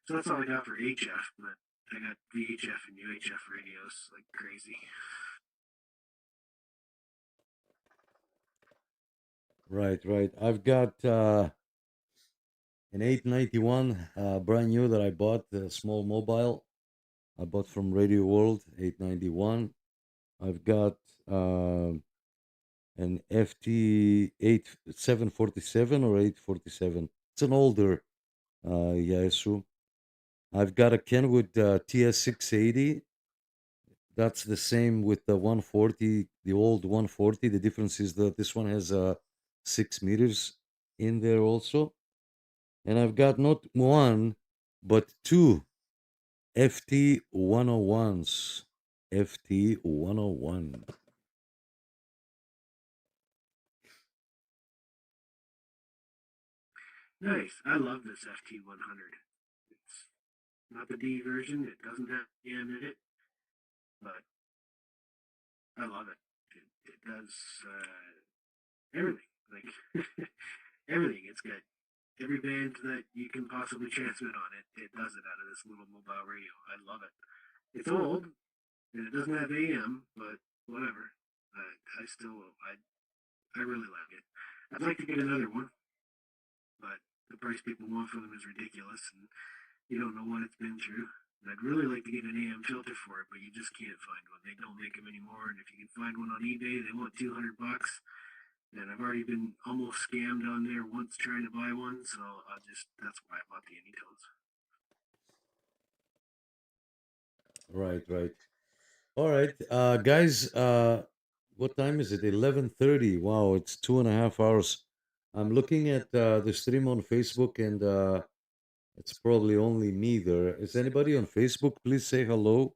So that's all I got for HF, but I got VHF and UHF radios like crazy. Right. I've got an 891 brand new that I bought, the small mobile. I bought from Radio World, 891. I've got an FT 747 or 847. It's an older Yaesu. I've got a Kenwood TS680. That's the same with the 140, the old 140. The difference is that this one has 6 meters in there also. And I've got not one, but 2 FT101s. FT101. Nice. I love this FT100. not the D version. It doesn't have AM in it, but I love it. It does everything, like everything. It's got every band that you can possibly transmit on it. It does it out of this little mobile radio. I love it. It's old and it doesn't have AM, but whatever. I really like it. I'd like to get another one, but the price people want for them is ridiculous, and you don't know what it's been through. And I'd really like to get an AM filter for it, but you just can't find one. They don't make them anymore, and if you can find one on eBay, they want $200. And I've already been almost scammed on there once trying to buy one, so that's why I bought the Anytones. Right. All right, guys. What time is it? 11:30. Wow, it's 2.5 hours. I'm looking at the stream on Facebook, and it's probably only me there. Is anybody on Facebook? Please say hello.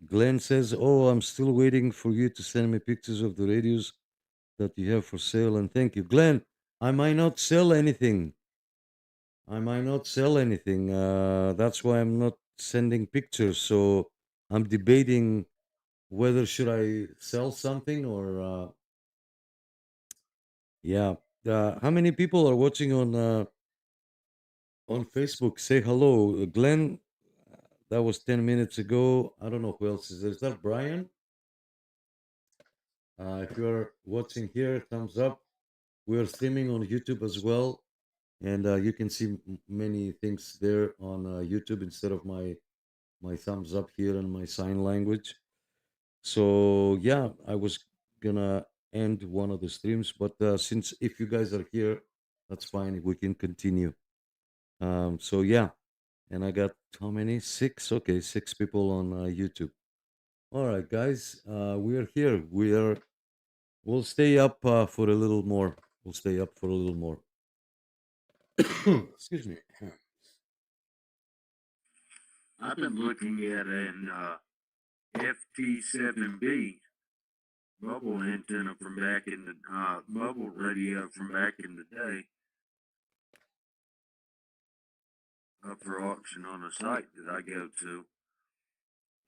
Glenn says, "Oh, I'm still waiting for you to send me pictures of the radios that you have for sale." And thank you, Glenn. I might not sell anything. That's why I'm not sending pictures. So I'm debating whether should I sell something or yeah. How many people are watching on Facebook? Say hello, Glenn. That was 10 minutes ago. I don't know who else is there. Is that Brian? If you're watching here, thumbs up. We are streaming on YouTube as well, and you can see many things there on YouTube instead of my thumbs up here in my sign language. So yeah, I was gonna end one of the streams, but since if you guys are here, that's fine. We can continue. So yeah, and I got how many? 6. Okay, 6 people on YouTube. All right, guys, we are here. We'll stay up for a little more. Excuse me. I've been looking at an FT7B bubble antenna from back in the bubble radio from back in the day up for auction on a site that I go to,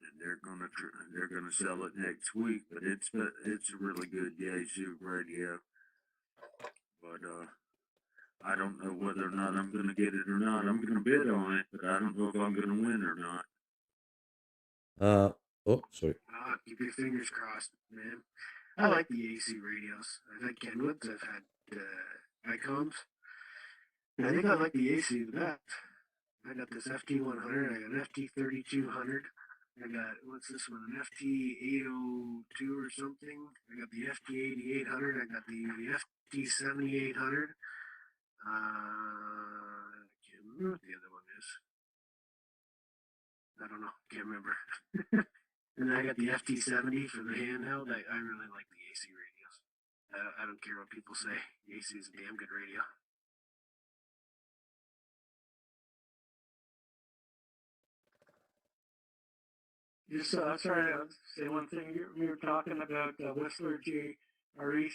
and they're gonna sell it next week. But it's a really good Yaesu radio, but I don't know whether or not I'm gonna get it or not. I'm gonna bid on it, but I don't know if I'm gonna win or not. Oh, sorry. Keep your fingers crossed, man. I like the AC radios. I've had Kenwoods, I've had Icoms. And I think I like the AC the best. I got this FT100, I got an FT3200, I got, what's this one, an FT802 or something. I got the FT8800, I got the FT7800. I can't remember what the other one is. I don't know, can't remember. And then I got the FT70 for the handheld. I really like the AC radios. I don't care what people say. The AC is a damn good radio. Just sorry, I'll say one thing. We were talking about Whistler GRE.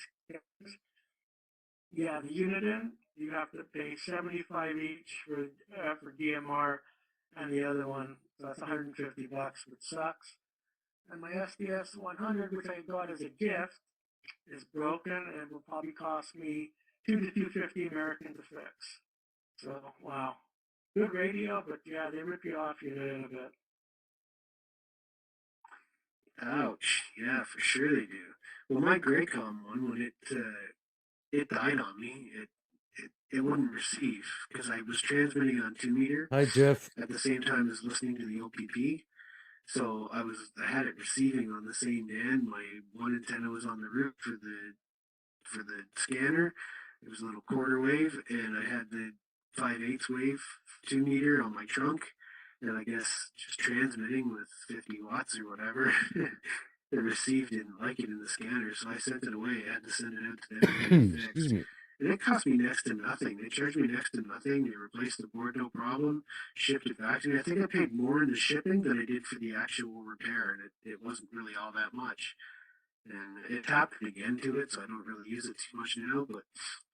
Yeah, the Uniden, you have to pay $75 each for DMR, and the other one, so that's $150, which sucks. And my SDS 100, which I got as a gift, is broken and will probably cost me $200 to $250 American to fix. So wow, good radio, but yeah, they rip you off in a bit. Ouch! Yeah, for sure they do. Well, my Graycom one, when it died on me, it wouldn't receive because I was transmitting on 2 meter. Hi, Jeff. At the same time as listening to the OPP. So I had it receiving on the same band. My one antenna was on the roof for the scanner. It was a little quarter wave, and I had the 5/8 wave 2 meter on my trunk. And I guess just transmitting with 50 watts or whatever, the receive didn't like it in the scanner, so I sent it away. I had to send it out to them. Excuse me. And it cost me next to nothing. They charged me next to nothing. They replaced the board, no problem. Shipped it back to me. I think I paid more in the shipping than I did for the actual repair, and it wasn't really all that much. And it happened again to it, so I don't really use it too much now, but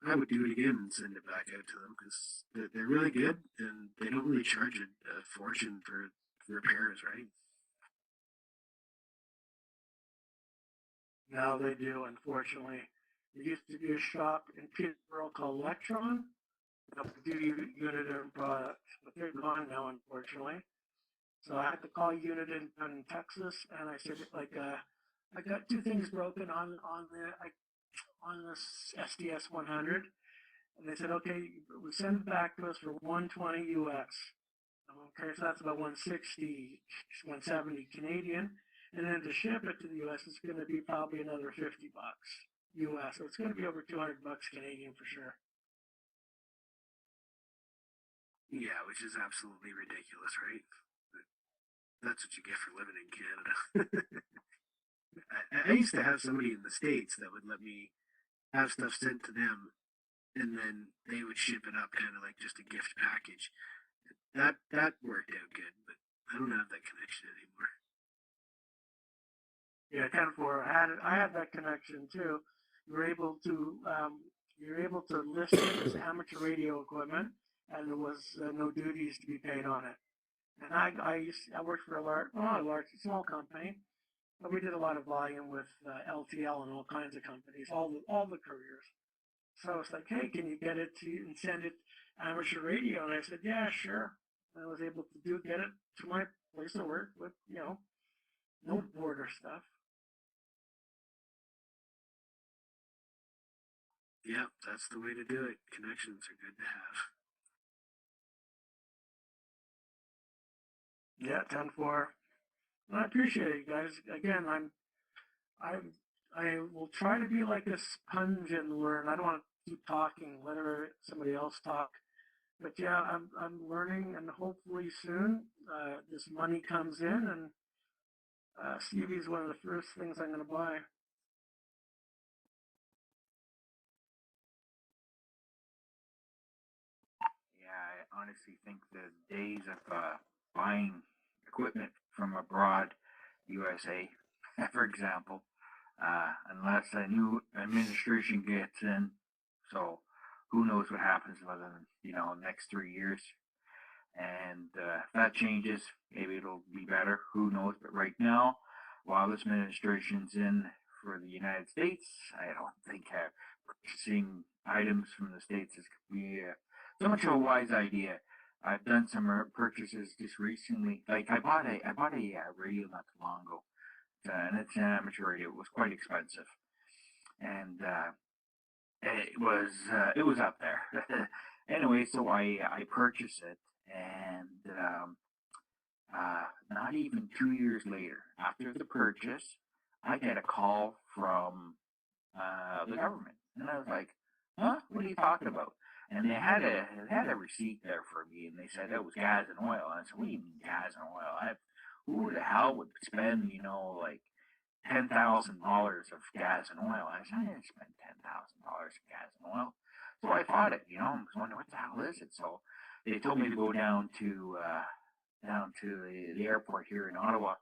I would do it again and send it back out to them because they're really good and they don't really charge a fortune for repairs, right? Now they do, unfortunately. There used to be a shop in Peterborough called Electron that would do Uniden products, but they're gone now, unfortunately. So I had to call Uniden in Texas, and I said, like, I got two things broken on this SDS 100, and they said, okay, we send it back to us for 120 US. Okay, so that's about 160, 170 Canadian. And then to ship it to the US, it's going to be probably another $50 US. So it's going to be over $200 Canadian for sure. Yeah, which is absolutely ridiculous, right? But that's what you get for living in Canada. I used to have somebody in the States that would let me have stuff sent to them, and then they would ship it up kind of like just a gift package. That worked out good, but I don't have that connection anymore. Yeah, 10-4. I had that connection too. You're able to list it as amateur radio equipment, and there was no duties to be paid on it. And I worked for a small company, but we did a lot of volume with LTL and all kinds of companies, all the couriers. So it's like, hey, can you get it to and send it amateur radio? And I said, yeah, sure. I was able to get it to my place of work with, no border stuff. Yep, that's the way to do it. Connections are good to have. Yeah, 10-4. I appreciate it, guys. Again, I will try to be like a sponge and learn. I don't want to keep talking, let somebody else talk. But yeah, I'm learning, and hopefully soon this money comes in, and CV is one of the first things I'm going to buy. Yeah, I honestly think the days of buying equipment from abroad, USA, for example, unless a new administration gets in, so who knows what happens within next 3 years. And if that changes, maybe it'll be better. Who knows? But right now, while this administration's in for the United States, I don't think purchasing items from the States is going to be so much of a wise idea. I've done some purchases just recently. Like I bought a radio not too long ago, and it's an amateur radio. It was quite expensive, and it was up there. Anyway, so I purchased it, and not even 2 years later, after the purchase, I get a call from the government, and I was like, "Huh? What are you talking about?" And they had a receipt there for me, and they said it was gas and oil. And I said, "What do you mean gas and oil? Who the hell would spend like $10,000 of gas and oil?" I said, "I didn't spend $10,000 of gas and oil." So I thought it, I was wondering what the hell is it. So they told me to go down to the airport here in Ottawa.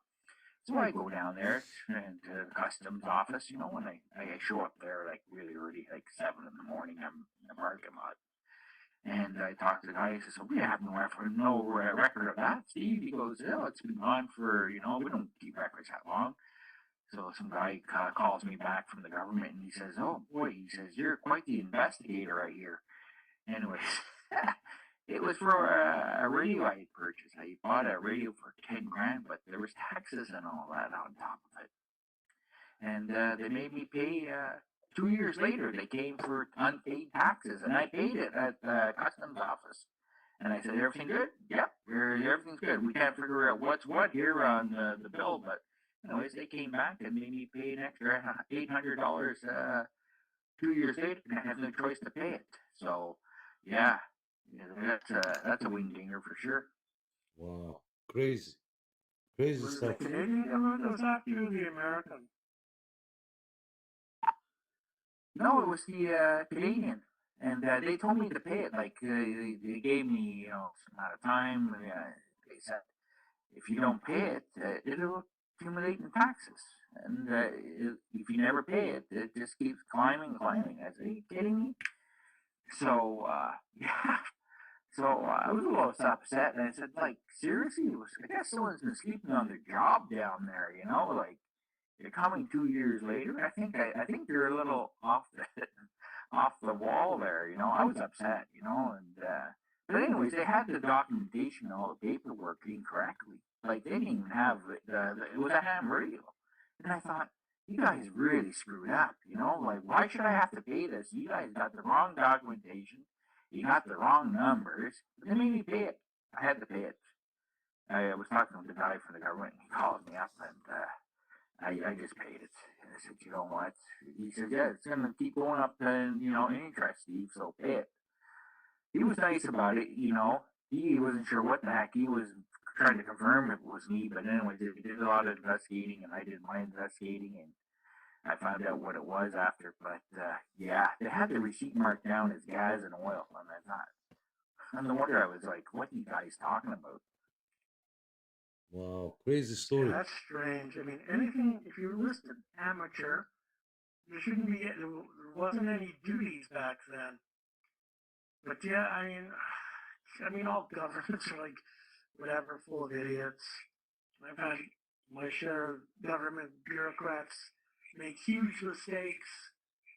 So I go down there and to the customs office. When I show up there like really early, like 7 in the morning, I'm in the parking lot. And I talked to the guy. He says, "So we have no record of that, Steve." He goes, "Oh, it's been gone for, we don't keep records that long." So some guy calls me back from the government, and he says, "Oh boy," he says, "you're quite the investigator, I hear." Anyways, it was for a radio I had purchased. I bought a radio for 10 grand, but there was taxes and all that on top of it. And they made me pay 2 years later. They came for unpaid taxes, and I paid it at the customs office. And I said, "Everything good?" "Yep, everything's good. We can't figure out what's what here on the bill." But anyways, they came back and made me pay an extra $800 2 years later, and I had no choice to pay it. So, yeah, that's a wing-dinger for sure. Wow, crazy Was stuff. the Canadian government that was after you, or the American? No, it was the Canadian, and they told me to pay it. Like they gave me some amount of time. They said if you don't pay it, it'll accumulate in taxes. And if you never pay it, it just keeps climbing. I said, are you kidding me? So, yeah. So I was a little upset, and I said, like, seriously? I guess someone's been sleeping on their job down there, like, you're coming 2 years later. I think you're a little off the off the wall there. I was upset. And but anyways, they had the documentation, all the paperwork incorrectly. Like they didn't even have it was a ham radio, and I thought, you guys really screwed up. Like why should I have to pay this? You guys got the wrong documentation. You got the wrong numbers. They made me pay it. I had to pay it. I was talking to the guy from the government. And he called me up, and I just paid it. And I said, you know what? He said, yeah, it's going to keep going up to, interest, Steve, so pay it. He was nice about it, He wasn't sure what the heck. He was trying to confirm it was me. But anyway, they did a lot of investigating, and I did my investigating, and I found out what it was after. But, yeah, they had the receipt marked down as gas and oil. And I thought, and no wonder I was like, what are you guys talking about? Wow, crazy story. Yeah, that's strange. I mean, anything, if you're listed amateur, there shouldn't be, there wasn't any duties back then. But yeah, I mean, all governments are like, whatever, full of idiots. I've had my share of government bureaucrats make huge mistakes,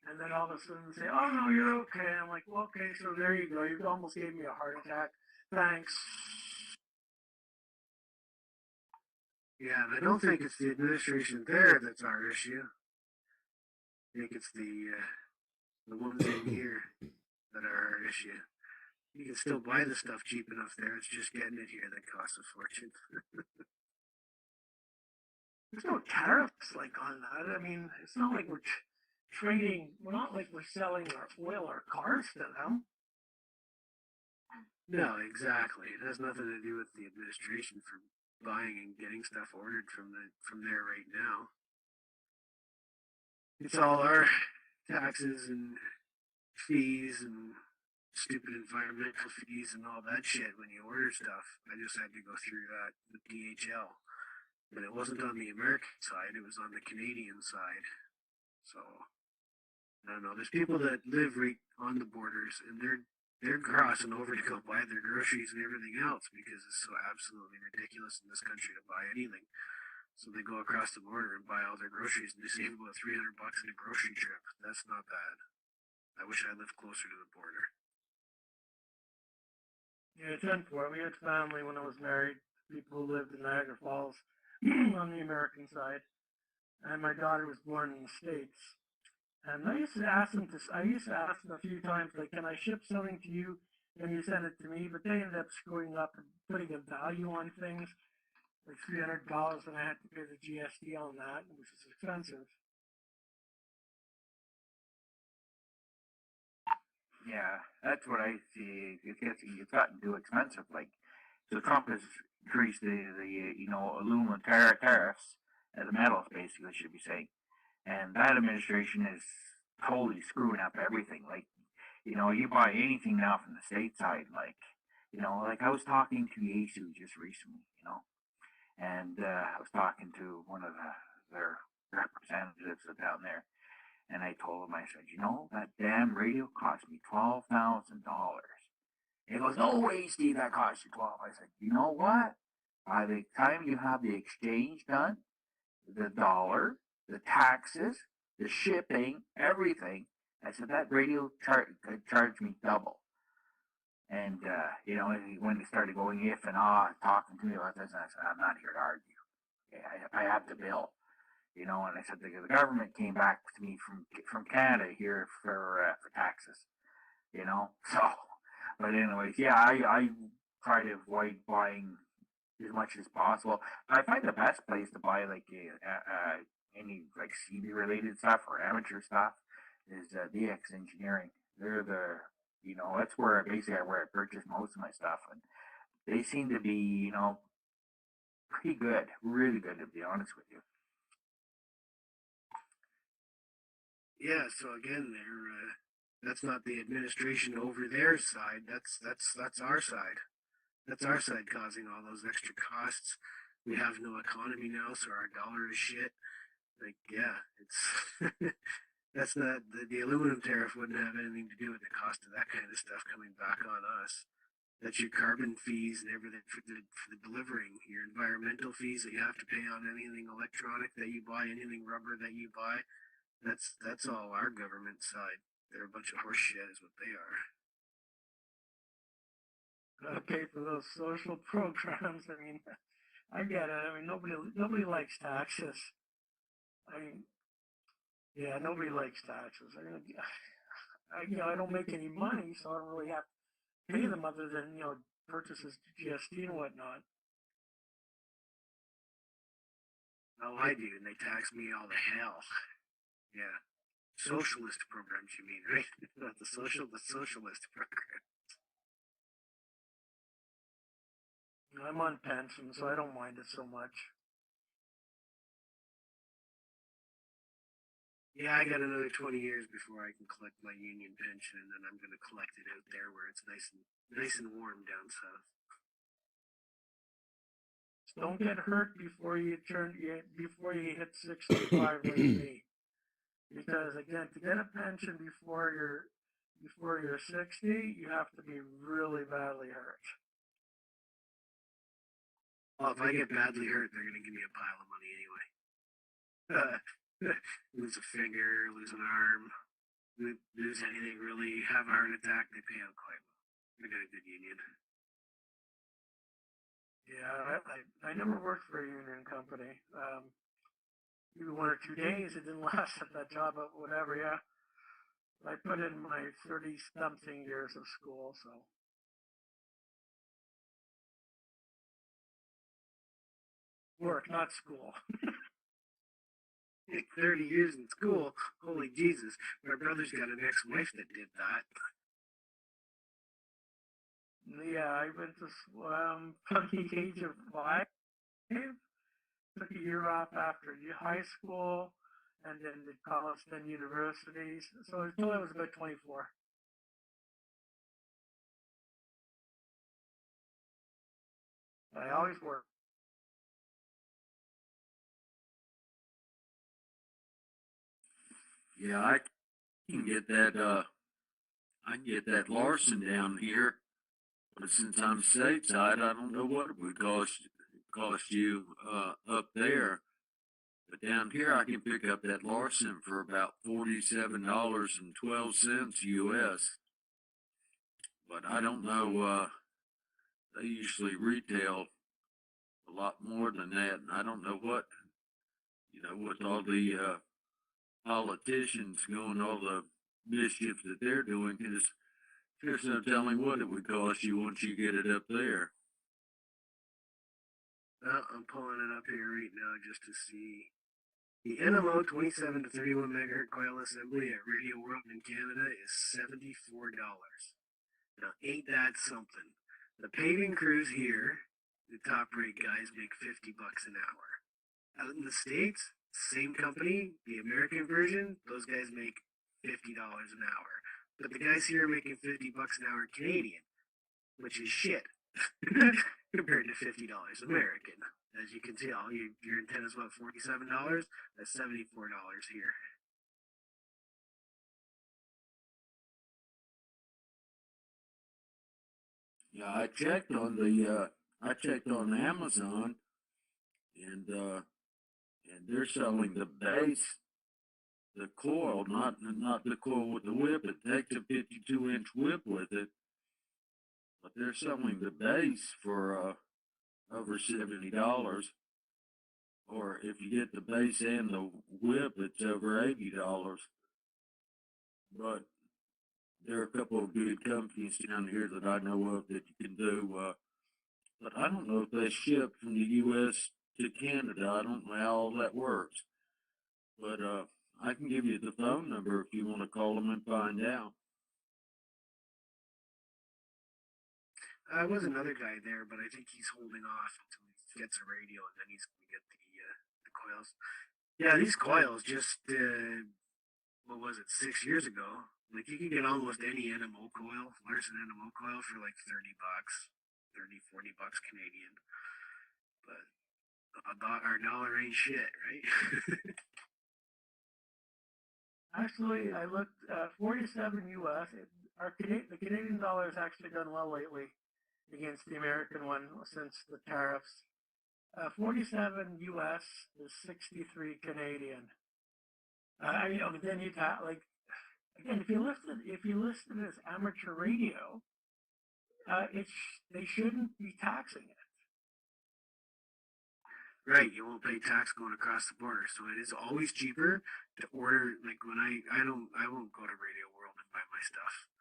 and then all of a sudden say, oh no, you're okay. I'm like, well, okay, so there you go. You almost gave me a heart attack. Thanks. Yeah, and I don't think it's the administration there that's our issue. I think it's the ones in here that are our issue. You can still buy the stuff cheap enough there. It's just getting it here that costs a fortune. There's no tariffs like on that. I mean, it's not like we're trading. We're not like we're selling our oil or cars to them. No, exactly. It has nothing to do with the administration for buying and getting stuff ordered from there right now. It's all our taxes and fees and stupid environmental fees and all that shit when you order stuff. I just had to go through that with DHL. But it wasn't on the American side, it was on the Canadian side. So, I don't know. There's people that live right on the borders, and they're crossing over to go buy their groceries and everything else because it's so absolutely ridiculous in this country to buy anything. So they go across the border and buy all their groceries, and they save about $300 in a grocery trip. That's not bad. I wish I lived closer to the border. Yeah, 10-4. We had family when I was married. People who lived in Niagara Falls on the American side, and my daughter was born in the States. And I used to ask them a few times, like, can I ship something to you and you send it to me? But they ended up screwing up and putting a value on things, like $300, and I had to pay the GST on that, which is expensive. Yeah, that's what I see. It's gotten too expensive. Like, so Trump has increased the aluminum tariffs, the metals basically, should be saying. And that administration is totally screwing up everything. Like, you buy anything now from the state side, like I was talking to Yesu just recently, and I was talking to one of their representatives down there, and I told him, I said, that damn radio cost me $12,000. He goes, no way, Steve, that cost you $12,000. I said, you know what? By the time you have the exchange done, the dollar, the taxes, the shipping, everything, I said, that radio charged me double. And, when he started going if and talking to me about this, I said, I'm not here to argue. Yeah, I have the bill. And I said, the government came back to me from Canada here for taxes, so, but anyways, yeah, I try to avoid buying as much as possible. I find the best place to buy, like, any, like, CB related stuff or amateur stuff is DX Engineering. They're that's where I purchase most of my stuff, and they seem to be, pretty good, really good, to be honest with you. Yeah, so again, that's not the administration over their side. That's our side. That's our side causing all those extra costs. We have no economy now, so our dollar is shit. Like, yeah, it's that's not the aluminum tariff wouldn't have anything to do with the cost of that kind of stuff coming back on us. That's your carbon fees and everything for the delivering, your environmental fees that you have to pay on anything electronic that you buy, anything rubber that you buy. That's all our government side. They're a bunch of horse shit, is what they are. Gotta pay for those social programs. I mean, I get it. I mean, nobody likes taxes. I mean, yeah, nobody likes taxes. I mean, I don't make any money, so I don't really have to pay them other than, purchases to GST and whatnot. Oh, I do, and they tax me all to hell. Yeah. Socialist programs, you mean, right? Not the socialist program. I'm on pension, so I don't mind it so much. Yeah, I got another 20 years before I can collect my union pension, and then I'm going to collect it out there where it's nice and warm down south. Don't get hurt before you hit 65 like me. Because again, to get a pension before you're 60, you have to be really badly hurt. Well, if I get badly hurt, they're going to give me a pile of money anyway. Lose a finger, lose an arm, lose anything really, have a heart attack, they pay out quite well. We got a good union. Yeah, I never worked for a union company. Maybe 1 or 2 days. It didn't last at that job, but whatever. Yeah, I put in my 30-something years of school, so. Work, not school. 30 years in school? Holy Jesus. My brother's got an ex-wife that did that. Yeah, I went to from the age of 5. Took a year off after high school, and then did college, then universities. So until I was about 24. I always worked. Yeah, I can get that. I can get that Larson down here, but since I'm stateside, I don't know what it would cost you up there. But down here, I can pick up that Larson for about $47.12 US. But I don't know. They usually retail a lot more than that, and I don't know what with all the politicians going, all the mischief that they're doing, because there's no telling what it would cost you once you get it up there. Well, I'm pulling it up here right now just to see. The NMO 27 to 31 megahertz coil assembly at Radio World in Canada is $74. Now, ain't that something? The paving crews here, the top rate guys, make $50 an hour. Out in the States, same company, the American version, those guys make $50 an hour. But the guys here are making $50 an hour Canadian, which is shit compared to $50 American. As you can tell, your antenna's what, $47? That's $74 here. Yeah, I checked on Amazon, and they're selling the base, the coil, not the coil with the whip. It takes a 52-inch whip with it, but they're selling the base for over $70. Or if you get the base and the whip, it's over $80. But there are a couple of good companies down here that I know of that you can do. But I don't know if they ship from the U.S. to Canada. I don't know how all that works. But I can give you the phone number if you want to call them and find out. I was another guy there, but I think he's holding off until he gets a radio, and then he's going to get the coils. Yeah, these coils just, what was it, 6 years ago? Like, you can get almost any NMO coil, Larson NMO coil, for like $30, $40 Canadian. But our dollar ain't shit, right? Actually, I looked 47 US. The Canadian dollar has actually done well lately against the American one since the tariffs. 47 US is 63 Canadian. Then you got like again if you list it as amateur radio, they shouldn't be taxing it. Right, you won't pay tax going across the border, so it is always cheaper to order. Like when I won't go to Radio World and buy my stuff.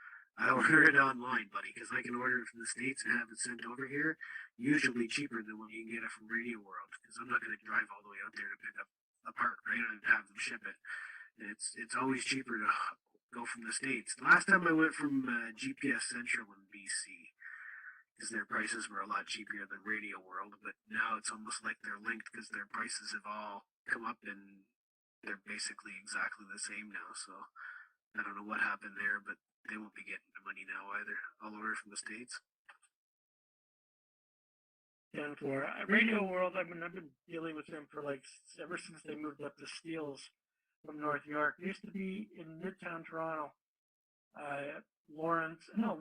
I order it online, buddy, because I can order it from the States and have it sent over here, usually cheaper than when you can get it from Radio World, because I'm not going to drive all the way out there to pick up a part, right, and have them ship it. And it's always cheaper to go from the States. The last time I went from GPS Central in BC, because their prices were a lot cheaper than Radio World, but now it's almost like they're linked because their prices have all come up and they're basically exactly the same now. So I don't know what happened there, but they won't be getting the money now either. I'll order from the States. And for Radio World, I've been dealing with them for like ever since they moved up to Steeles from North York. It used to be in Midtown Toronto.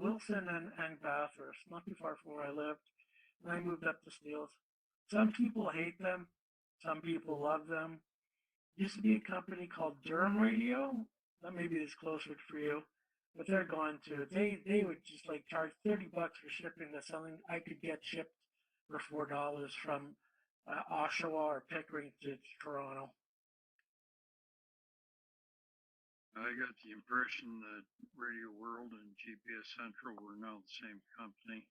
Wilson and Bathurst, not too far from where I lived. And I moved up to Steeles. Some people hate them. Some people love them. Used to be a company called Durham Radio. That maybe is closer for you, but they're gone too. They would just like charge $30 for shipping to something I could get shipped for $4 from Oshawa or Pickering to Toronto. I got the impression that Radio World and GPS Central were now the same company.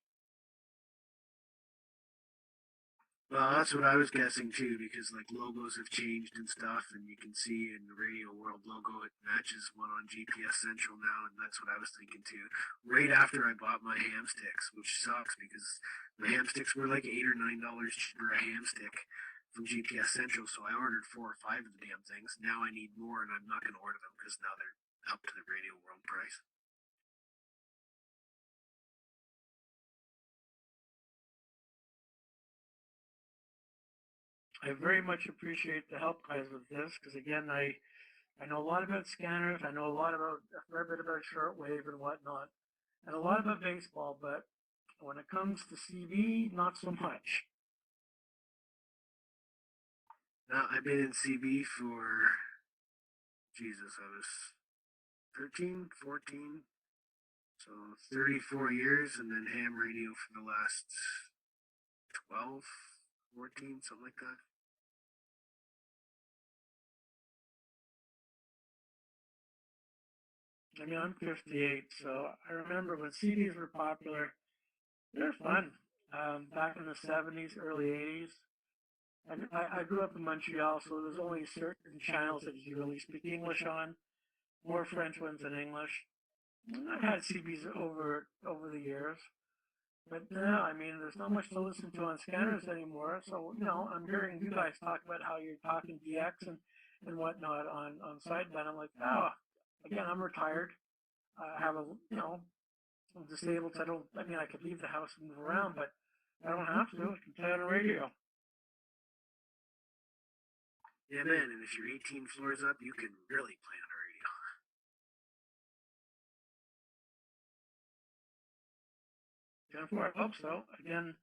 Well, that's what I was guessing too, because like logos have changed and stuff, and you can see in the Radio World logo it matches one on GPS Central now, and that's what I was thinking too. Right after I bought my ham sticks, which sucks because my ham sticks were like $8 or $9 cheaper a ham stick from GPS Central, so I ordered 4 or 5 of the damn things. Now I need more, and I'm not going to order them because now they're up to the Radio World price. I very much appreciate the help, guys, with this, because again, I know a lot about scanners, I know a fair bit about shortwave and whatnot, and a lot about baseball, but when it comes to CB, not so much. Now, I've been in CB for, Jesus, I was 13, 14, so 34 years, and then ham radio for the last 12, 14, something like that. I mean, I'm 58, so I remember when CDs were popular, they were fun. Back in the 70s, early 80s. And I grew up in Montreal, so there's only certain channels that you really speak English on, more French ones than English. And I've had CBs over the years. But now, I mean, there's not much to listen to on scanners anymore. So, I'm hearing you guys talk about how you're talking DX and whatnot on sideband. I'm like, again, I'm retired. I have I'm disabled. So I could leave the house and move around, but I don't have to. I can play on the radio. Yeah, man, and if you're 18 floors up, you can really play on the radio. I hope so. Again,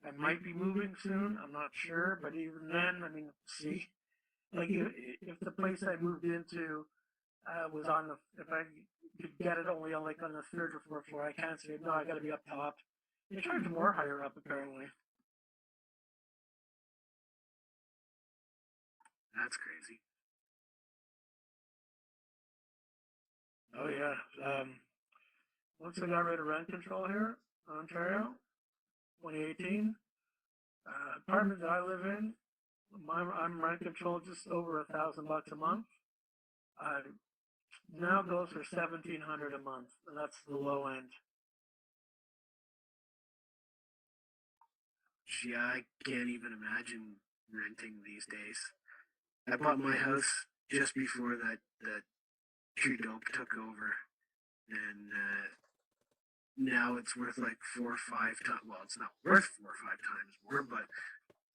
I might be moving soon. I'm not sure, but even then, I mean, see, like if the place I moved into was if I could get it only on the 3rd or 4th floor, I can't say no. I got to be up top. They charge more higher up apparently. That's crazy. Oh yeah. Once I got rid of rent control here in Ontario, 2018, apartment that I live in, I'm rent control just over $1,000 a month. Now goes for $1,700 a month, and that's the low end. Yeah, I can't even imagine renting these days. I bought my house just before that Trudeau took over, and now it's worth like 4 or 5 times. Well, it's not worth 4 or 5 times more, but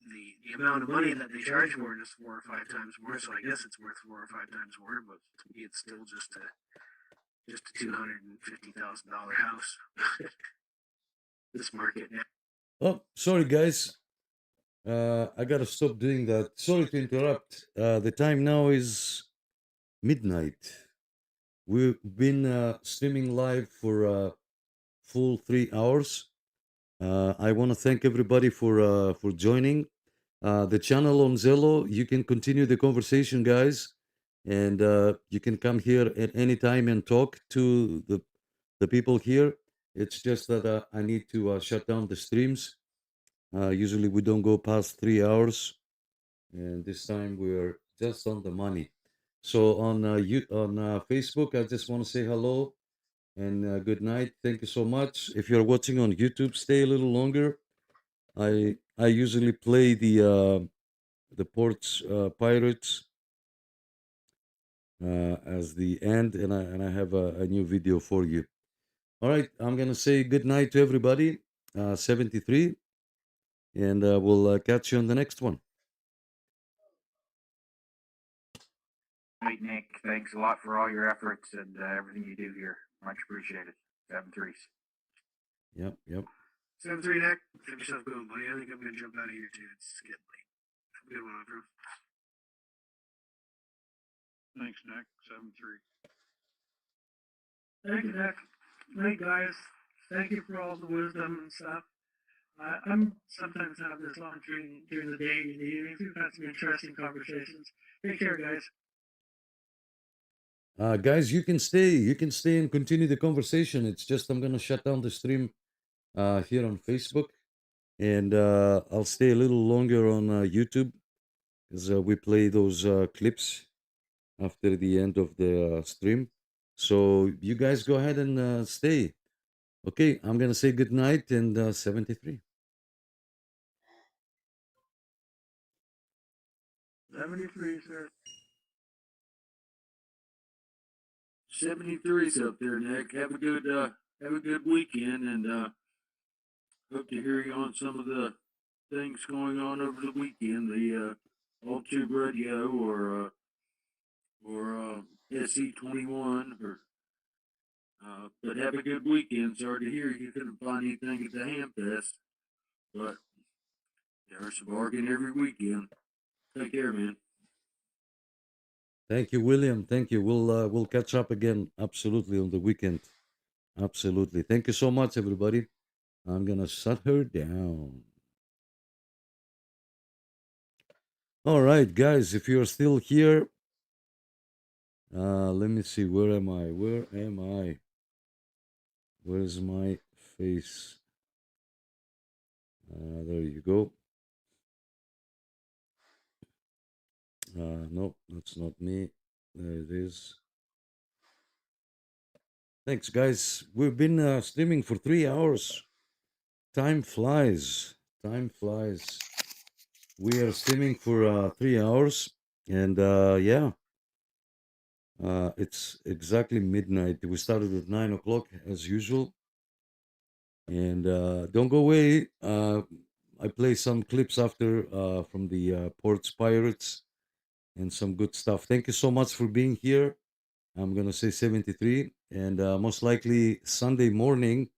the amount of money that they charge for it is 4 or 5 times more. So I guess it's worth 4 or 5 times more, but to me, it's still just a $250,000 house. This market now. Oh, sorry, guys. I gotta stop doing that. Sorry to interrupt. The time now is midnight. We've been streaming live for a full 3 hours. I want to thank everybody for joining. The channel on Zello, you can continue the conversation, guys, and you can come here at any time and talk to the people here. It's just that I need to shut down the streams. Usually we don't go past 3 hours, and this time we're just on the money. So on Facebook, I just want to say hello and good night. Thank you so much. If you're watching on YouTube, stay a little longer. I usually play the Ports Pirates as the end, and I have a new video for you. All right, I'm gonna say good night to everybody. 73, and we'll catch you on the next one. Hey, Nick, thanks a lot for all your efforts and everything you do here. Much appreciated. 7-3. Yep. 7-3, Nick. Have yourself going, buddy. I think I'm gonna jump out of here too. It's getting late. Have a good one, bro. Thanks, Nick. 7-3. Thank you, Nick. Hey, guys. Thank you for all the wisdom and stuff. I'm sometimes have this long during the day and the evenings. We've had some interesting conversations. Take care, guys. Guys, you can stay and continue the conversation. It's just I'm gonna shut down the stream here on Facebook, and I'll stay a little longer on YouTube because we play those clips after the end of the stream. So you guys go ahead and stay. Okay, I'm gonna say good night and 73. 73, sir. 73's up there, Nick. Have a good weekend, and hope to hear you on some of the things going on over the weekend. The Old Tube Radio or SC21 but have a good weekend. Sorry to hear you couldn't find anything at the Hamfest, but there's a bargain every weekend. Take care, man. Thank you, William. Thank you. We'll catch up again absolutely on the weekend. Absolutely. Thank you so much, everybody. I'm gonna shut her down. All right, guys. If you're still here, let me see. Where am I? Where's my face? There you go. No, that's not me. There it is. Thanks, guys. We've been streaming for 3 hours. Time flies. Time flies. We are streaming for 3 hours, and yeah, it's exactly midnight. We started at 9 o'clock as usual, and don't go away. I play some clips after from the Ports Pirates and some good stuff. Thank you so much for being here. I'm gonna say 73, and most likely Sunday morning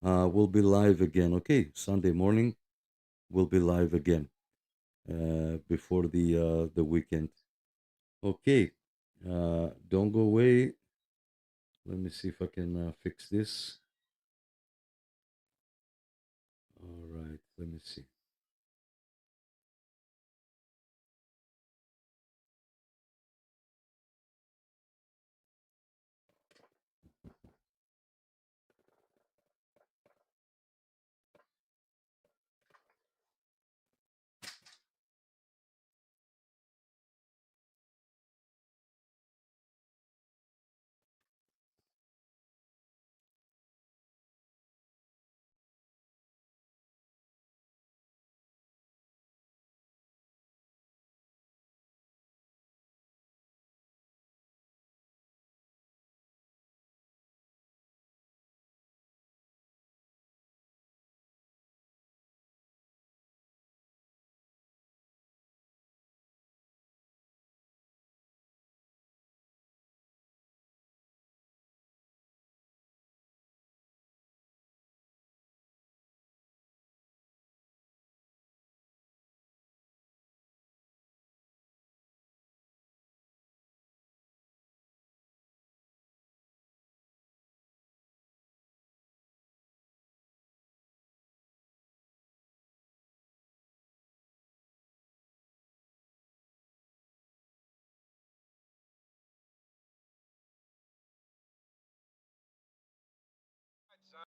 we'll be live again. Okay, Sunday morning we'll be live again before the weekend. Okay, don't go away. Let me see if I can fix this. All right, let me see.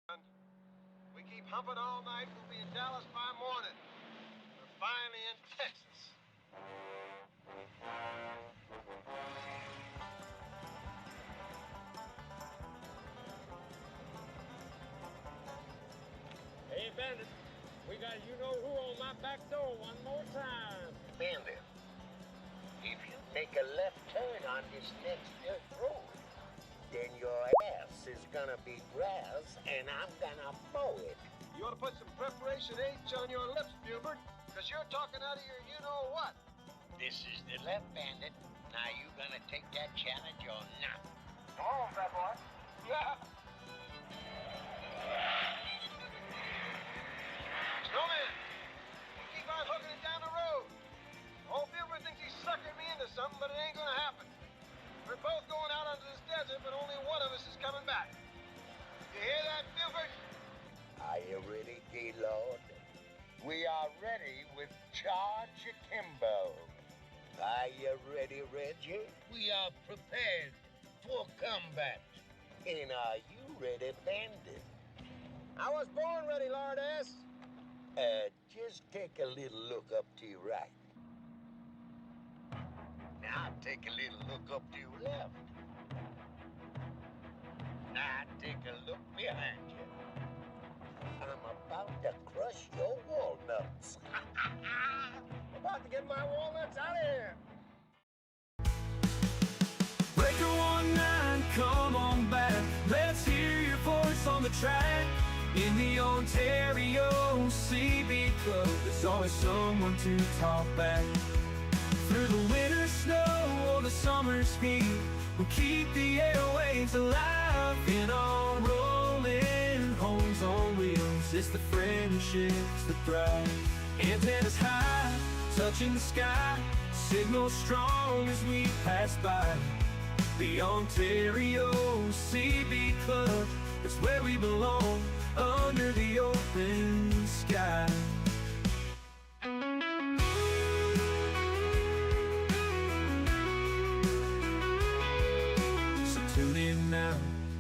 We keep humping all night, we'll be in Dallas by morning. We're finally in Texas. Hey, Bandit, we got you-know-who on my back door one more time. Bandit, if you take a left turn on this next dirt road, then your ass is gonna be grass, and I'm gonna mow it. You ought to put some preparation H on your lips, Buford, because you're talking out of your you-know-what. This is the left, Bandit. Now you gonna take that challenge or not? Come on, fat boy. Yeah. Snowman, keep on hooking it down the road. Old Buford thinks he's suckered me into something, but it ain't gonna happen. We're both going out onto this desert, but only one of us is coming back. You hear that, Buford? Are you ready, Gaylord? We are ready with Charge Akimbo. Are you ready, Reggie? We are prepared for combat. And are you ready, Bandit? I was born ready, Lord S. Just take a little look up to your right. Now take a little look up to your left. Now take a look behind you. I'm about to crush your walnuts. About to get my walnuts out of here. Breaker 19, come on back. Let's hear your voice on the track. In the Ontario CB Club, there's always someone to talk back. Through the winter snow or the summer's heat, we'll keep the airwaves alive. In our rolling homes on wheels, it's the friendships that thrive. Antennas high, touching the sky, signal strong as we pass by. The Ontario CB Club, it's where we belong, under the open sky. So tune in now,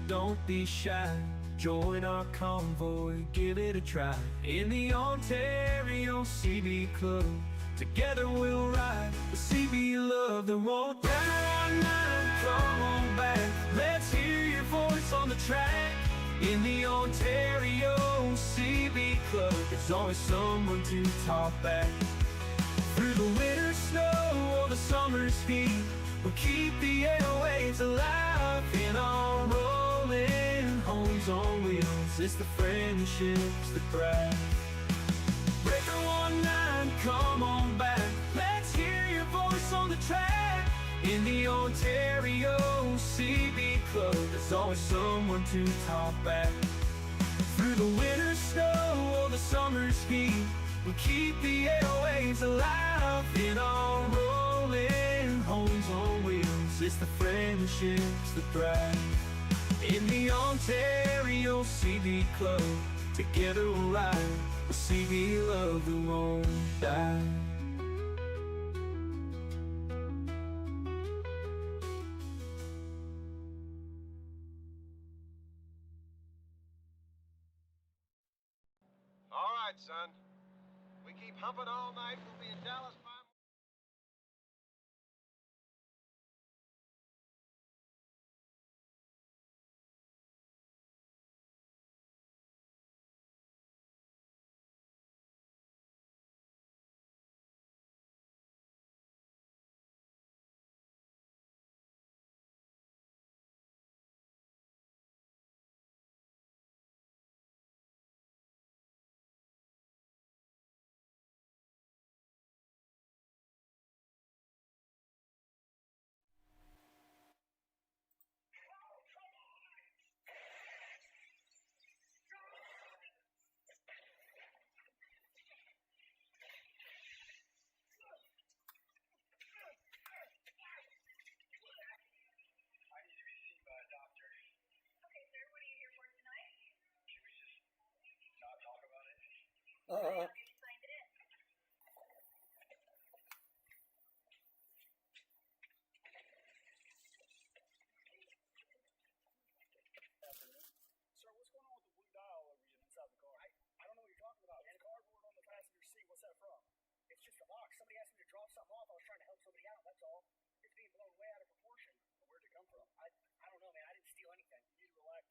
don't be shy. Join our convoy, give it a try. In the Ontario CB Club, together we'll ride the CB love that won't die. Come on back, let's hear your voice on the track. In the Ontario CB Club, there's always someone to talk back. Through the winter snow or the summer's heat, we'll keep the airwaves alive. In our rolling homes on wheels, it's the friendships that thrive. Breaker 19, come on back, let's hear your voice on the track. In the Ontario CB Club, there's always someone to talk back. Through the winter snow or the summer's heat, we'll keep the airwaves alive. In our rolling homes on wheels, it's the friendships that thrive. In the Ontario CB Club, together we'll ride the CB love that won't die. All right, son. We keep humping all night, we'll be in Dallas by I don't know, man. I didn't steal anything. You need to relax.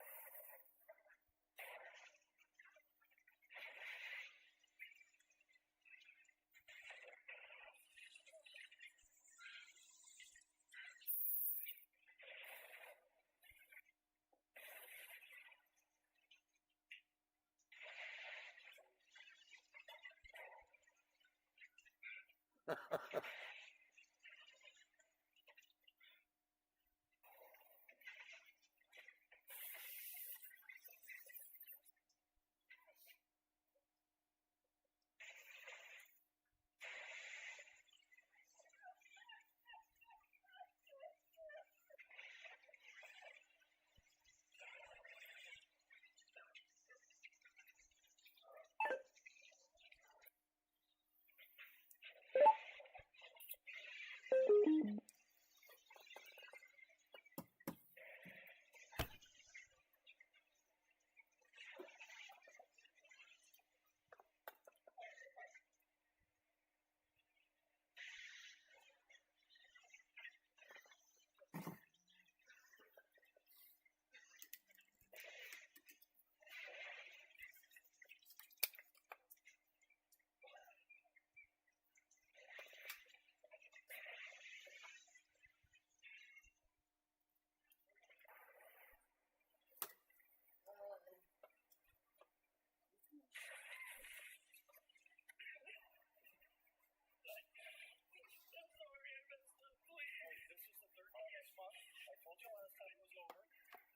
I told you last time it was over.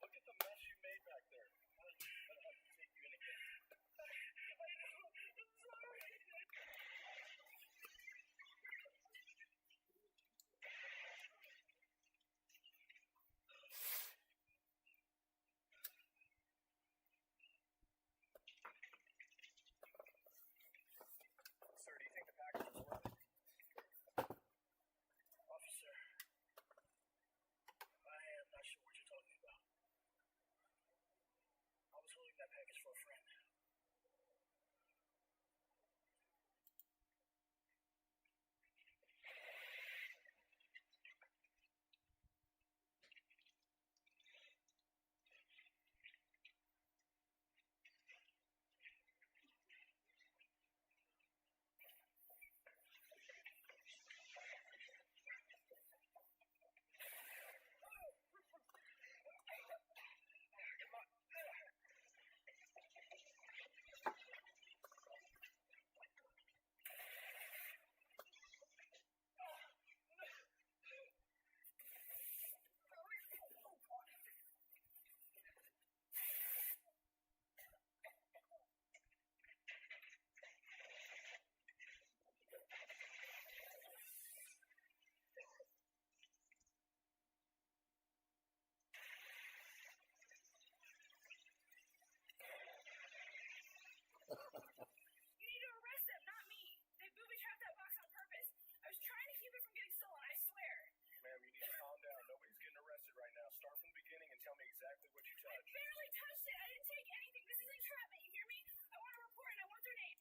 Look at the mess you made back there. I'm gonna have to take you in again. I know. I'm sorry. Sir, do you think the package was worth it? Officer, I am not sure what you're talking about. I was holding that package for a friend. You need to arrest them, not me. They booby-trapped that box on purpose. I was trying to keep it from getting stolen, I swear. Ma'am, you need to calm down. Nobody's getting arrested right now. Start from the beginning and tell me exactly what you I touched. barely touched it. I didn't take anything. This is entrapment, you hear me? I want to report and I want their name.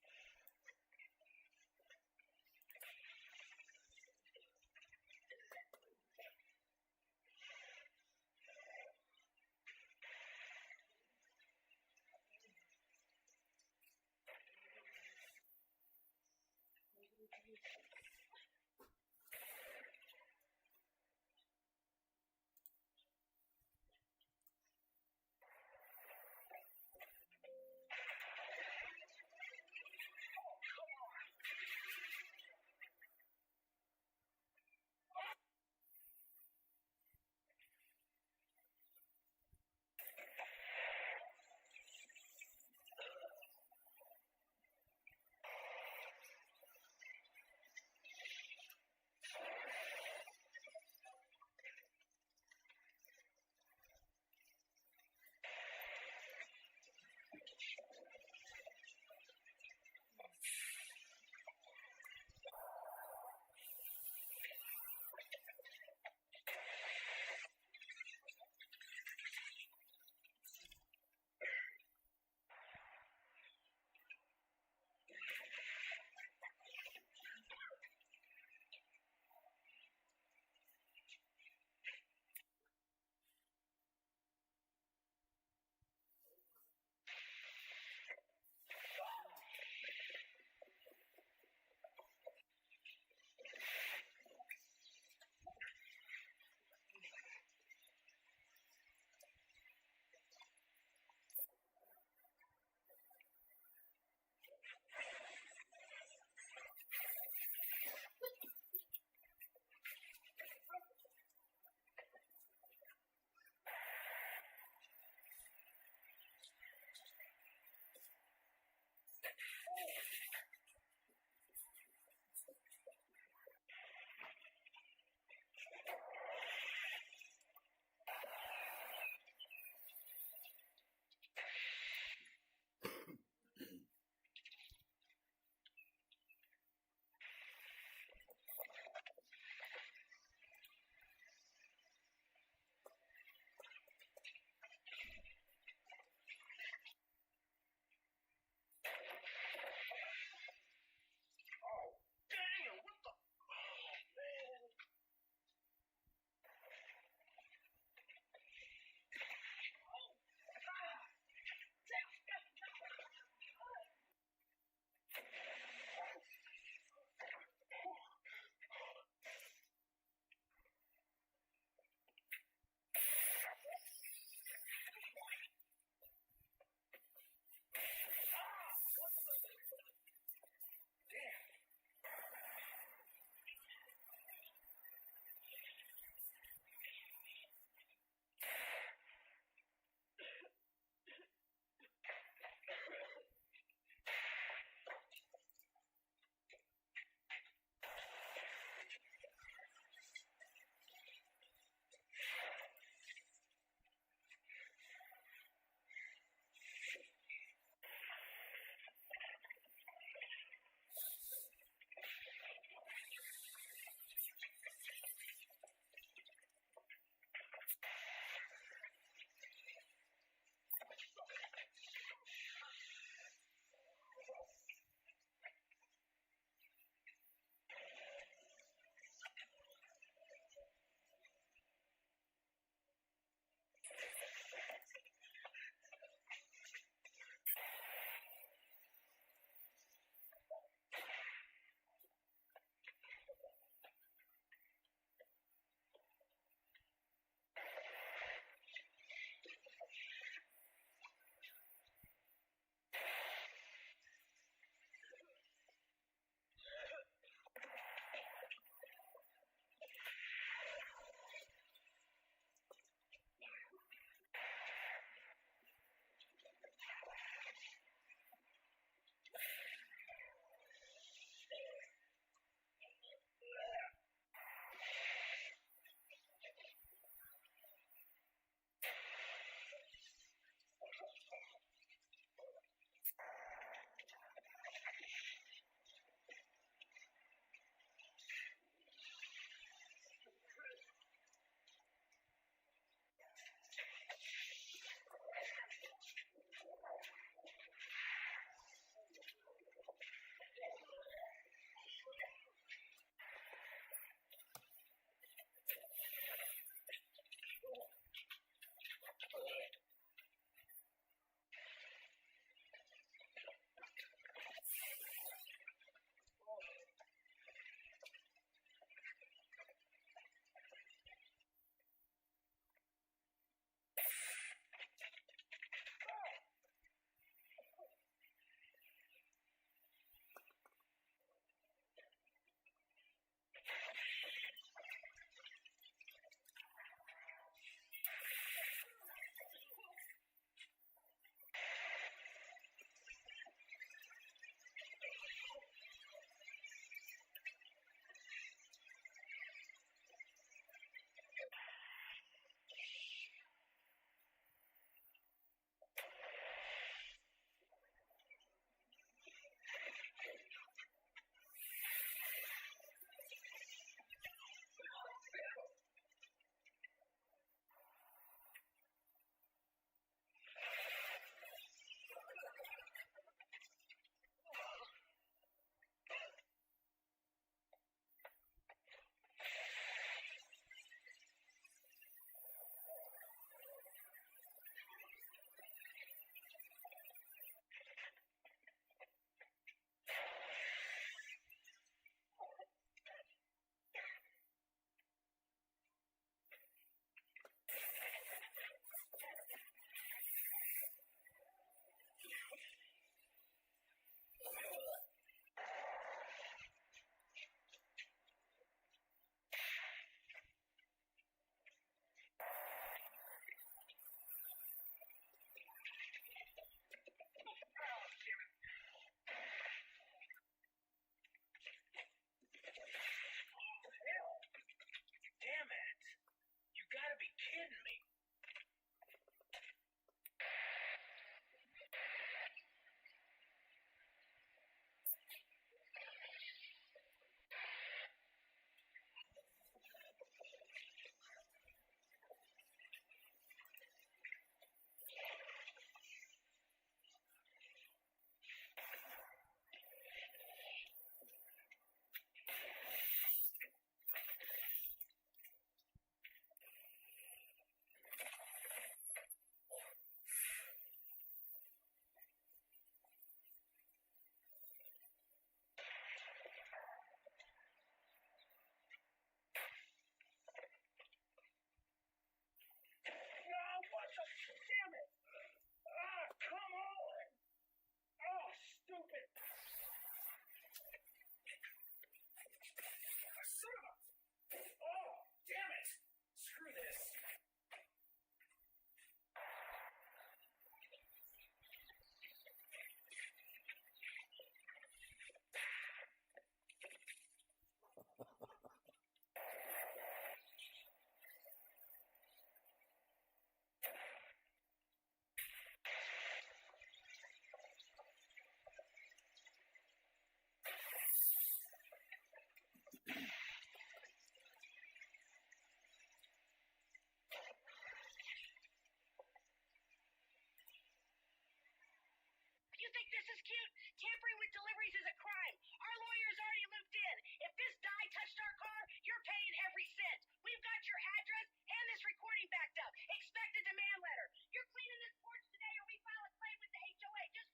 you think this is cute? Tampering with deliveries is a crime. Our lawyer's already looped in. If this dye touched our car, you're paying every cent. We've got your address and this recording backed up. Expect a demand letter. You're cleaning this porch today or we file a claim with the HOA. Just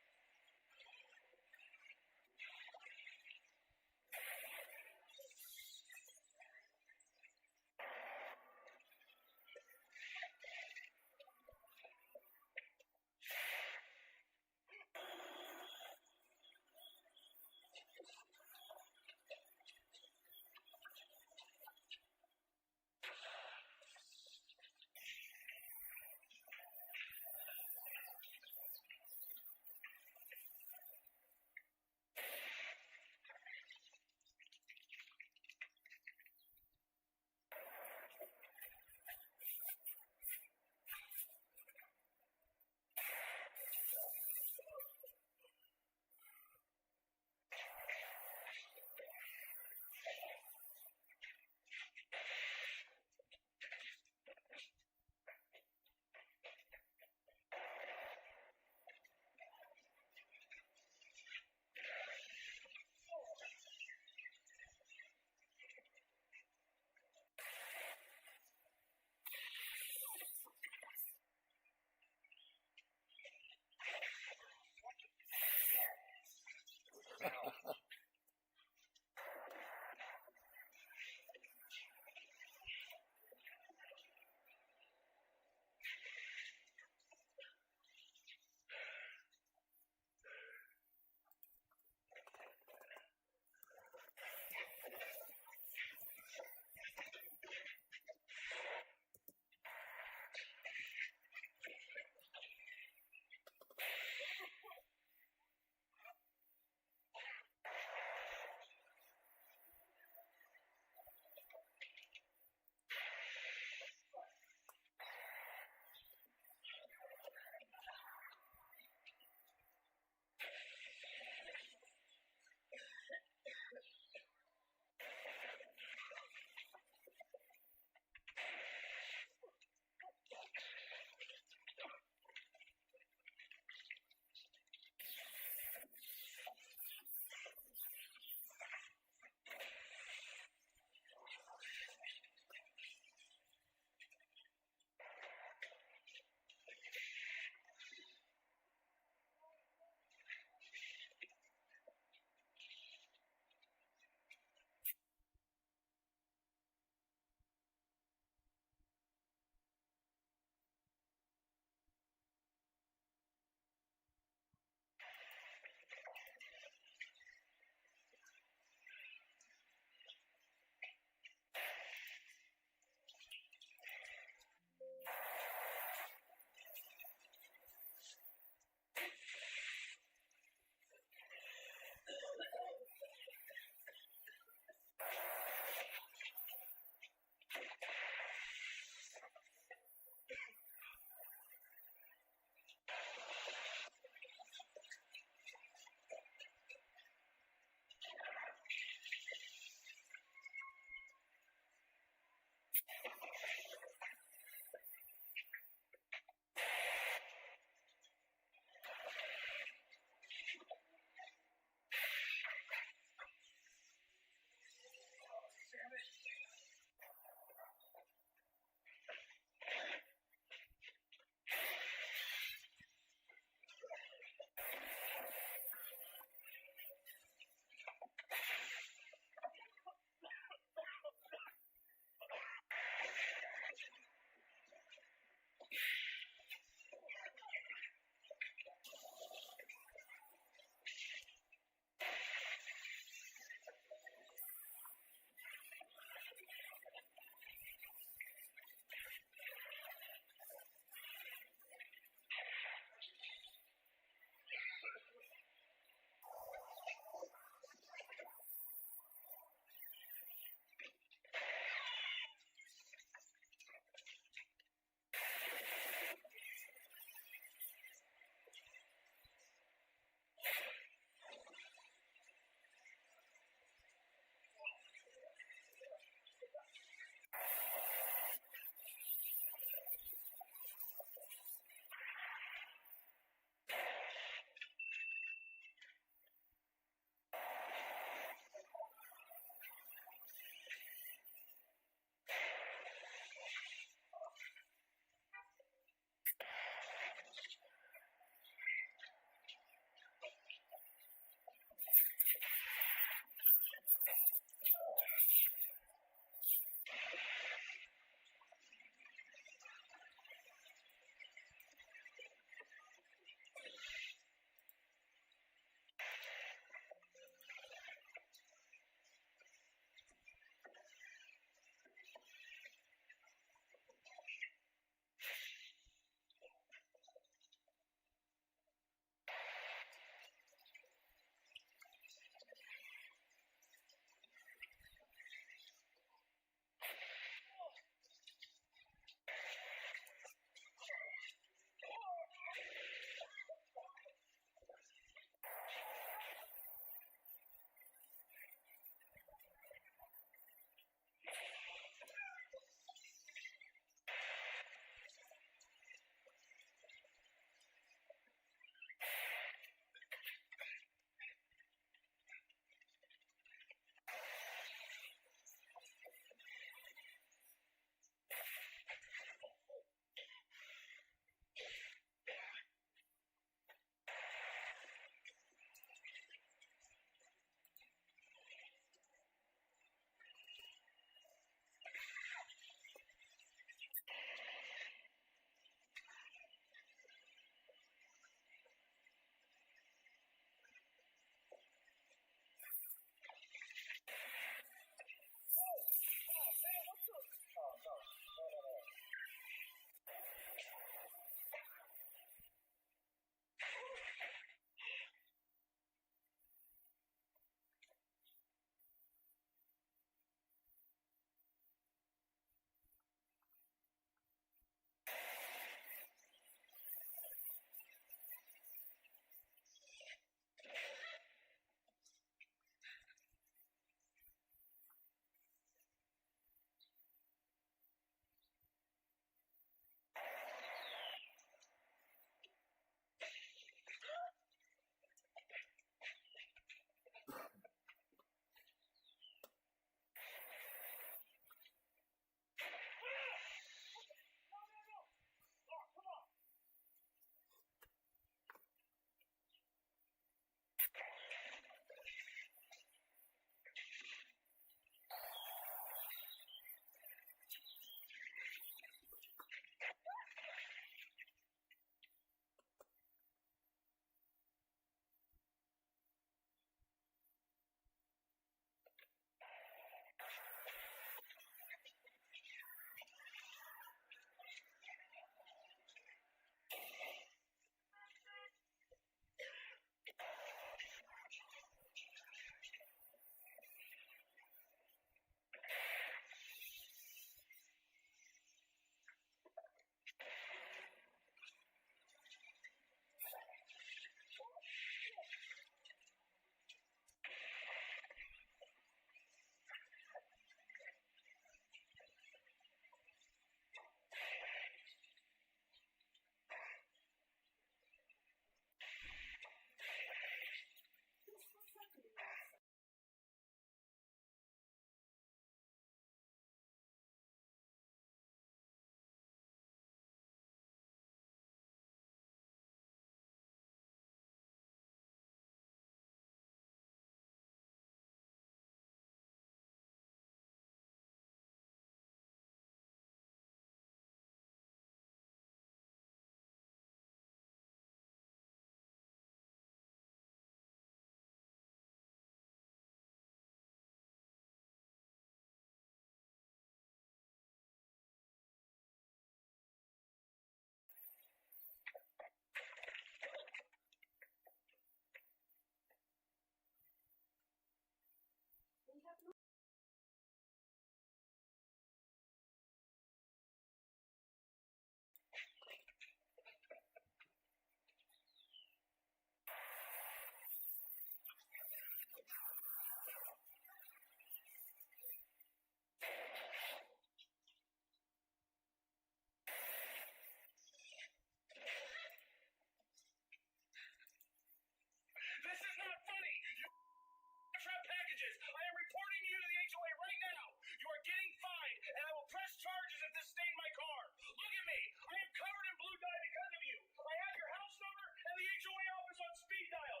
damages. I am reporting you to the HOA right now. You are getting fined, and I will press charges if this stained my car. Look at me. I am covered in blue dye because of you. I have your house number and the HOA office on speed dial.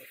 Dad,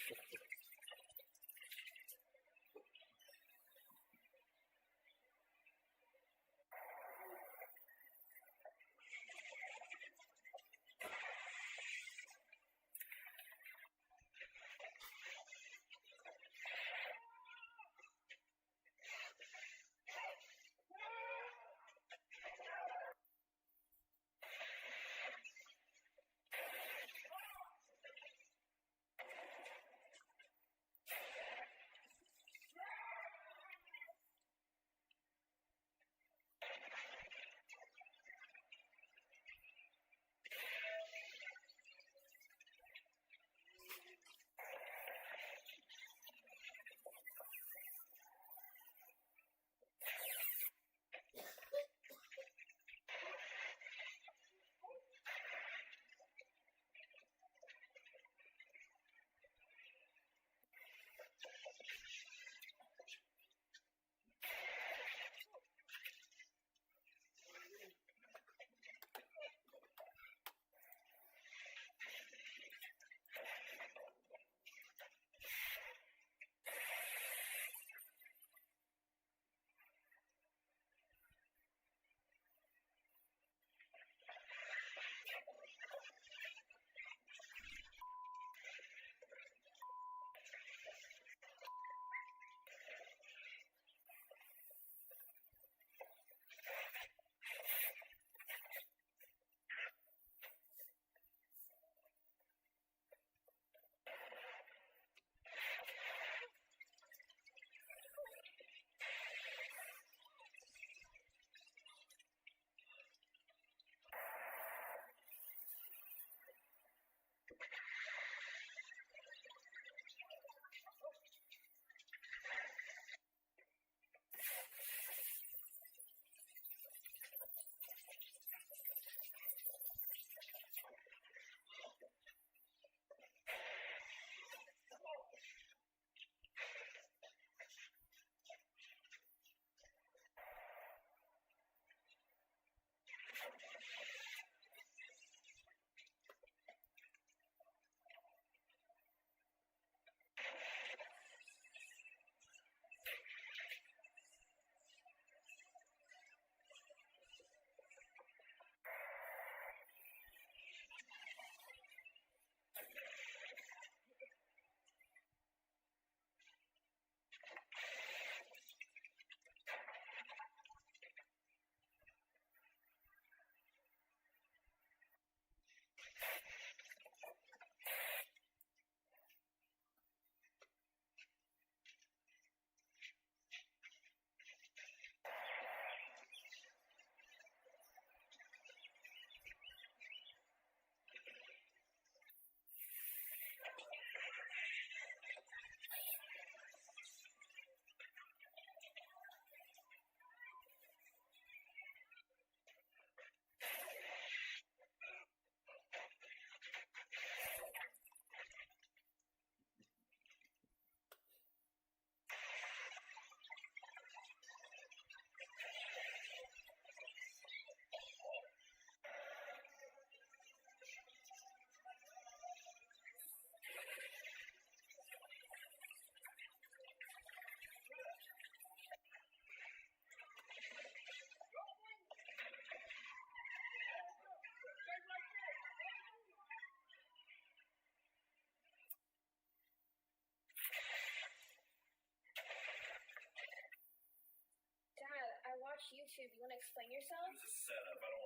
I watch YouTube. You want to explain yourself? It's a setup. I don't